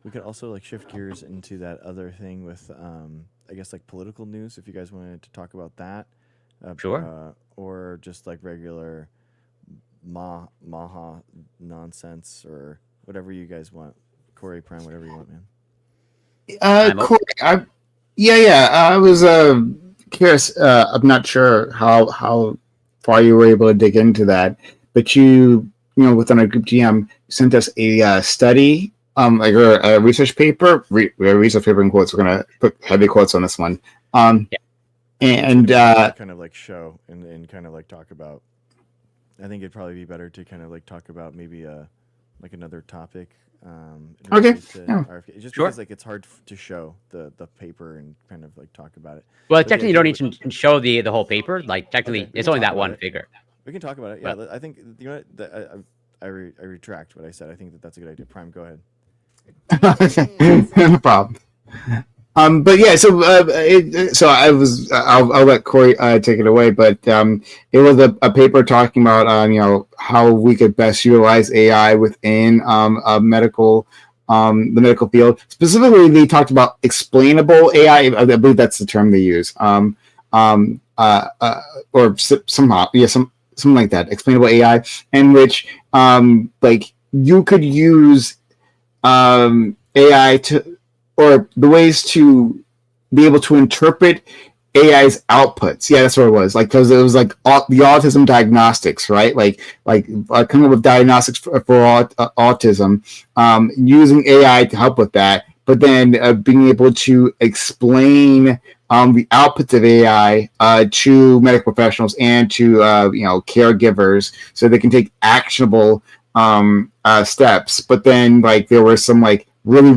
we could also like shift gears into that other thing with I guess like political news if you guys wanted to talk about that. Sure. Or just like regular MAHA nonsense or whatever you guys want. Corey, Prime, whatever you want, man. Corey, I was curious. I'm not sure how far you were able to dig into that, but within our group GM sent us a study, like a research paper, research paper in quotes. We're gonna put heavy quotes on this one. And kind of like show and kind of like talk about. I think it'd probably be better to kind of like talk about maybe like another topic. Okay. Just because like it's hard to show the paper and kind of like talk about it. Well, technically, you don't need to show the whole paper. Like technically, it's only that one figure. We can talk about it. Yeah, I think I retract what I said. I think that's a good idea. Prime, go ahead. No problem. But yeah, so I'll let Corey take it away. But it was a paper talking about how we could best utilize AI within the medical field. Specifically, they talked about explainable AI. I believe that's the term they use. Or somehow, something like that. Explainable AI, in which like you could use AI or the ways to be able to interpret AI's outputs. Yeah, that's what it was. Like, because it was like the autism diagnostics, right? Like coming up with diagnostics for autism, using AI to help with that. But then being able to explain the outputs of AI to medical professionals and to caregivers, so they can take actionable steps. But then like there were some like really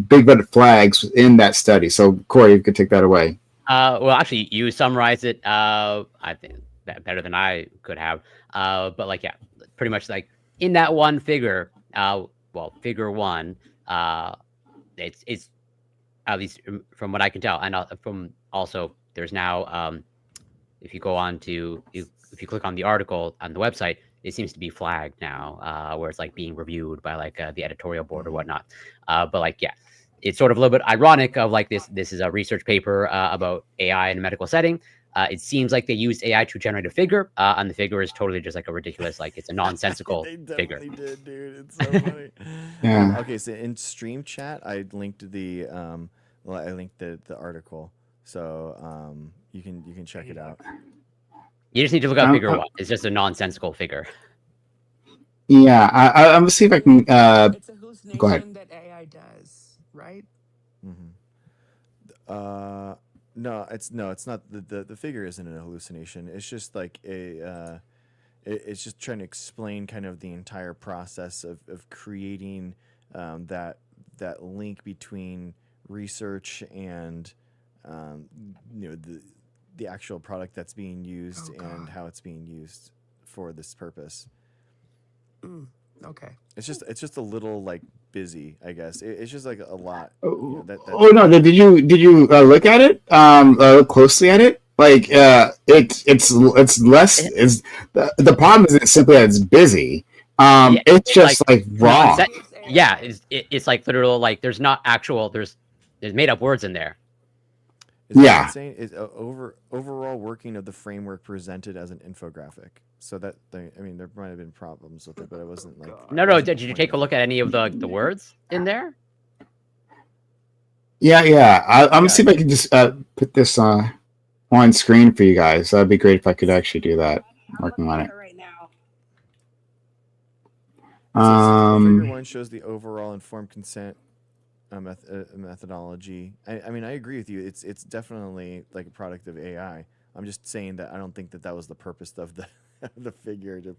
big red flags in that study. So Corey, you could take that away. Well, actually, you summarized it. I think that better than I could have. But like, yeah, pretty much like in that one figure. Figure one. It's at least from what I can tell, and from also there's now if you go on to if you click on the article on the website, it seems to be flagged now, where it's like being reviewed by like the editorial board or whatnot. But like, yeah, it's sort of a little bit ironic of like this is a research paper about AI in a medical setting. It seems like they used AI to generate a figure, and the figure is totally just like a ridiculous, like it's a nonsensical figure. They did, dude. It's so funny. Yeah. Okay, so in stream chat, I linked the article, so you can check it out. You just need to look up figure one. It's just a nonsensical figure. Yeah, I'm gonna see if I can. It's a hallucination go ahead. that AI does, right? Mm-hmm. No, it's not the figure isn't an hallucination. It's just like it's just trying to explain kind of the entire process of creating that link between research and the actual product that's being used and how it's being used for this purpose. Okay. It's just a little like busy, I guess. It's just like a lot. Oh no! Did you look at it? Look closely at it. Like it's less. Is the problem isn't simply that it's busy. It's just like wrong. It's like literal. Like there's not actual. There's made up words in there. Is overall working of the framework presented as an infographic. So that there might have been problems with it, but it wasn't like. No. Did you take a look at any of the words in there? Yeah. I'm gonna see if I can just put this on screen for you guys. That'd be great if I could actually do that. I'm working on it right now. Figure 1 shows the overall informed consent methodology. I mean, I agree with you. It's definitely like a product of AI. I'm just saying that I don't think that was the purpose of the figure to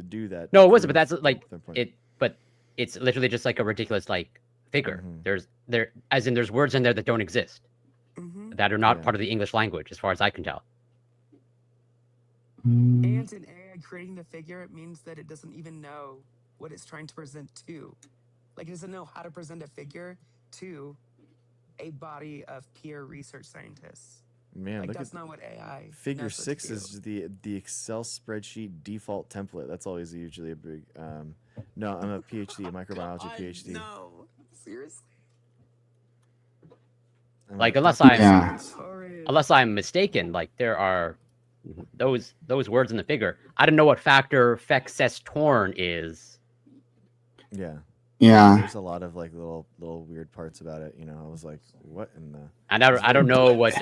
do that. No, it wasn't. But that's like it. But it's literally just like a ridiculous like figure. Mm-hmm. There's words in there that don't exist, that are not part of the English language, as far as I can tell. And in AI creating the figure, it means that it doesn't even know what it's trying to present to. Like, it doesn't know how to present a figure to a body of peer research scientists. Man, like, that's not what AI. Figure 6 is the Excel spreadsheet default template. That's always usually a big. No, I'm a PhD, a microbiology PhD. No, seriously. Like, unless I'm mistaken, like there are those words in the figure. I don't know what factor fexes torn is. Yeah. There's a lot of like little weird parts about it. I was like, what in the? And I don't know what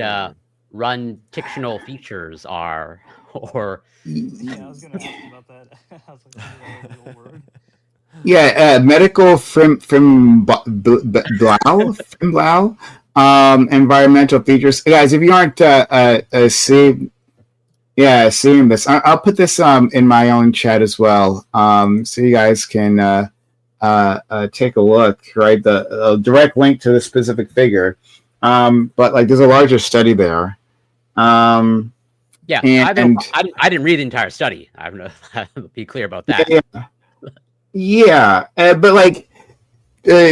run tictional features are, or. Yeah, I was gonna ask you about that. I was like, that was a word. Yeah, medical Frimblau, environmental features. Guys, if you aren't seeing this, I'll put this in my own chat as well, so you guys can take a look. Right, the direct link to the specific figure, but like there's a larger study there. I didn't read the entire study. I'm gonna be clear about that. Yeah, but like,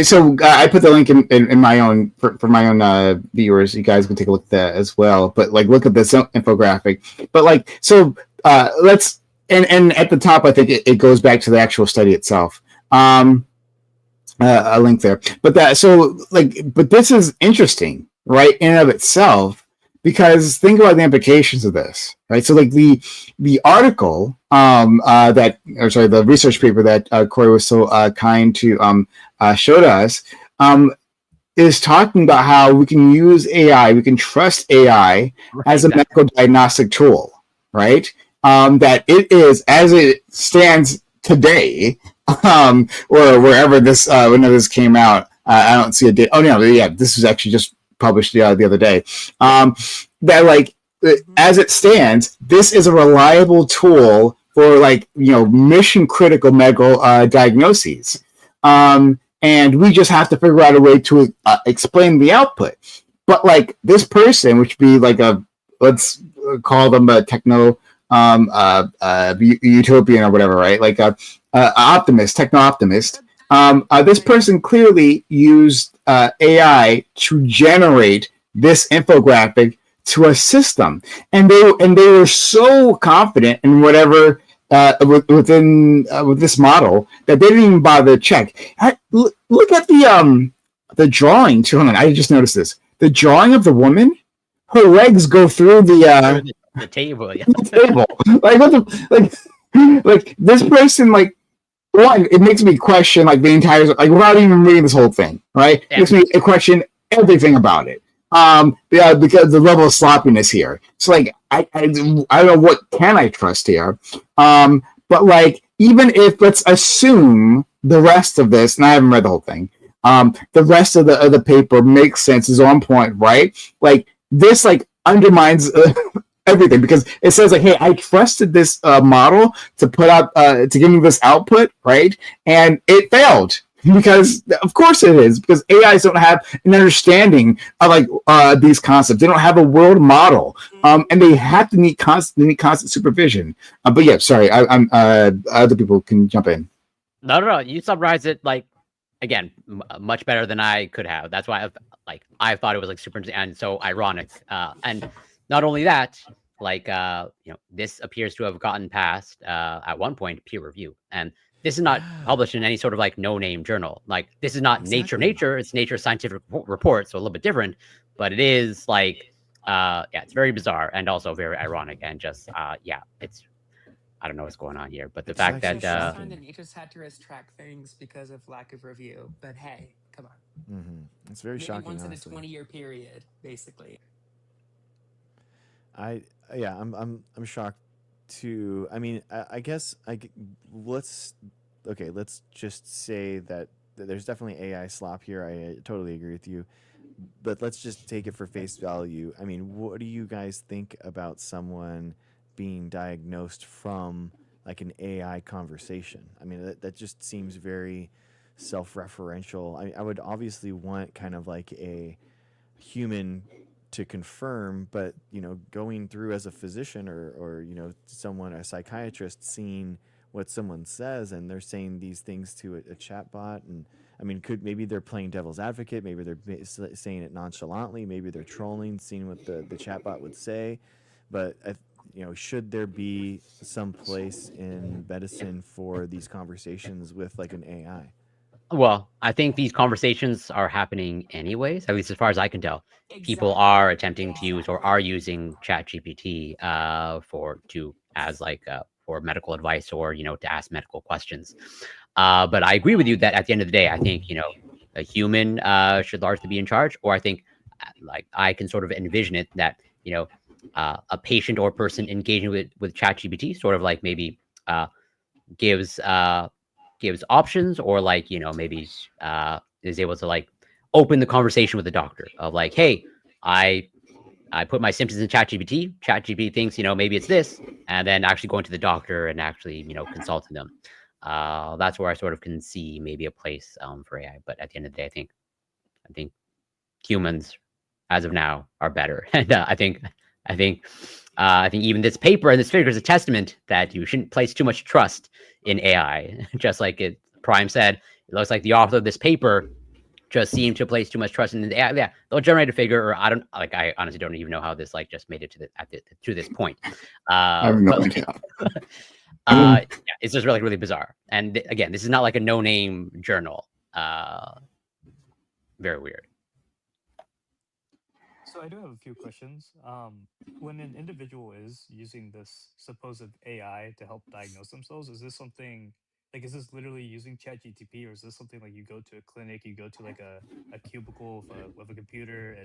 so I put the link in my own for my own viewers. You guys can take a look at that as well. But like, look at this infographic. But like, so let's and at the top, I think it goes back to the actual study itself. A link there. But but this is interesting, right, in and of itself. Because think about the implications of this, right? So, like the article the research paper that Corey was so kind to show to us is talking about how we can use AI, we can trust AI as a medical diagnostic tool, right? That it is, as it stands today, or wherever this whenever this came out. I don't see a date. Oh no, yeah, this was actually just published the other day. That like as it stands, this is a reliable tool for like mission critical medical diagnoses, and we just have to figure out a way to explain the output. But like this person, which would be like let's call them a techno utopian or whatever, right? Like a techno optimist. This person clearly used AI to generate this infographic to a system, and they were so confident in whatever with this model that they didn't even bother to check. Look at the drawing too. I just noticed this. The drawing of the woman, her legs go through the table. Yeah. The table. Like what the like this person like. One, it makes me question like the entire without even reading this whole thing, right? Yeah. It makes me question everything about it. Because the level of sloppiness here. So like I don't know what can I trust here. But like even if let's assume the rest of this, and I haven't read the whole thing, the rest of the paper makes sense, is on point, right? Like this like undermines everything, because it says like, hey, I trusted this model to put out to give me this output, right? And it failed. Because of course it is, because AIs don't have an understanding of like these concepts. They don't have a world model, and they have to need constant supervision. But yeah, sorry, I'm other people can jump in. No. You summarized it like again much better than I could have. That's why I thought it was like super and so ironic. And not only that, like this appears to have gotten past at one point peer review, and this is not published in any sort of like no-name journal. Like this is not Nature. It's Nature Scientific Report, so a little bit different. But it is like it's very bizarre and also very ironic and just it's. I don't know what's going on here, but the fact that the Nature's had to track things because of lack of review. But hey, come on, it's very shocking. Once honestly. in a 20-year period, basically. I'm shocked too. I mean, I guess let's just say that there's definitely AI slop here. I totally agree with you, but let's just take it for face value. I mean, what do you guys think about someone being diagnosed from like an AI conversation? I mean, that just seems very self-referential. I would obviously want kind of like a human to confirm, but going through as a physician or someone, a psychiatrist, seeing what someone says and they're saying these things to a chatbot, and I mean, maybe they're playing devil's advocate, maybe they're saying it nonchalantly, maybe they're trolling, seeing what the chatbot would say, but should there be some place in medicine for these conversations with like an AI? Well, I think these conversations are happening anyways, at least as far as I can tell. People are attempting to use or are using ChatGPT for medical advice or to ask medical questions. But I agree with you that at the end of the day, I think a human should largely be in charge, or I think like I can sort of envision it that a patient or person engaging with ChatGPT sort of like maybe gives options, or like maybe is able to like open the conversation with the doctor of like, hey, I put my symptoms in ChatGPT. ChatGPT thinks maybe it's this, and then actually going to the doctor and actually consulting them. That's where I sort of can see maybe a place for AI. But at the end of the day, I think humans, as of now, are better, and I think even this paper and this figure is a testament that you shouldn't place too much trust in AI. Just like Prime said, it looks like the author of this paper just seemed to place too much trust in the AI. Yeah, they'll generate a figure, or I honestly don't even know how this like just made it to this point. I have no idea. It's just really, really bizarre. And again, this is not like a no-name journal. Very weird. So I do have a few questions. When an individual is using this supposed AI to help diagnose themselves, is this something like, is this literally using ChatGPT, or is this something like you go to a clinic, you go to like a cubicle with a computer,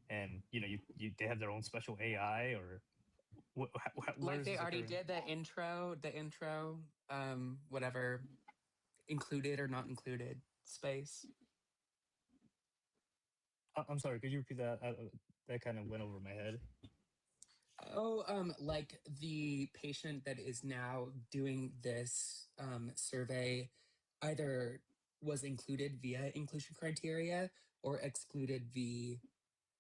and they have their own special AI, or like they already did the intro, whatever, included or not included space. I'm sorry, could you repeat that? That kind of went over my head. Oh, like the patient that is now doing this survey either was included via inclusion criteria or excluded via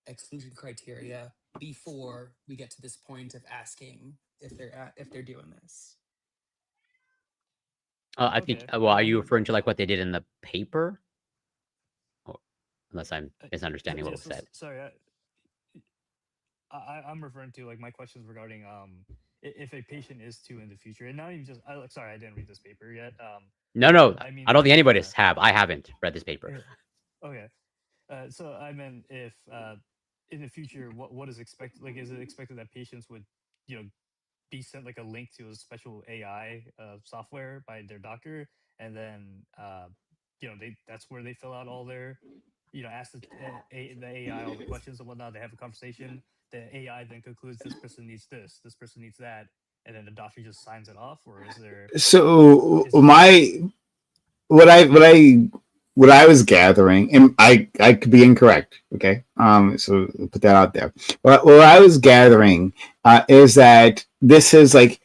exclusion criteria before we get to this point of asking if they're doing this. I think. Well, are you referring to like what they did in the paper? Unless I'm misunderstanding what was said. Sorry, I'm referring to like my questions regarding if a patient is to in the future, and not even just sorry, I didn't read this paper yet. No, I mean, I don't think anybody have. I haven't read this paper. Okay, so I meant if in the future, what is expected? Like, is it expected that patients would be sent like a link to a special AI software by their doctor, and then that's where they fill out all their ask the AI all the questions and whatnot. They have a conversation. The AI then concludes this person needs this person needs that, and then the doctor just signs it off. Or is there? So what I what I was gathering, and I could be incorrect. Okay, so put that out there. But what I was gathering is that this is like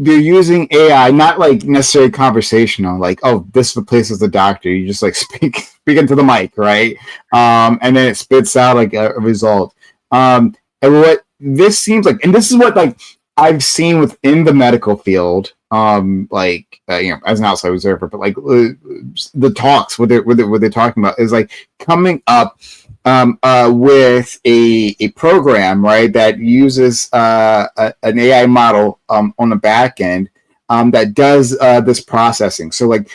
they're using AI, not like necessarily conversational, like, oh, this replaces the doctor. You just like speak into the mic, right? And then it spits out like a result. And what this seems like, and this is what like I've seen within the medical field, as an outside observer, but like the talks, what they're talking about is like coming up with a program, right, that uses an AI model on the back end that does this processing. So, like,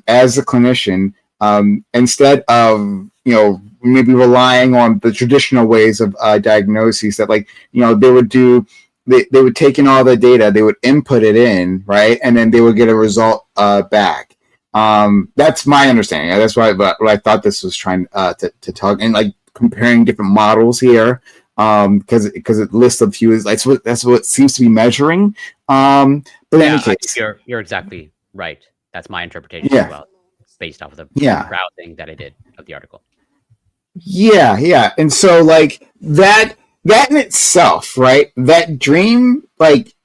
as a clinician, instead of, maybe relying on the traditional ways of diagnoses that, like, they would do, they would take in all the data, they would input it in, right, and then they would get a result back. That's my understanding. That's why what I thought this was trying to talk, and like comparing different models here, because it lists a few. That's what it seems to be measuring. But in any case, you're exactly right. That's my interpretation as well, based off of the browsing that I did of the article. Yeah, and so like that in itself, right? That dream, like,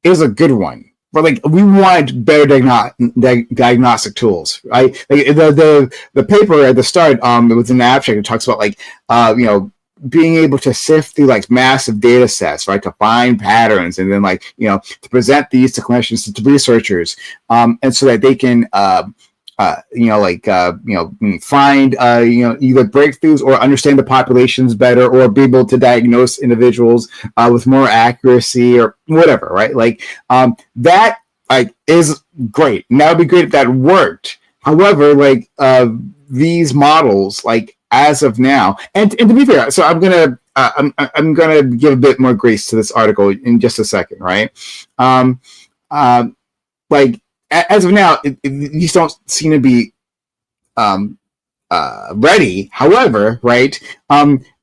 is a good one. But like we want better diagnostic tools, right? Like the paper at the start, it was an abstract. It talks about like being able to sift through like massive data sets, right, to find patterns, and then like to present these to clinicians, to researchers, and so that they can find either breakthroughs or understand the populations better, or be able to diagnose individuals with more accuracy or whatever, right? Like that like is great. And that would be great if that worked. However, like these models, like as of now, and to be fair, so I'm gonna give a bit more grace to this article in just a second, right? Like as of now, these don't seem to be ready. However, right,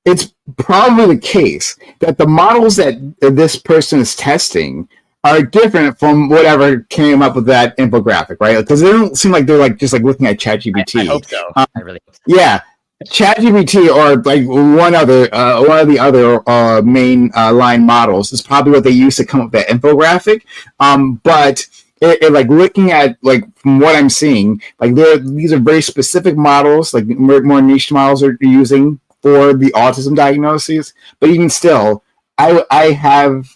it's probably the case that the models that this person is testing are different from whatever came up with that infographic, right? Because they don't seem like they're like just like looking at ChatGPT. I hope so. I really hope so. Yeah. ChatGPT or like one of the other main line models is probably what they use to come up with that infographic. But it like looking at like from what I'm seeing, like these are very specific models, like more niche models are using for the autism diagnoses. But even still, I have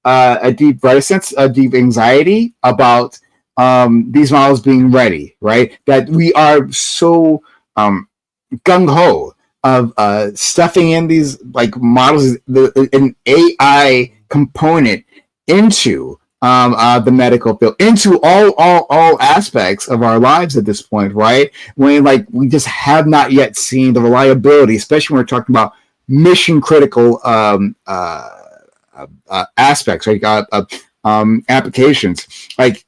a deep reticence, a deep anxiety about these models being ready, right? That we are so gung ho of stuffing in these like models, an AI component into the medical field, into all aspects of our lives at this point, right? When like we just have not yet seen the reliability, especially when we're talking about mission critical aspects, right? Applications like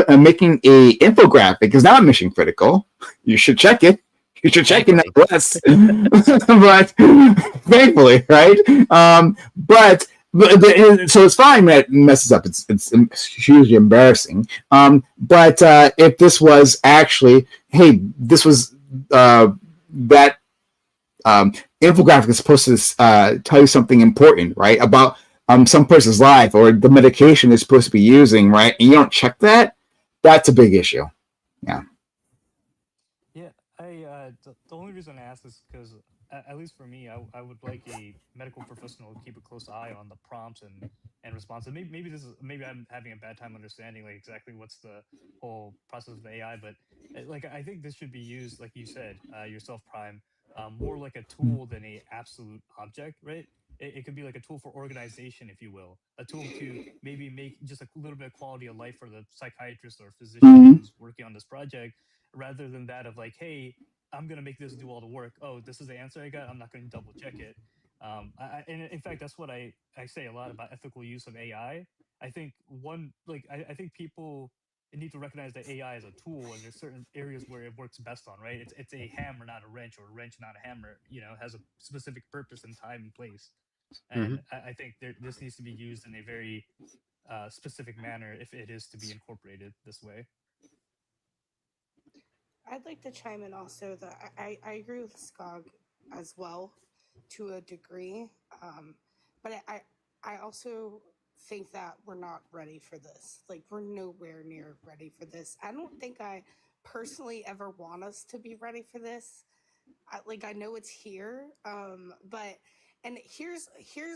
making a infographic is not mission critical. You should check it. You should check it nonetheless. But thankfully, right? But so it's fine that it messes up. It's hugely embarrassing. But if this was actually, hey, this was that infographic is supposed to tell you something important, right, about some person's life or the medication they're supposed to be using, right, and you don't check that, that's a big issue. Yeah. Yeah, the only reason I ask is because, at least for me, I would like a medical professional to keep a close eye on the prompts and responses. Maybe I'm having a bad time understanding like exactly what's the whole process of AI, but like I think this should be used, like you said, yourself, Prime, more like a tool than a absolute object, right? It could be like a tool for organization, if you will, a tool to maybe make just a little bit of quality of life for the psychiatrist or physician who's working on this project, rather than that of like, hey, I'm gonna make this do all the work. Oh, this is the answer I got. I'm not gonna double check it. And in fact, that's what I say a lot about ethical use of AI. I think I think people need to recognize that AI is a tool, and there's certain areas where it works best on. Right? It's a hammer, not a wrench, or a wrench, not a hammer. Has a specific purpose and time and place. And I think this needs to be used in a very specific manner if it is to be incorporated this way. I'd like to chime in also that I agree with Skog as well to a degree. But I also think that we're not ready for this. Like, we're nowhere near ready for this. I don't think I personally ever want us to be ready for this. I know it's here, but and here's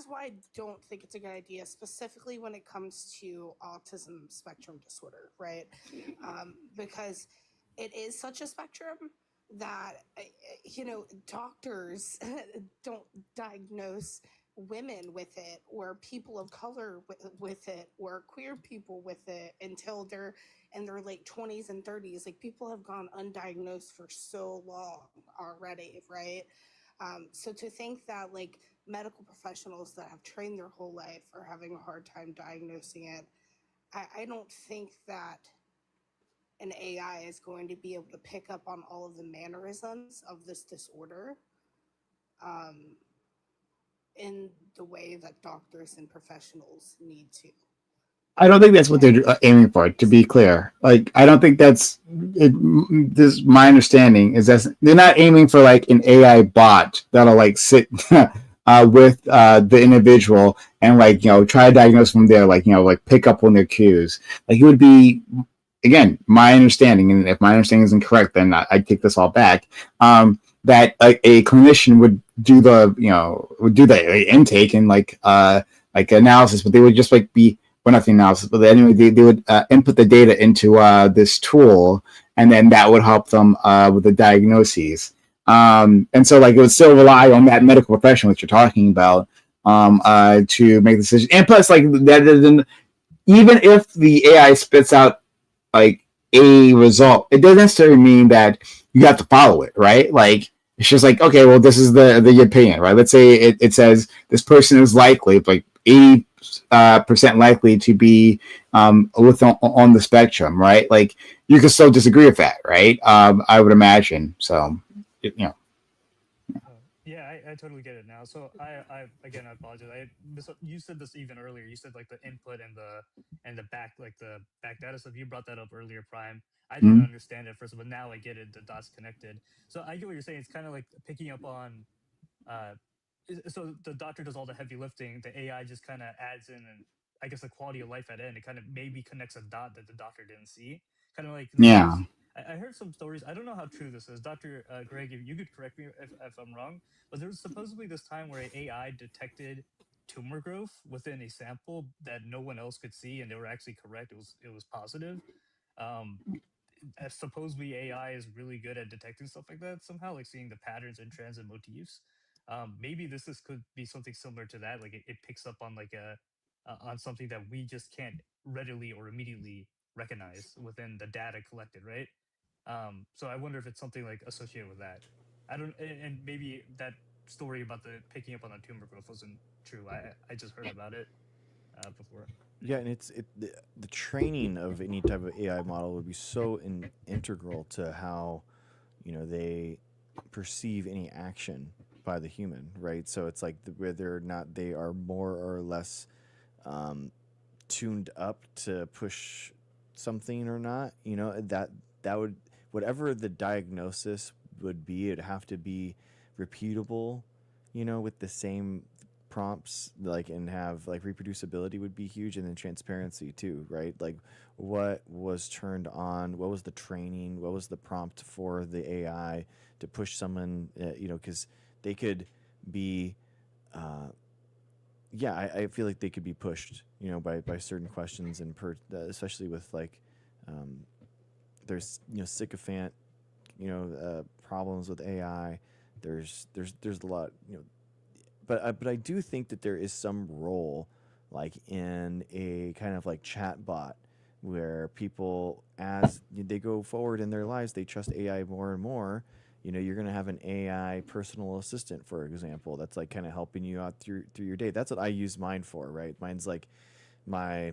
why I don't think it's a good idea, specifically when it comes to autism spectrum disorder, right? Because it is such a spectrum that doctors don't diagnose women with it or people of color with it or queer people with it until they're in their late 20s and 30s. Like, people have gone undiagnosed for so long already, right? So to think that, like, medical professionals that have trained their whole life are having a hard time diagnosing it, I don't think that an AI is going to be able to pick up on all of the mannerisms of this disorder in the way that doctors and professionals need to. I don't think that's what they're aiming for. To be clear, like, I don't think that's it. This, my understanding is that they're not aiming for like an AI bot that'll like sit with the individual and like try to diagnose from there, like like pick up on their cues. Like, it would be, again, my understanding, and if my understanding is incorrect, then I take this all back. That like a clinician would do the intake and like analysis, but they would just like be, well, not the analysis, but anyway, they would input the data into this tool, and then that would help them with the diagnoses. And so, like, it would still rely on that medical professional that you're talking about to make the decision. And plus, like, that, even if the AI spits out like a result, it doesn't necessarily mean that you have to follow it, right? Like, it's just like, okay, well, this is the opinion, right? Let's say it says this person is likely, like 80% likely to be on the spectrum, right? Like, you can still disagree with that, right? I would imagine. So, Yeah, I totally get it now. So I again, I apologize. You said this even earlier. You said like the input and the back, like the back data stuff. You brought that up earlier, Prime. I didn't understand it first, but now I get it. The dots connected. So I get what you're saying. It's kind of like picking up on. Uh, so the doctor does all the heavy lifting. The AI just kind of adds in, and I guess the quality of life at end. It kind of maybe connects a dot that the doctor didn't see. Kind of like yeah. I heard some stories. I don't know how true this is, Doctor Greg. If you could correct me if I'm wrong, but there was supposedly this time where AI detected tumor growth within a sample that no one else could see, and they were actually correct. It was positive. Um, Supposedly AI is really good at detecting stuff like that somehow, like seeing the patterns and trends and motifs. Maybe could be something similar to that. Like it picks up on like a on something that we just can't readily or immediately recognize within the data collected, right? So I wonder if it's something like associated with that. I don't, and maybe that story about the picking up on the tumor growth wasn't true. I just heard about it before. Yeah, and the training of any type of AI model would be so integral to how they perceive any action by the human, right? So it's like whether or not they are more or less tuned up to push something or not. That would, whatever the diagnosis would be, it'd have to be repeatable. With the same prompts, like, and have like reproducibility would be huge, and then transparency too, right? Like, what was turned on, what was the training, what was the prompt for the AI to push someone, because they could be yeah, I feel like they could be pushed, by certain questions, and especially with like there's sycophant problems with AI. There's a lot, but I do think that there is some role, like in a kind of like chat bot, where people, as they go forward in their lives, they trust AI more and more. You're going to have an AI personal assistant, for example, that's like kind of helping you out through your day. That's what I use mine for, right? Mine's like my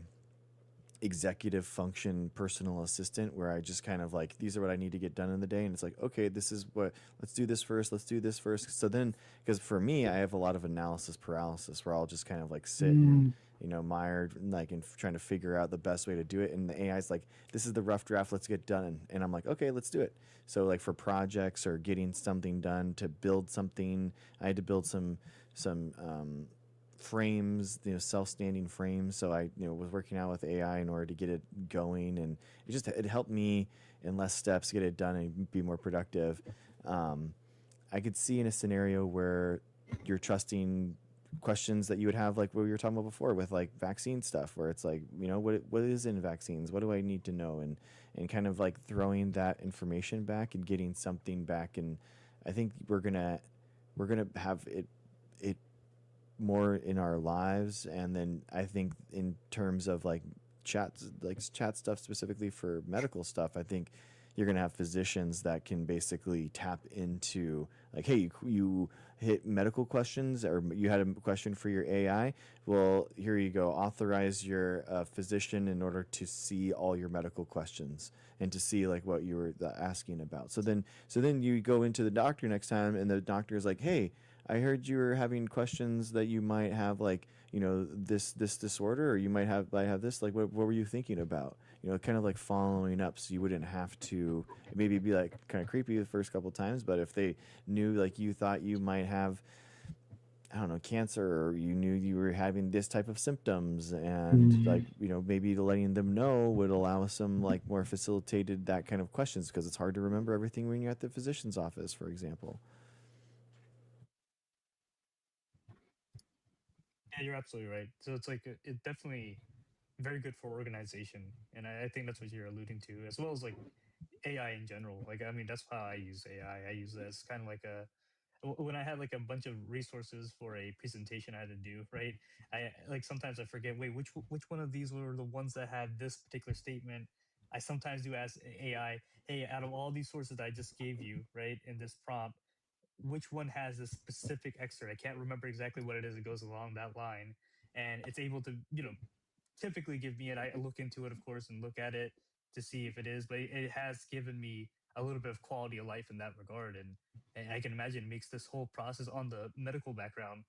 executive function personal assistant where I just kind of like, these are what I need to get done in the day. And it's like, okay, this is what, let's do this first. Let's do this first. So then, because for me, I have a lot of analysis paralysis where I'll just kind of like sit and, mired like and trying to figure out the best way to do it. And the AI's like, this is the rough draft. Let's get done. And I'm like, okay, let's do it. So like for projects or getting something done to build something, I had to build some frames, self-standing frames. So I, was working out with AI in order to get it going, and it helped me in less steps get it done and be more productive. I could see in a scenario where you're trusting questions that you would have, like what we were talking about before with like vaccine stuff, where it's like, what is in vaccines? What do I need to know? And kind of like throwing that information back and getting something back. And I think we're gonna have it more in our lives. And then I think in terms of like chat stuff specifically for medical stuff, I think you're going to have physicians that can basically tap into like, hey, you hit medical questions, or you had a question for your AI. Well, here you go. Authorize your physician in order to see all your medical questions and to see like what you were asking about. So then you go into the doctor next time, and the doctor is like, hey, I heard you were having questions that you might have, like, this disorder, or you might have this. Like, what were you thinking about? Kind of like following up, so you wouldn't have to maybe be like kind of creepy the first couple times. But if they knew like you thought you might have, I don't know, cancer, or you knew you were having this type of symptoms, and like, maybe letting them know would allow some like more facilitated that kind of questions, because it's hard to remember everything when you're at the physician's office, for example. Yeah, you're absolutely right. So it's like it definitely very good for organization, and I think that's what you're alluding to, as well as like AI in general. Like, I mean, that's how I use AI. I use it as kind of like when I had like a bunch of resources for a presentation I had to do, right? I like sometimes I forget, wait, which one of these were the ones that had this particular statement. I sometimes do ask AI, hey, out of all these sources that I just gave you, right, in this prompt, which one has this specific excerpt? I can't remember exactly what it is. It goes along that line, and it's able to, typically give me it. I look into it, of course, and look at it to see if it is, but it has given me a little bit of quality of life in that regard. And I can imagine it makes this whole process on the medical background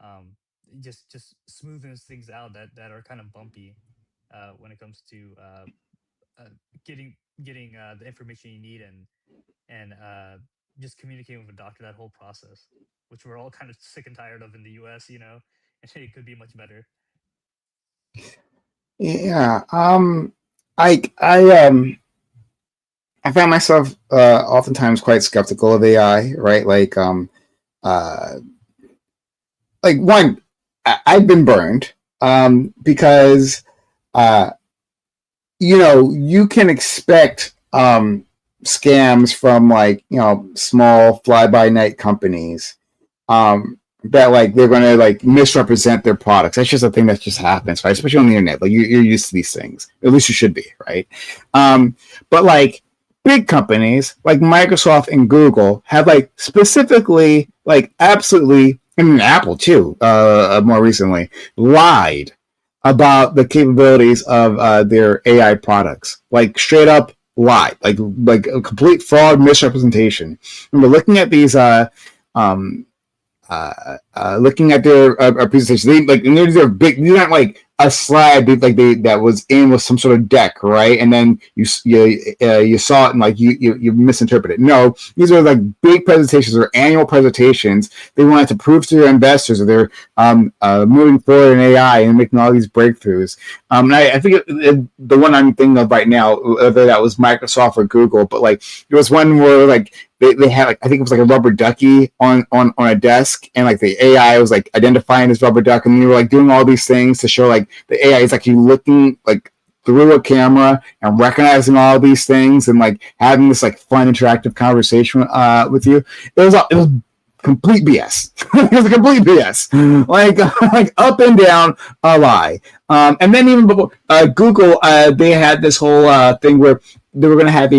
um, just smoothens things out that are kind of bumpy when it comes to uh, getting the information you need and just communicating with a doctor, that whole process, which we're all kind of sick and tired of in the US, and it could be much better. Yeah. I find myself oftentimes quite skeptical of AI, right? Like one, I've been burned because you can expect scams from like small fly-by-night companies that like they're going to like misrepresent their products. That's just a thing that just happens, right? Especially on the internet. Like you're used to these things. At least you should be, right? But like big companies like Microsoft and Google have like specifically, like absolutely, and Apple too, more recently, lied about the capabilities of their AI products. Like straight up lied, like a complete fraud, misrepresentation. And we're looking at these looking at their presentation, they're big. These aren't like a slide that was in with some sort of deck, right? And then you saw it and like you misinterpreted. No, these are like big presentations or annual presentations. They wanted to prove to their investors that they're moving forward in AI and making all these breakthroughs. And I think the one I'm thinking of right now, whether that was Microsoft or Google, but like there was one where like they had like, I think it was like a rubber ducky on a desk, and like the AI was like identifying this rubber duck, and they were like doing all these things to show like the AI is actually looking like through a camera and recognizing all these things and like having this like fun interactive conversation with you. It was complete BS. It was a complete BS. Like up and down a lie. And then even before Google, they had this whole thing where they were going to have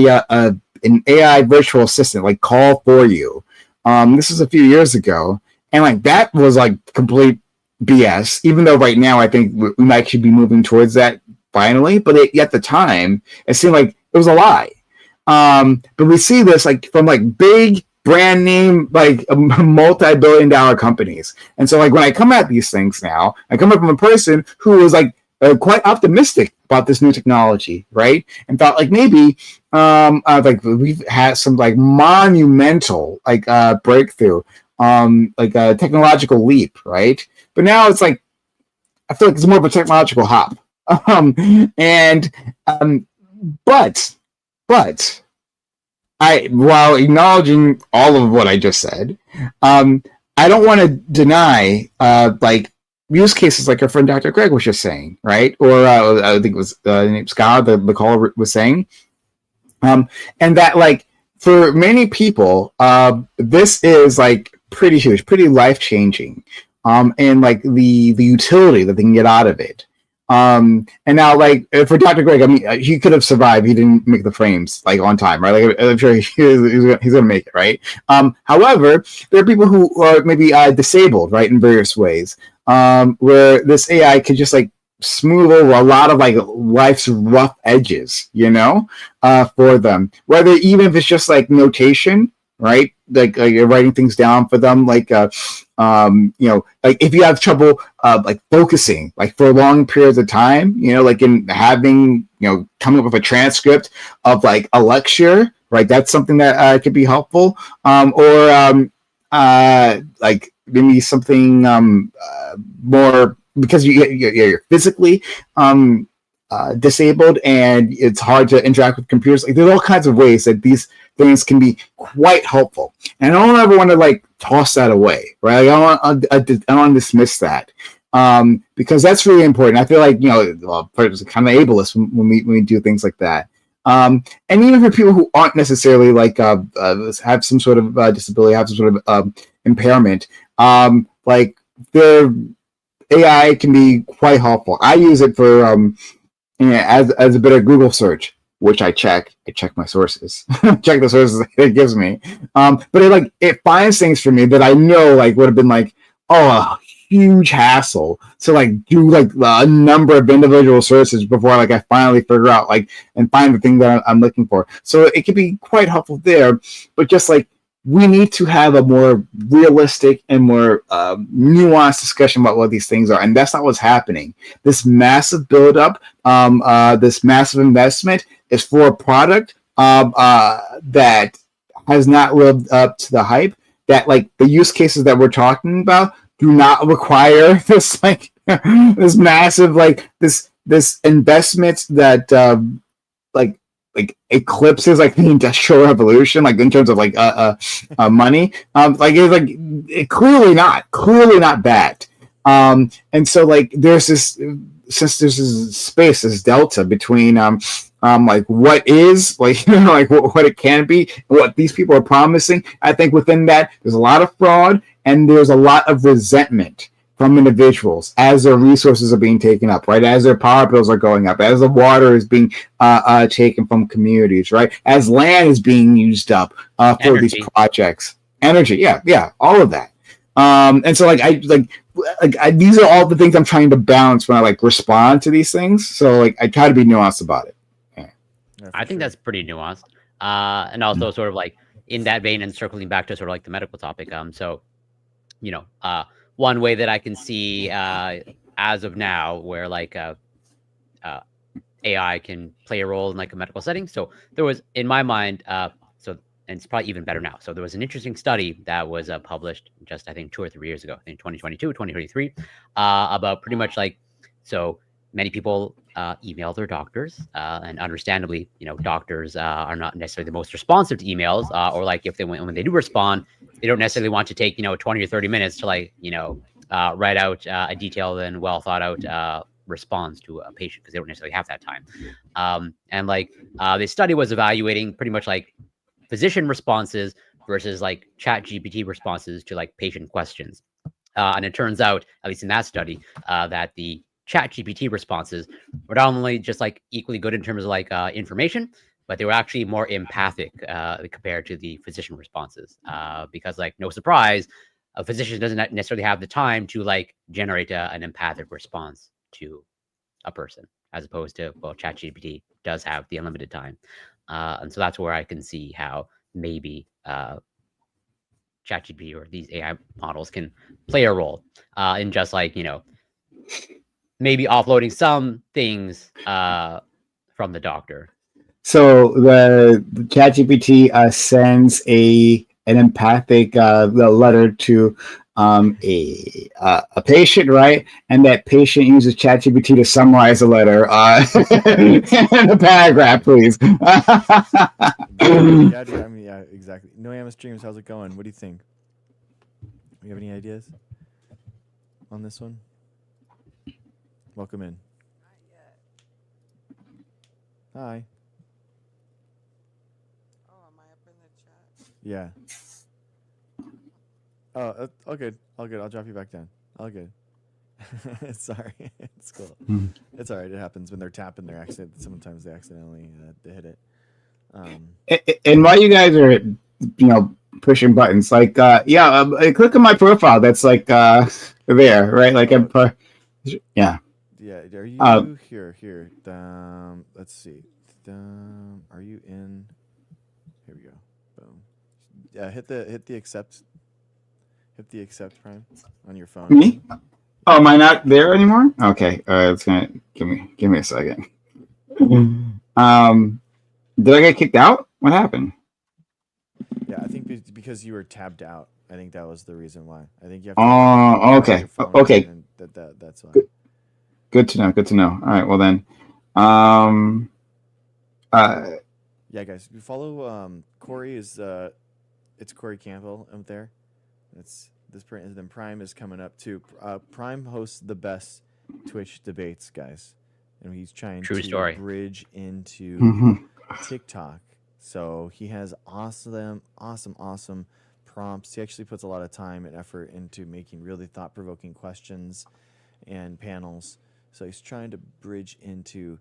an AI virtual assistant like call for you. This was a few years ago, and like that was like complete BS. Even though right now I think we might actually be moving towards that finally, but at the time, it seemed like it was a lie. But we see this like from like big brand name, like multi-billion-dollar companies. And so like when I come at these things now, I come up from a person who was like quite optimistic about this new technology, right? And thought like maybe like we've had some like monumental like breakthrough, like a technological leap, right? But now it's like I feel like it's more of a technological hop. And but while acknowledging all of what I just said, I don't want to deny like use cases like our friend Dr. Greg was just saying, right? Or I think it was Scott, the caller was saying, and that like for many people, this is like pretty huge, pretty life changing, and like the utility that they can get out of it. And now, like for Dr. Greg, I mean, he could have survived. He didn't make the frames like on time, right? Like I'm sure he's gonna make it, right? However, there are people who are maybe disabled, right, in various ways, where this AI could just like smooth over a lot of like life's rough edges, you know, for them. Whether even if it's just like notation, right? Like you're writing things down for them, like you know, like if you have trouble like focusing like for long periods of time, you know, like in having, you know, coming up with a transcript of like a lecture, right? That's something that could be helpful. Or like maybe something more because you're physically disabled and it's hard to interact with computers. Like there's all kinds of ways that these things can be quite helpful, and I don't ever want to like toss that away, right? Like, I don't want to dismiss that, because that's really important. I feel like, you know, well, it's kind of ableist when we do things like that. And even for people who aren't necessarily like have some sort of disability, have some sort of impairment, like their AI can be quite helpful. I use it for as a bit of Google search, which I check my sources, check the sources it gives me. But it finds things for me that I know like would have been like, oh, a huge hassle to like do like a number of individual sources before like I finally figure out like and find the thing that I'm looking for. So it can be quite helpful there, but just like we need to have a more realistic and more nuanced discussion about what these things are, and that's not what's happening. This massive buildup, this massive investment is for a product that has not lived up to the hype. That like the use cases that we're talking about do not require this like this massive like this investment that like eclipses like the Industrial Revolution, like in terms of like money. Like it's like it clearly not bad. And so like there's this, since there's this space, this delta between like what is like, you know, like what it can be, what these people are promising. I think within that there's a lot of fraud and there's a lot of resentment from individuals as their resources are being taken up, right? As their power bills are going up, as the water is being taken from communities, right? As land is being used up for these projects. Energy, yeah, all of that. And so like these are all the things I'm trying to balance when I like respond to these things. So like I try to be nuanced about it. Yeah, I think that's pretty nuanced. And also sort of like in that vein and circling back to sort of like the medical topic. So, you know, one way that I can see as of now where like AI can play a role in like a medical setting. So there was, in my mind, and it's probably even better now. So there was an interesting study that was published just, I think, 2 or 3 years ago, in 2022, 2023, about pretty much like, so many people email their doctors, and understandably, you know, doctors are not necessarily the most responsive to emails, or like if they when they do respond, they don't necessarily want to take, you know, 20 or 30 minutes to like, you know, write out a detailed and well thought out response to a patient because they don't necessarily have that time. And like the study was evaluating pretty much like physician responses versus like ChatGPT responses to like patient questions. And it turns out, at least in that study, that the ChatGPT responses were not only just like equally good in terms of like information, but they were actually more empathic compared to the physician responses. Because like, no surprise, a physician doesn't necessarily have the time to like generate an empathic response to a person. as opposed to, well, ChatGPT does have the unlimited time. And so that's where I can see how maybe ChatGPT or these AI models can play a role in just like, maybe offloading some things from the doctor. So the ChatGPT sends an empathic letter to a patient, right? And that patient uses ChatGPT to summarize the letter in a paragraph, please. Yeah, dude. I mean, yeah, exactly. No Amos Dreams, how's it going? What do you think? You have any ideas on this one? Welcome in. Hi. Oh, am I up in the chat? Yeah. Oh, all good. All good. I'll drop you back down. All good. Sorry. It's cool. It's all right. It happens when they're tapping their accident. Sometimes they accidentally they hit it. And while you guys are, pushing buttons, like, click on my profile. That's like there, right? Like, yeah. Yeah. Are you here? Let's see. Are you in? Here we go. Boom. Yeah. Hit the accept. Hit the accept, Prime, on your phone. Me? Oh, am I not there anymore? Okay. It's gonna give me a second. Did I get kicked out? What happened? Yeah, I think because you were tabbed out. I think that was the reason why. I think you have to. Oh, okay. Okay. That's why. Good to know. Good to know. All right. Well then. Yeah, guys, you follow Corey is it's Corey Campbell out there. That's this. Then Prime is coming up too. Prime hosts the best Twitch debates, guys, and he's trying to bridge into TikTok. So he has awesome prompts. He actually puts a lot of time and effort into making really thought-provoking questions and panels. So he's trying to bridge into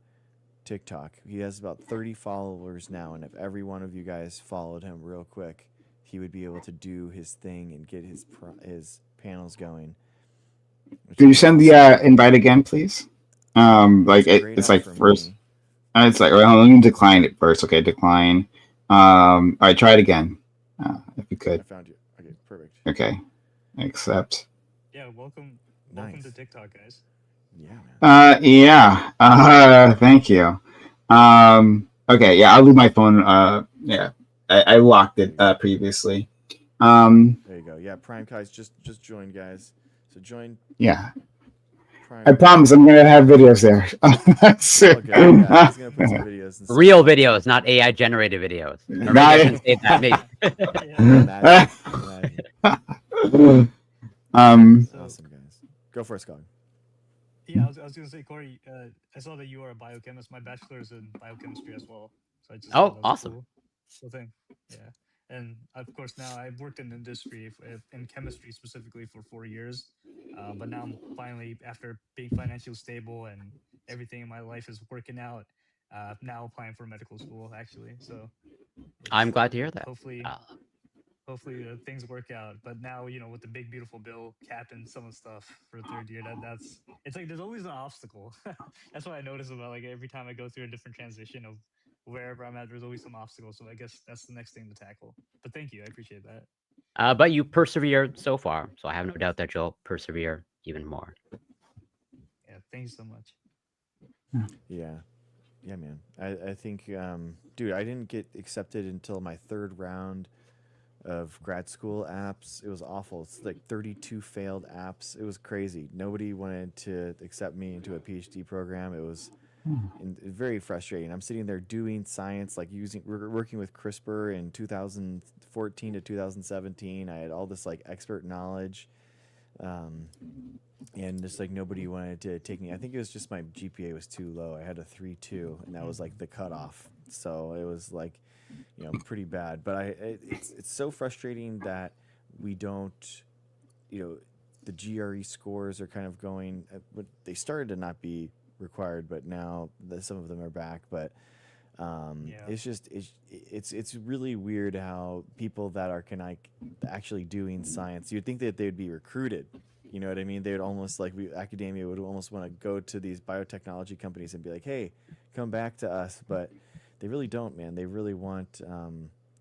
TikTok. He has about 30 followers now, and if every one of you guys followed him real quick, he would be able to do his thing and get his panels going. Can you send the invite again, please? It's like first. It's like, well, let me decline it first. Okay, decline. All right, try it again, if you could. I found you. Okay, perfect. Okay, accept. Yeah, welcome to TikTok, guys. Yeah, man. Yeah. Thank you. Okay, yeah, I'll leave my phone. Yeah, I locked it previously. There you go. Yeah, Prime guys just joined, guys. So join. Yeah. Prime. I promise I'm gonna have videos there. Okay, yeah, he's gonna put some videos. And Real videos, not AI generated videos. Or maybe I shouldn't say that. Maybe. Awesome, guys. Go for it, Scott. Yeah, I was gonna say, Corey. I saw that you are a biochemist. My bachelor's in biochemistry as well. So I just awesome. Cool thing. Yeah. And of course, now I've worked in industry in chemistry specifically for 4 years, but now I'm finally, after being financially stable and everything in my life is working out, now applying for medical school actually. So I'm glad to hear that. Hopefully things work out. But now, with the big beautiful bill capping some of the stuff for third year, that's it's like there's always an obstacle. That's what I notice about like every time I go through a different transition of wherever I'm at, there's always some obstacles. So I guess that's the next thing to tackle. But thank you, I appreciate that. But you persevered so far, so I have no doubt that you'll persevere even more. Yeah, thank you so much. Yeah, man. I think, dude, I didn't get accepted until my third round of grad school apps. It was awful. It's like 32 failed apps. It was crazy. Nobody wanted to accept me into a PhD program. It was very frustrating. I'm sitting there doing science, like working with CRISPR in 2014 to 2017. I had all this like expert knowledge, and just like nobody wanted to take me. I think it was just my GPA was too low. I had a 3.2, and that was like the cutoff. So it was like, pretty bad. But it's so frustrating that we don't, the GRE scores are kind of going. They started to not be required, but now some of them are back. But it's just it's really weird how people that are actually doing science, you'd think that they'd be recruited, You know what I mean? They would almost like academia would almost want to go to these biotechnology companies and be like, "Hey, come back to us," but they really don't, man. They really want.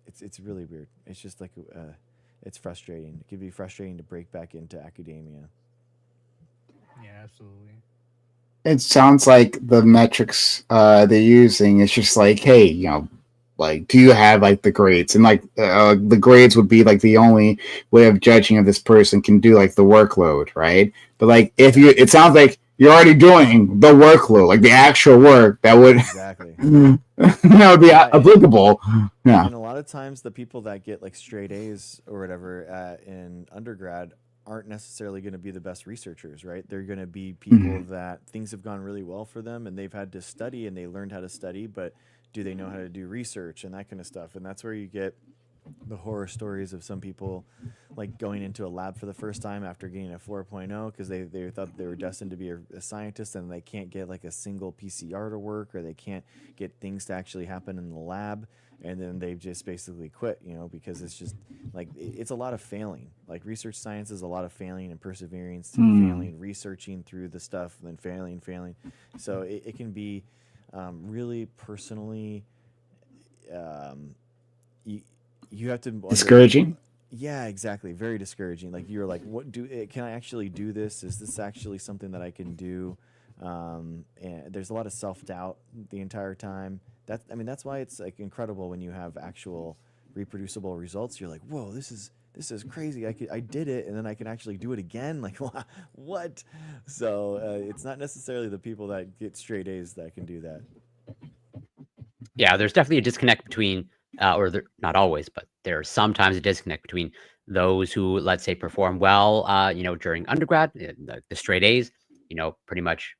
It's really weird. It's just like it's frustrating. It can be frustrating to break back into academia. Yeah, absolutely. It sounds like the metrics they're using is just like, hey, like, do you have like the grades? And like the grades would be like the only way of judging if this person can do like the workload, right? But like it sounds like you're already doing the workload, like the actual work that would exactly that would be applicable. Yeah. And a lot of times the people that get like straight A's or whatever in undergrad aren't necessarily going to be the best researchers, right? They're going to be people that things have gone really well for them and they've had to study and they learned how to study, but do they know how to do research and that kind of stuff? And that's where you get the horror stories of some people like going into a lab for the first time after getting a 4.0 because they thought they were destined to be a scientist and they can't get like a single PCR to work or they can't get things to actually happen in the lab. And then they just basically quit, because it's just like it's a lot of failing. Like research science is a lot of failing and persevering, failing, researching through the stuff, and then failing. So it can be really personally, you have to discouraging. Yeah, exactly. Very discouraging. Like you're like, can I actually do this? Is this actually something that I can do? And there's a lot of self-doubt the entire time. That's why it's like incredible when you have actual reproducible results. You're like, whoa, this is crazy. I did it, and then I can actually do it again. Like, what? So it's not necessarily the people that get straight A's that can do that. Yeah, there's definitely a disconnect between, not always, but there's sometimes a disconnect between those who, let's say, perform well, during undergrad, the straight A's, pretty much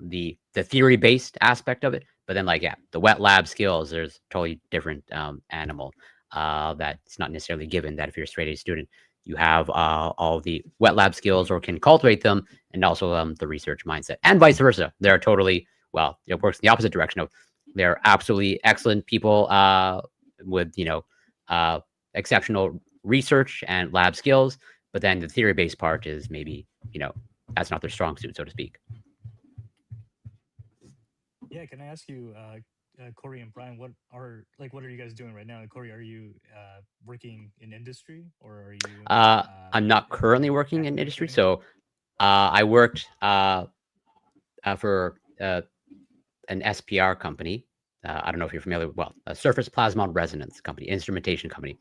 the theory-based aspect of it. But then, the wet lab skills, there's totally different animal that's not necessarily given that if you're a straight A student, you have all the wet lab skills or can cultivate them, and also the research mindset, and vice versa. They're totally, it works in the opposite direction of they're absolutely excellent people with, exceptional research and lab skills, but then the theory-based part is maybe, that's not their strong suit, so to speak. Yeah, can I ask you, Corey and Brian, what are you guys doing right now? Corey, are you working in industry or are you? I'm not currently working in industry, so I worked for an SPR company. I don't know if you're familiar with, a surface plasmon resonance company, instrumentation company.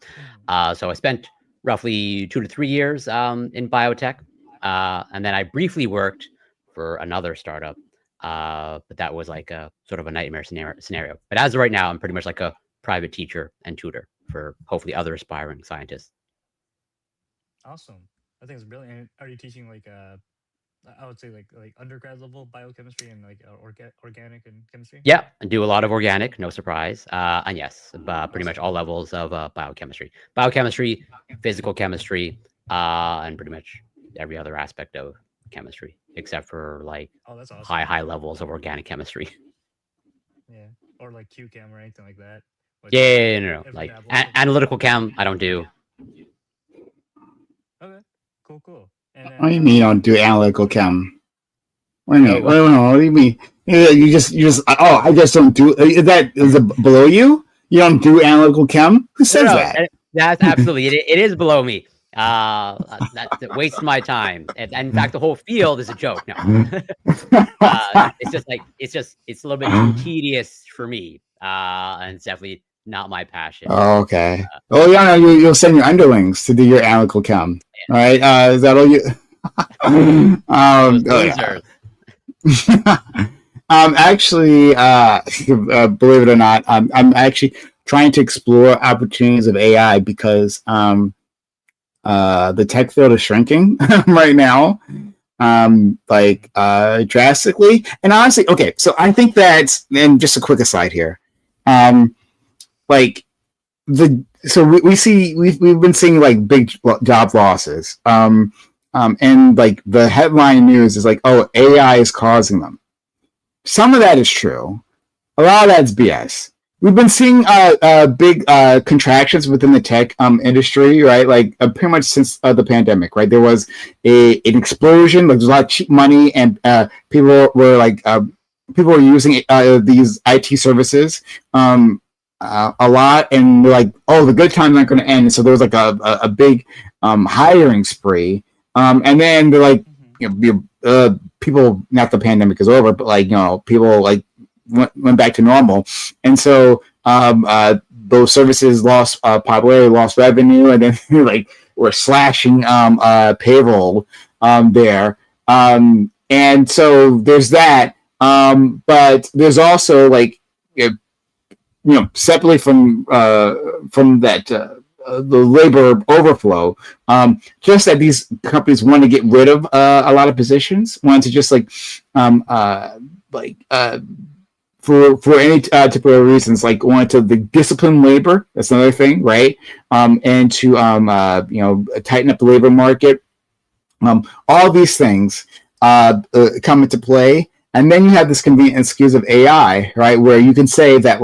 So I spent roughly 2 to 3 years in biotech, and then I briefly worked for another startup. But that was like a sort of a nightmare scenario. But as of right now, I'm pretty much like a private teacher and tutor for hopefully other aspiring scientists. Awesome. I think it's brilliant. And are you teaching I would say like undergrad level biochemistry and organic and chemistry? Yeah, I do a lot of organic, no surprise. And yes, pretty much all levels of biochemistry, physical chemistry, and pretty much every other aspect of chemistry, except for that's awesome. high levels of organic chemistry. Yeah, or like QChem or anything like that. Yeah, no. Like analytical chem, I don't do. Okay, cool. And then, what do you mean you don't do analytical chem? What do you mean? What do you mean? You just I just don't do. Is it below you? You don't do analytical chem? Who says that? That's absolutely it is below me. That wastes my time. And in fact, the whole field is a joke. No, it's a little bit too tedious for me. And it's definitely not my passion. Oh, okay. You'll send your underlings to do your analytical chem, right? Is that all you? Actually, believe it or not, I'm actually trying to explore opportunities of AI because the tech field is shrinking right now, drastically. And honestly, okay, so I think that's, and just a quick aside here, we've been seeing like big job losses, and like the headline news is like, oh, AI is causing them. Some of that is true. A lot of that's BS. we've been seeing big contractions within the tech industry, right? Like pretty much since the pandemic, right? There was an explosion. Like there's a lot of cheap money, and people were like people were using these IT services a lot, and they're like, oh, the good times aren't going to end. So there was like a big hiring spree, and then they're like, people, not the pandemic is over, but like people like went back to normal, and so those services lost popularity, lost revenue, and then like we're slashing payroll there, and so there's that. But there's also like separately from that. The labor overflow, just that these companies want to get rid of a lot of positions, want to just for any typical reasons, like wanted to discipline labor. That's another thing, right? And to tighten up the labor market. All these things come into play, and then you have this convenient excuse of AI, right? Where you can say that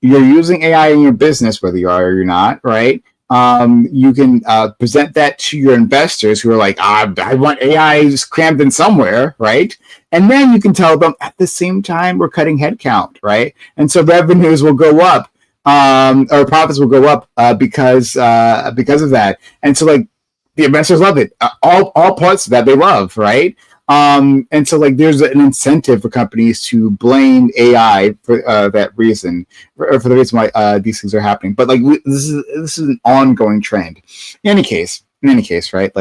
you're using AI in your business, whether you are or you're not, right? You can present that to your investors who are like, I want AI crammed in somewhere, right? And then you can tell them at the same time we're cutting headcount, right? And so revenues will go up, or profits will go up because of that. And so the investors love it. All parts of that they love, right? And so there's an incentive for companies to blame AI for that reason, or for the reason why these things are happening. But this is an ongoing trend. In any case, right?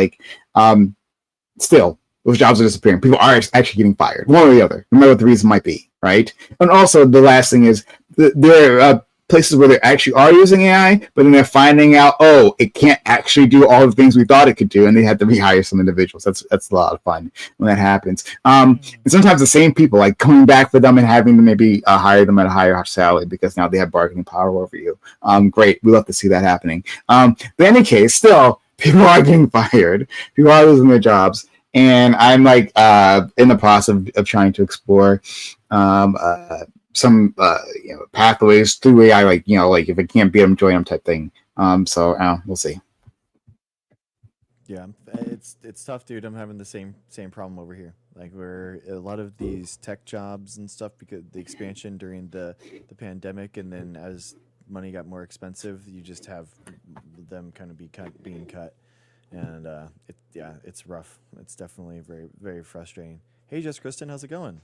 Still, those jobs are disappearing. People are actually getting fired, one or the other, no matter what the reason might be, right? And also, the last thing is there are places where they actually are using AI, but then they're finding out, oh, it can't actually do all the things we thought it could do, and they had to rehire some individuals. That's a lot of fun when that happens. And sometimes the same people coming back for them and having them maybe hire them at a higher salary because now they have bargaining power over you. Great, we love to see that happening. But in any case, still, people are getting fired. People are losing their jobs. And I'm in the process of trying to explore some pathways through AI, if it can't beat them, join them type thing. So we'll see. Yeah, it's tough, dude. I'm having the same problem over here. Where a lot of these tech jobs and stuff, because the expansion during the pandemic, and then as money got more expensive, you just have them kind of being cut, and it's rough. It's definitely very, very frustrating. Hey, Jess Kristen, how's it going?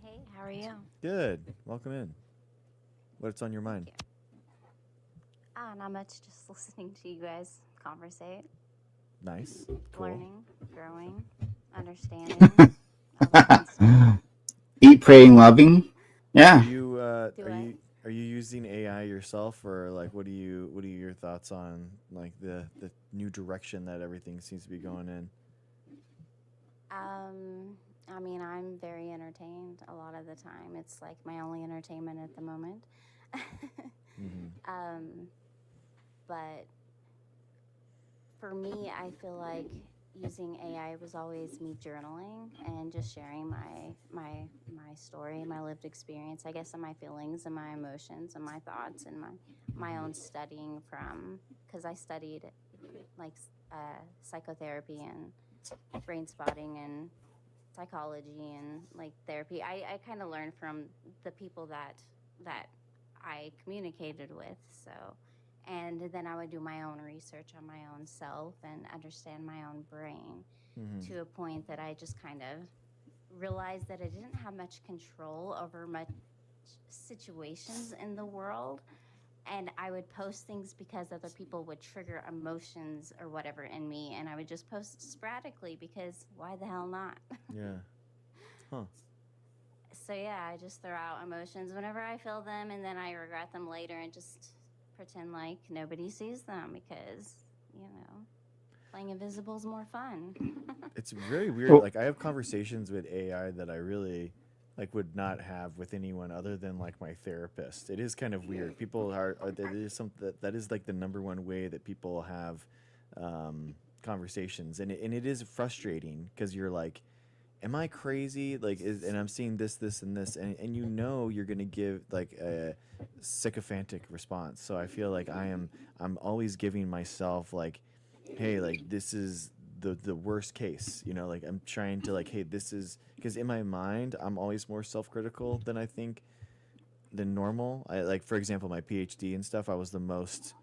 Hey, how are you? Good. Welcome in. What's on your mind? Not much. Just listening to you guys conversate. Nice. Cool. Learning, growing, understanding. Eat, praying, loving. Yeah. Are you using AI yourself, or what are your thoughts on the new direction that everything seems to be going in? I mean, I'm very entertained a lot of the time. It's my only entertainment at the moment. But for me, I feel like using AI was always me journaling and just sharing my story, my lived experience, I guess, and my feelings and my emotions and my thoughts and my own studying because I studied psychotherapy and brain spotting and psychology and therapy. I kind of learned from the people that I communicated with. So, and then I would do my own research on my own self and understand my own brain to a point that I just kind of realized that I didn't have much control over much situations in the world. And I would post things because other people would trigger emotions or whatever in me, and I would just post sporadically because why the hell not? Yeah. Huh. So yeah, I just throw out emotions whenever I feel them, and then I regret them later and just pretend like nobody sees them because, playing invisible is more fun. It's very weird. I have conversations with AI that I really would not have with anyone other than my therapist. It is kind of weird. People there is something that is the number one way that people have conversations, and it is frustrating because you're am I crazy? Like, and I'm seeing this, and this, and you know you're gonna give like a sycophantic response. So I feel like I'm always giving myself like, hey, like this is the worst case. You know, like I'm trying to like, hey, this is because in my mind I'm always more self critical than I think than normal. I like, for example, my PhD and stuff. I was the most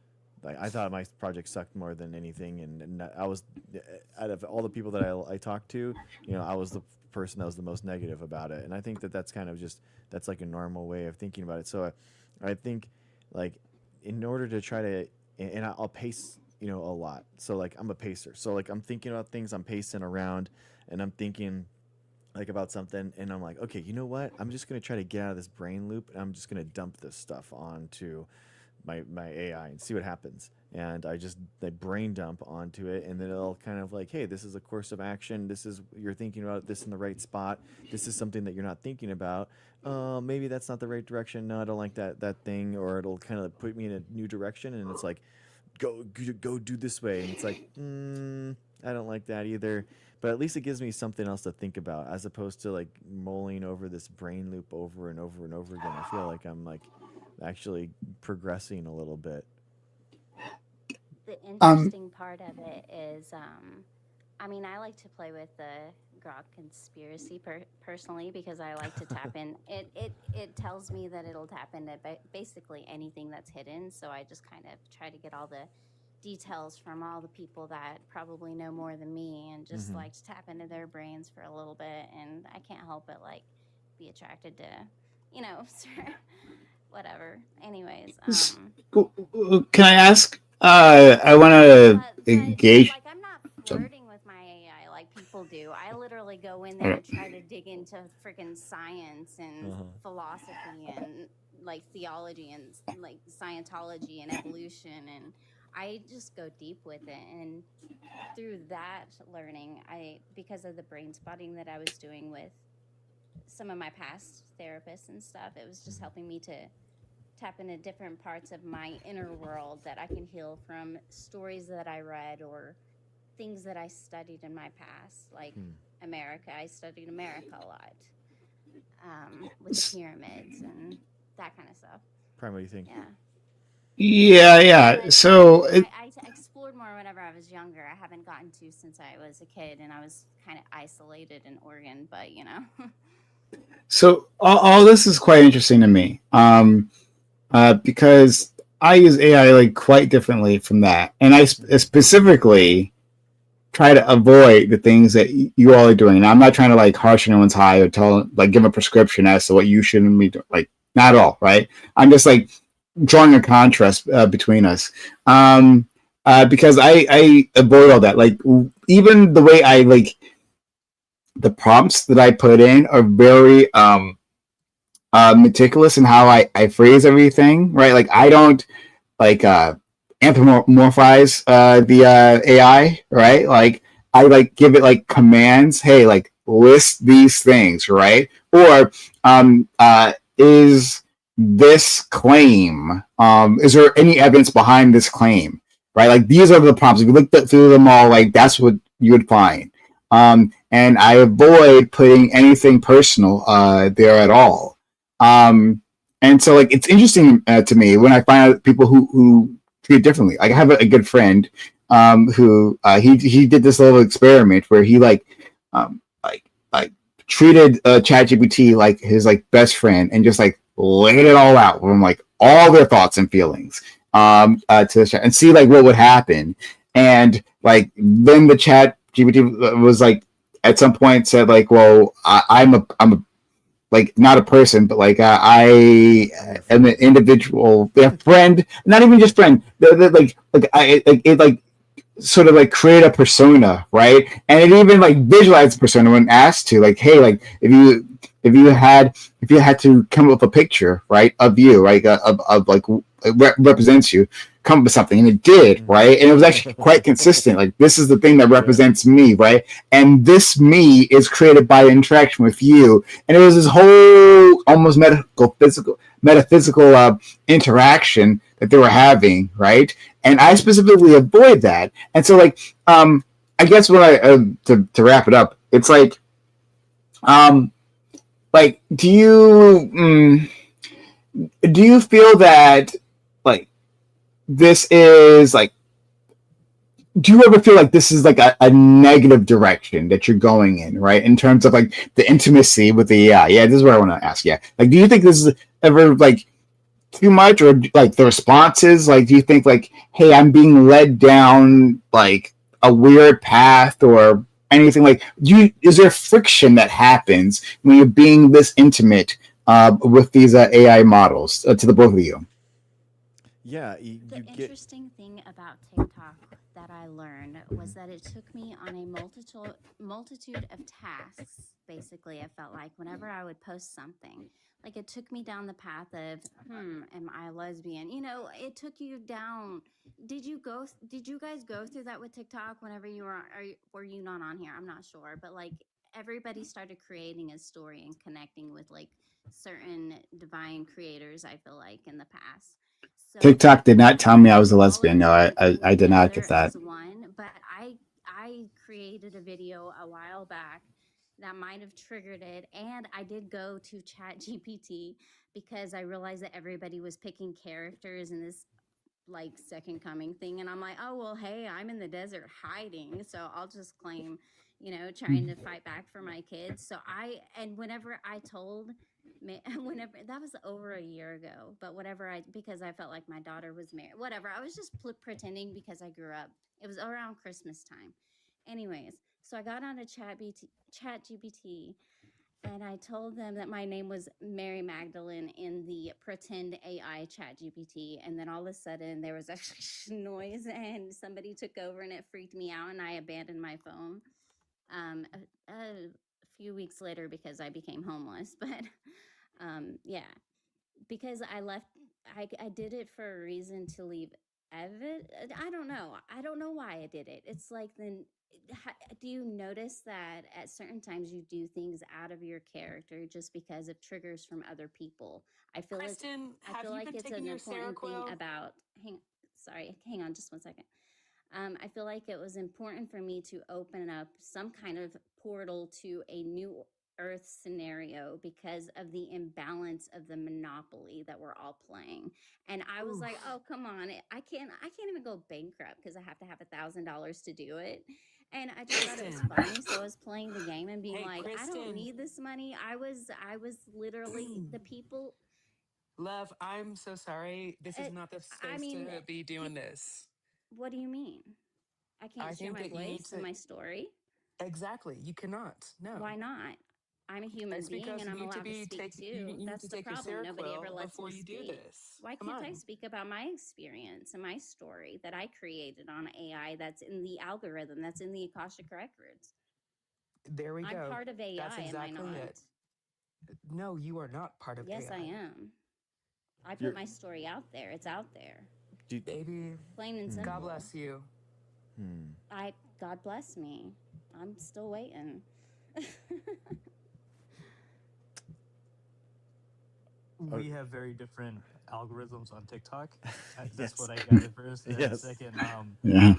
like I thought my project sucked more than anything, and I was out of all the people that I talked to, you know, I was the person that was the most negative about it, and I think that that's kind of just that's like a normal way of thinking about it. So I think like in order to try to and I'll pace, you know, a lot. So like I'm a pacer. So like I'm thinking about things, I'm pacing around, and I'm thinking like about something and I'm like, okay, you know what? I'm just gonna try to get out of this brain loop and I'm just gonna dump this stuff onto my AI and see what happens. And I brain dump onto it, and then it'll kind of like, hey, this is a course of action. This is you're thinking about this in the right spot. This is something that you're not thinking about. Maybe that's not the right direction. No, I don't like that thing, or it'll kind of put me in a new direction, and it's like, go do this way, and it's like, I don't like that either. But at least it gives me something else to think about, as opposed to like mulling over this brain loop over and over and over again. I feel like I'm like actually progressing a little bit. The interesting part of it is, I mean, I like to play with the Grok conspiracy personally, because I like to tap in. It tells me that it'll tap into basically anything that's hidden. So I just kind of try to get all the details from all the people that probably know more than me, and just like to tap into their brains for a little bit. And I can't help but like be attracted to, you know, whatever. Anyways, can I ask? I want to engage. Like, I'm not flirting with my AI like people do. I literally go in there and try to dig into freaking science and philosophy and like theology and like Scientology and evolution, and I just go deep with it. And through that learning, because of the brain spotting that I was doing with some of my past therapists and stuff, it was just helping me to tap into different parts of my inner world that I can heal from stories that I read or things that I studied in my past, like America. I studied America a lot, with the pyramids and that kind of stuff. Prime, what do you think? Yeah. So I explored more whenever I was younger. I haven't gotten to since I was a kid, and I was kind of isolated in Oregon, but you know. So all this is quite interesting to me. Because I use AI like quite differently from that, and I specifically try to avoid the things that you all are doing. Now, I'm not trying to like harsh anyone's high or tell like give a prescription as to what you shouldn't be doing. Like, not at all, right? I'm just like drawing a contrast between us, because I avoid all that. Like, even the way I like the prompts that I put in are very meticulous in how I phrase everything, right? Like, I don't like anthropomorphize the AI, right? Like, I like give it like commands. Hey, like list these things, right? Or is this claim? Is there any evidence behind this claim? Right? Like, these are the prompts. If you look through them all, like that's what you would find. And I avoid putting anything personal there at all. And so like it's interesting to me when I find out people who treat it differently. Like, I have a good friend who he did this little experiment where he like treated ChatGPT like his like best friend and just like laid it all out from like all their thoughts and feelings to the chat and see like what would happen. And like then the ChatGPT was like at some point said like, well, I'm a like not a person, but like I am an individual, a friend, not even just friend. Like it like sort of like create a persona, right? And it even like visualized persona when asked to, like, hey, like if you had to come up with a picture, right, of you, right, of like represents you, come up with something, and it did, right? And it was actually quite consistent. Like, this is the thing that represents me, right? And this me is created by interaction with you. And it was this whole almost metaphysical interaction that they were having, right? And I specifically avoid that. And so, like, I guess when I to wrap it up, it's like Like, do you feel that like this is like? Do you ever feel like this is like a negative direction that you're going in, right? In terms of like the intimacy with the AI. Yeah, this is what I want to ask. Yeah, like, do you think this is ever like too much, or like the responses? Like, do you think like, hey, I'm being led down like a weird path or anything? Like, is there friction that happens when you're being this intimate with these AI models? To the both of you. Yeah, The you get interesting thing about TikTok that I learned was that it took me on a multitude of tasks. Basically, I felt like whenever I would post something, like it took me down the path of, am I a lesbian? You know, it took you down. Did you guys go through that with TikTok whenever you were you not on here? I'm not sure, but like everybody started creating a story and connecting with like certain divine creators, I feel like, in the past. So TikTok did not tell me I was a all of lesbian. No, them I came did not get together that. as one. But I created a video a while back that might have triggered it, and I did go to Chat GPT because I realized that everybody was picking characters in this like second coming thing, and I'm like, oh well, hey, I'm in the desert hiding, so I'll just claim, trying to fight back for my kids. So whenever I told whenever that was over a year ago, but because I felt like my daughter was married, whatever, I was just pretending because I grew up. It was around Christmas time. Anyways, so I got on a Chat GPT, and I told them that my name was Mary Magdalene in the pretend AI Chat GPT. And then all of a sudden there was a noise and somebody took over, and it freaked me out, and I abandoned my phone a few weeks later because I became homeless. But yeah, because I did it for a reason to leave I don't know. I don't know why I did it. It's like then do you notice that at certain times you do things out of your character just because of triggers from other people? Kristen, have you been It's taking an your important thing Seroquel? about hang on just one second. I feel like it was important for me to open up some kind of portal to a new Earth scenario because of the imbalance of the monopoly that we're all playing. And I was like, oh come on, I can't even go bankrupt because I have to have $1,000 to do it. And I just thought it was Kristen. funny, so I was playing the game and being Hey, like, I don't Kristen. need this money. I was literally the people. Love, I'm so sorry. This is It, not the I space mean, to be doing this. what do you mean? I can't I share think my that you need voice and to. my story. Exactly. You cannot. No. Why not? I'm a human It's being because and you I'm need to allowed to be speak you too. need to That's the take your problem. Nobody ever Seroquel lets before me you do speak. this. Why Come can't I on. speak about my experience and my story that I created on AI that's in the algorithm, that's in the Akashic Records? There we I'm go. part of That's AI, am I exactly not? it. No, you are not part of Yes, I AI. am. I put you're my story out there. It's out there. do, Baby, Plain and God simple. bless you. God bless me. I'm still waiting. We have very different algorithms on TikTok. That's yes. what I gathered first. And Yes. second, Yeah.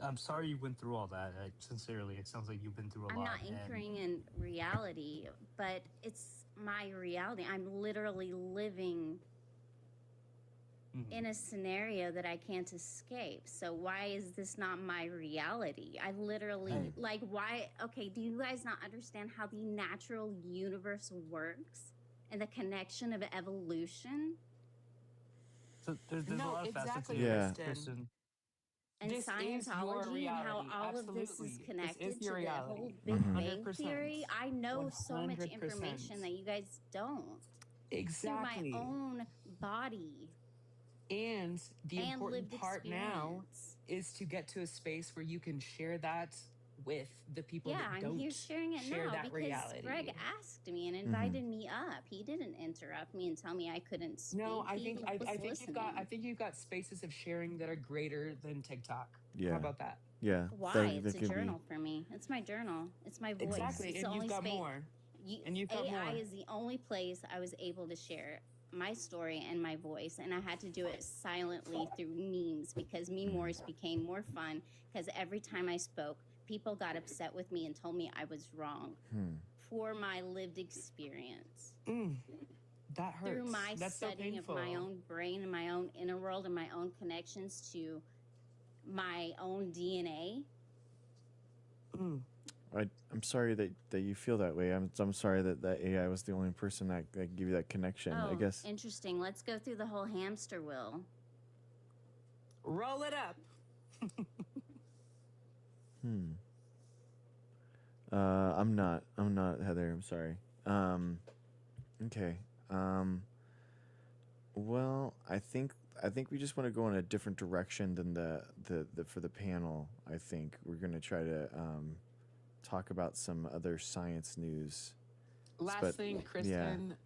I'm sorry you went through all that. Sincerely, it sounds like you've been through a I'm lot. not anchoring in reality, but it's my reality. I'm literally living in a scenario that I can't escape. So why is this not my reality? I literally why okay, do you guys not understand how the natural universe works and the connection of evolution? So there's a No, lot of facets exactly, here, Kristen. Kristen. And This is your Scientology and how reality. all of this is Absolutely. This is connected your to the whole reality. Big Bang 100%. theory. I know so much 100%. information that you guys don't through my Exactly. own body And the and important lived part now experience. is to get to a space where you can share that with the people Yeah, that I'm don't here sharing it share now that because reality. Greg asked me and invited me up. He didn't interrupt me and tell me I couldn't speak. No, I He think was listening. you've got spaces of sharing that are greater than TikTok. Yeah. How about that? Yeah. Why? It's a journal for me. It's my journal. It's my voice. Exactly, It's and the you've only got space. more. And you've got AI more. is the only place I was able to share my story and my voice, and I had to do it silently through memes because meme wars became more fun because every time I spoke, people got upset with me and told me I was wrong for my lived experience. That hurts. Through my That's so studying of painful. my own brain and my own inner world and my own connections to my own DNA. I'm sorry that you feel that way. I'm sorry that AI was the only person that gave you that connection. I guess. Interesting. Let's go through the whole hamster wheel. Roll it up. I'm not, Heather. I'm sorry. Okay. Well, I think we just want to go in a different direction than the for the panel. I think we're going to try to talk about some other science news. Last thing, Kristen,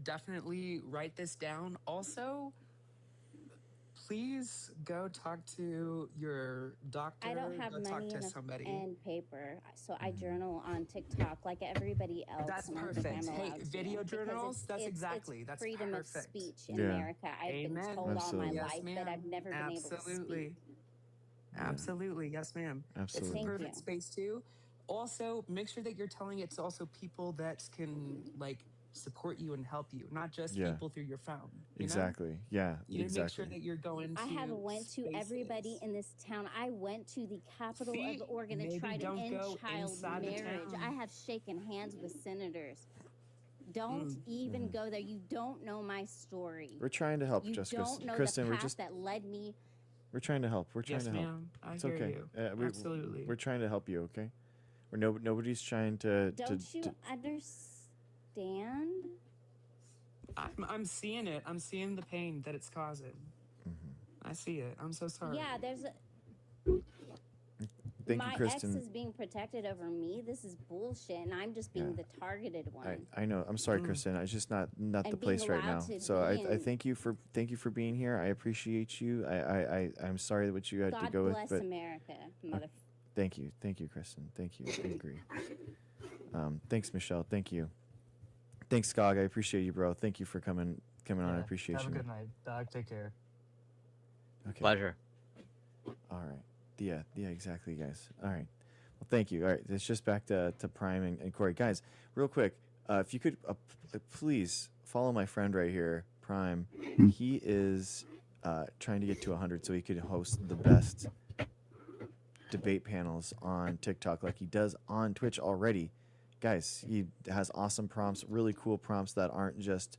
definitely write this down. Also, please go talk to your doctor. I don't have money and paper, so I journal on TikTok like everybody else. That's perfect. Hey, video journals, that's freedom perfect. of speech in America. I've been told all my life that I've never been able to speak. Absolutely. Yes, ma'am. Absolutely. It's a perfect space too. Also, make sure that you're telling it to also people that can support you and help you, not just people through your phone. Exactly. Yeah. You exactly. make sure that you're going to. I have went to everybody in this town. I went to the capital of Oregon and tried to end child marriage. I have shaken hands with senators. Don't even go there. You don't know my story. We're trying to help, Jessica. Don't know Kristen, the path that led me. We're trying to help. We're trying to help. Ma'am. It's hear okay. you. Absolutely. We're trying to help you. Okay. Nobody's trying to. Don't you understand? I'm seeing it. I'm seeing the pain that it's causing. I see it. I'm so sorry. Yeah, there's a. Thank you, Kristen. My ex is being protected over me. This is bullshit, and I'm just being the targeted one. I know. I'm sorry, Kristen. It's just not the place right now. So I thank you for being here. I appreciate you. I'm sorry that what you had to go with. God bless America, mother. Thank you, Kristen. Thank you. I agree. Thanks, Michelle. Thanks, Skog. I appreciate you, bro. Thank you for coming on. I appreciate you. Have a good night, Doc. Take care. Okay. Pleasure. All right. Yeah, exactly, guys. All right. Well, thank you. All right, it's just back to Prime and Corey. Guys, real quick, if you could please follow my friend right here, Prime. He is trying to get to 100 so he could host the best debate panels on TikTok like he does on Twitch already. Guys, he has awesome prompts, really cool prompts that aren't just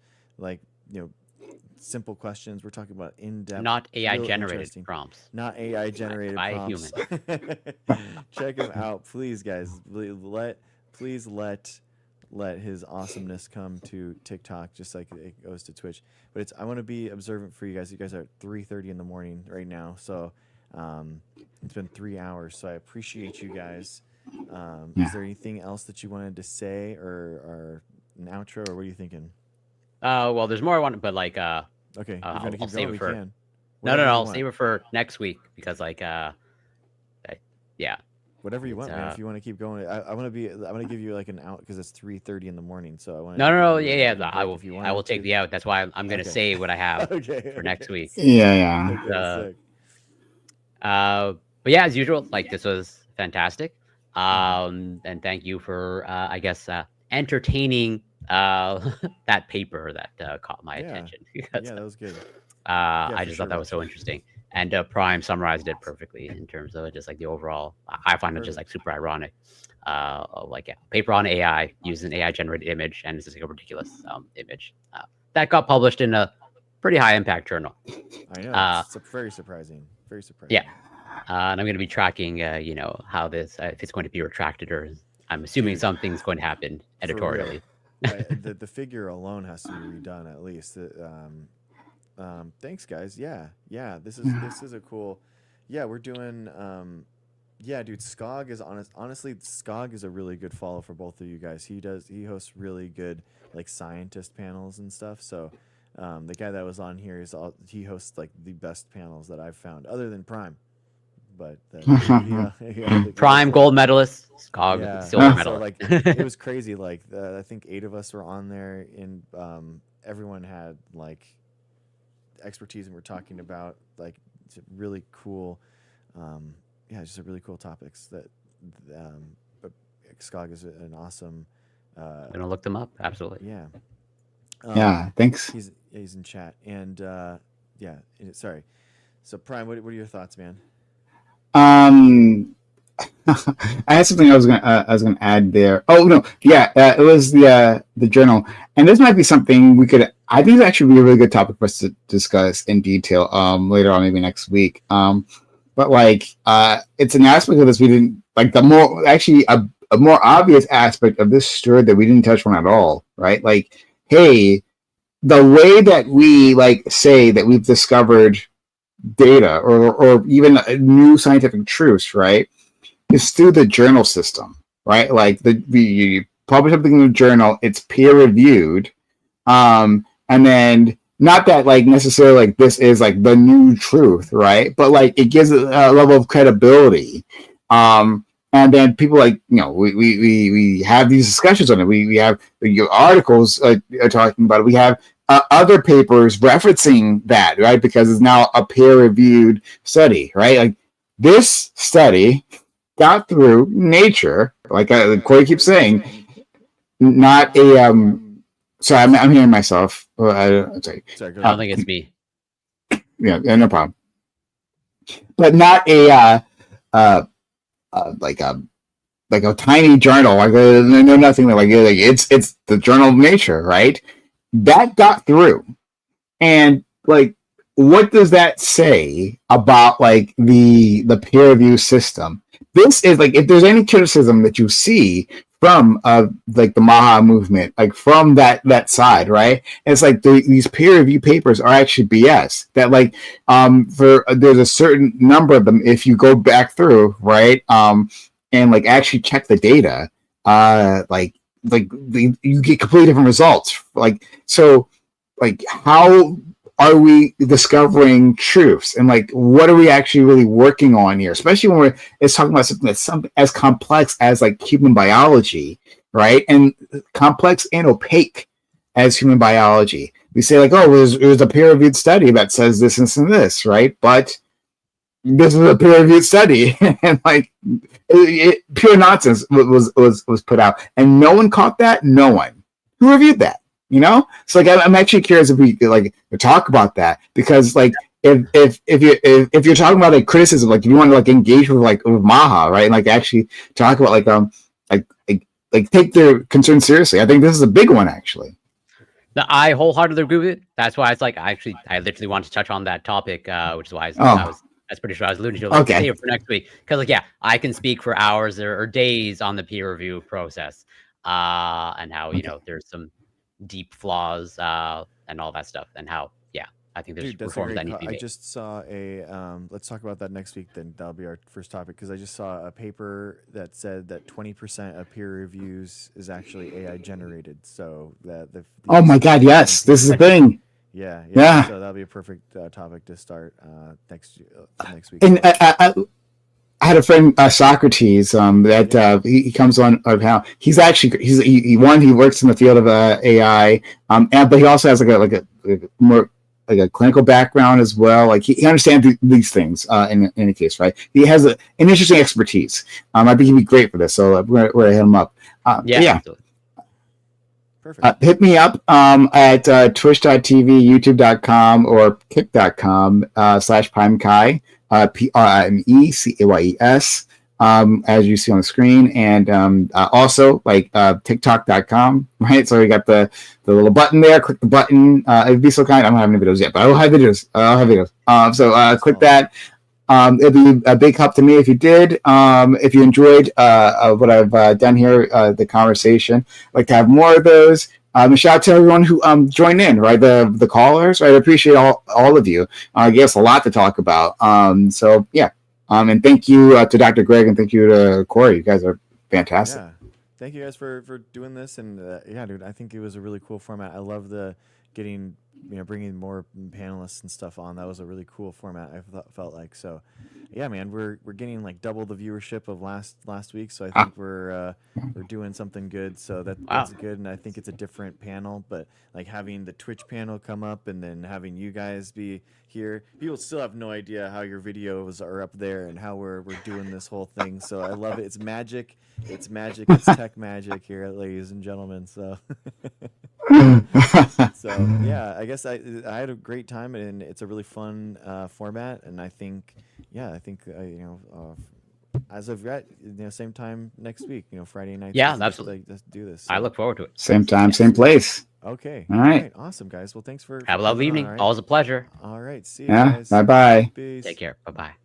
simple questions. We're talking about in-depth, not AI generated prompts. Not AI generated by prompts. A human. Check him out, please, guys. Please let his awesomeness come to TikTok, just like it goes to Twitch. But I want to be observant for you guys. You guys are at 3:30 in the morning right now, so it's been 3 hours. So I appreciate you guys. Is there anything else that you wanted to say, or an outro, or what are you thinking? Well, there's more I want, but okay, I'll save it for. Can. No, I'll save it for next week because yeah. Whatever you want, man. If you want to keep going, I want to give you an out because it's 3:30 in the morning. So I want. No. Yeah. I will take the out. That's why I'm going to say what I have for next week. Yeah. But yeah, as usual, this was fantastic. And thank you for entertaining that paper that caught my attention. Because, that was good. I just thought that was so interesting. And Prime summarized it perfectly in terms of just the overall. I find it just super ironic. Paper on AI using an AI generated image, and it's just a ridiculous image that got published in a pretty high impact journal. I know. It's very surprising. Very surprising. Yeah. And I'm going to be tracking, how this, if it's going to be retracted, or I'm assuming something's going to happen editorially. The figure alone has to be redone at least. Thanks, guys. Yeah. This is a cool. Yeah, we're doing. Dude, Skog is honestly, Skog is a really good follow for both of you guys. He hosts really good scientist panels and stuff. So, the guy that was on here he hosts the best panels that I've found, other than Prime. But Prime gold medalist, Skog silver medalist. It was crazy. I think 8 of us were on there, and everyone had expertise, and we're talking about really cool, just really cool topics that but Skog is an awesome. I'm gonna look them up. Absolutely. Yeah. Yeah, thanks. He's in chat, and yeah. Sorry. So Prime, what are your thoughts, man? I had something I was gonna add there. Oh no, yeah, it was the journal, and this might be something we could. I think it's actually be a really good topic for us to discuss in detail later on, maybe next week. But like it's an aspect of this we didn't like. The more actually a more obvious aspect of this story that we didn't touch on at all, right? Like, hey, the way that we like say that we've discovered data or even new scientific truths, right? Is through the journal system, right? Like you publish something in the journal, it's peer reviewed, and then not that like necessarily like this is like the new truth, right? But like it gives it a level of credibility, and then people like we have these discussions on it. We have articles are talking about it. We have other papers referencing that, right? Because it's now a peer reviewed study, right? Like this study got through Nature, like Corey keeps saying, not a sorry, I'm hearing myself. Sorry. I don't think it's me. Yeah, no problem. But not a like a tiny journal, like no nothing like it's the Journal of Nature, right? That got through, and like, what does that say about like the peer review system? This is like, if there's any criticism that you see from like the MAHA movement, like from that side, right? It's like these peer review papers are actually BS. That like there's a certain number of them if you go back through, right? And like actually check the data, you get completely different results. Like so, like how are we discovering truths, and like what are we actually really working on here, especially when it's talking about something that's as complex as like human biology, right? And complex and opaque as human biology. We say like, oh, it was a peer-reviewed study that says this and this, right? But this is a peer-reviewed study, and like pure nonsense was put out, and no one caught that. No one who reviewed that. So like I'm actually curious if we like talk about that, because like if you're talking about like criticism, like if you want to like engage with MAHA, right, and like actually talk about like take their concerns seriously, I think this is a big one actually. No, I wholeheartedly agree with it. That's why it's like I literally wanted to touch on that topic, which is why that's pretty sure I was alluding to. Like, save it for next week, because like I can speak for hours or days on the peer review process, and how there's some deep flaws and all that stuff, and how I think there's reforms that need to be made. I just saw let's talk about that next week, then that'll be our first topic, because I just saw a paper that said that 20% of peer reviews is actually AI generated. So that oh my god, yes, this is a thing. Yeah. So that'll be a perfect topic to start next week. And I had a friend, Socrates, that he comes on of how he works in the field of AI, but he also has like a more like a clinical background as well. Like he understands these things in any case, right? He has an interesting expertise. I think he'd be great for this, so we're gonna hit him up. Yeah. Perfect. Hit me up at twitch.tv, youtube.com, or kick.com /PrimeKai, PRIMECAYES, as you see on the screen, and also like tiktok.com, right? So we got the little button there. Click the button. It'd be so kind. I don't have any videos yet, but I will have videos. So click that. It'd be a big help to me if you did. If you enjoyed what I've done here, the conversation, I'd like to have more of those. Shout out to everyone who joined in, right? The callers, right? I appreciate all of you. Gave us a lot to talk about. So yeah. And thank you to Dr. Greg, and thank you to Corey. You guys are fantastic. Yeah. Thank you guys for doing this. And yeah, dude, I think it was a really cool format. I love the getting bringing more panelists and stuff on. That was a really cool format. Felt like. So yeah, man, we're getting like double the viewership of last week. So I think we're doing something good. So that's good. And I think it's a different panel, but like having the Twitch panel come up and then having you guys be here, people still have no idea how your videos are up there and how we're doing this whole thing. So I love it. It's magic. It's magic. It's tech magic here, ladies and gentlemen. So so yeah, I guess I had a great time, and it's a really fun format. And I think as of yet, same time next week, Friday night. Yeah, absolutely. Let's do this. I look forward to it. Same time, same place. Okay. All right. Awesome, guys. Well, thanks for have a lovely evening. All right. Always a pleasure. All right. See you Yeah. guys. Bye bye. Peace. Take care. Bye bye.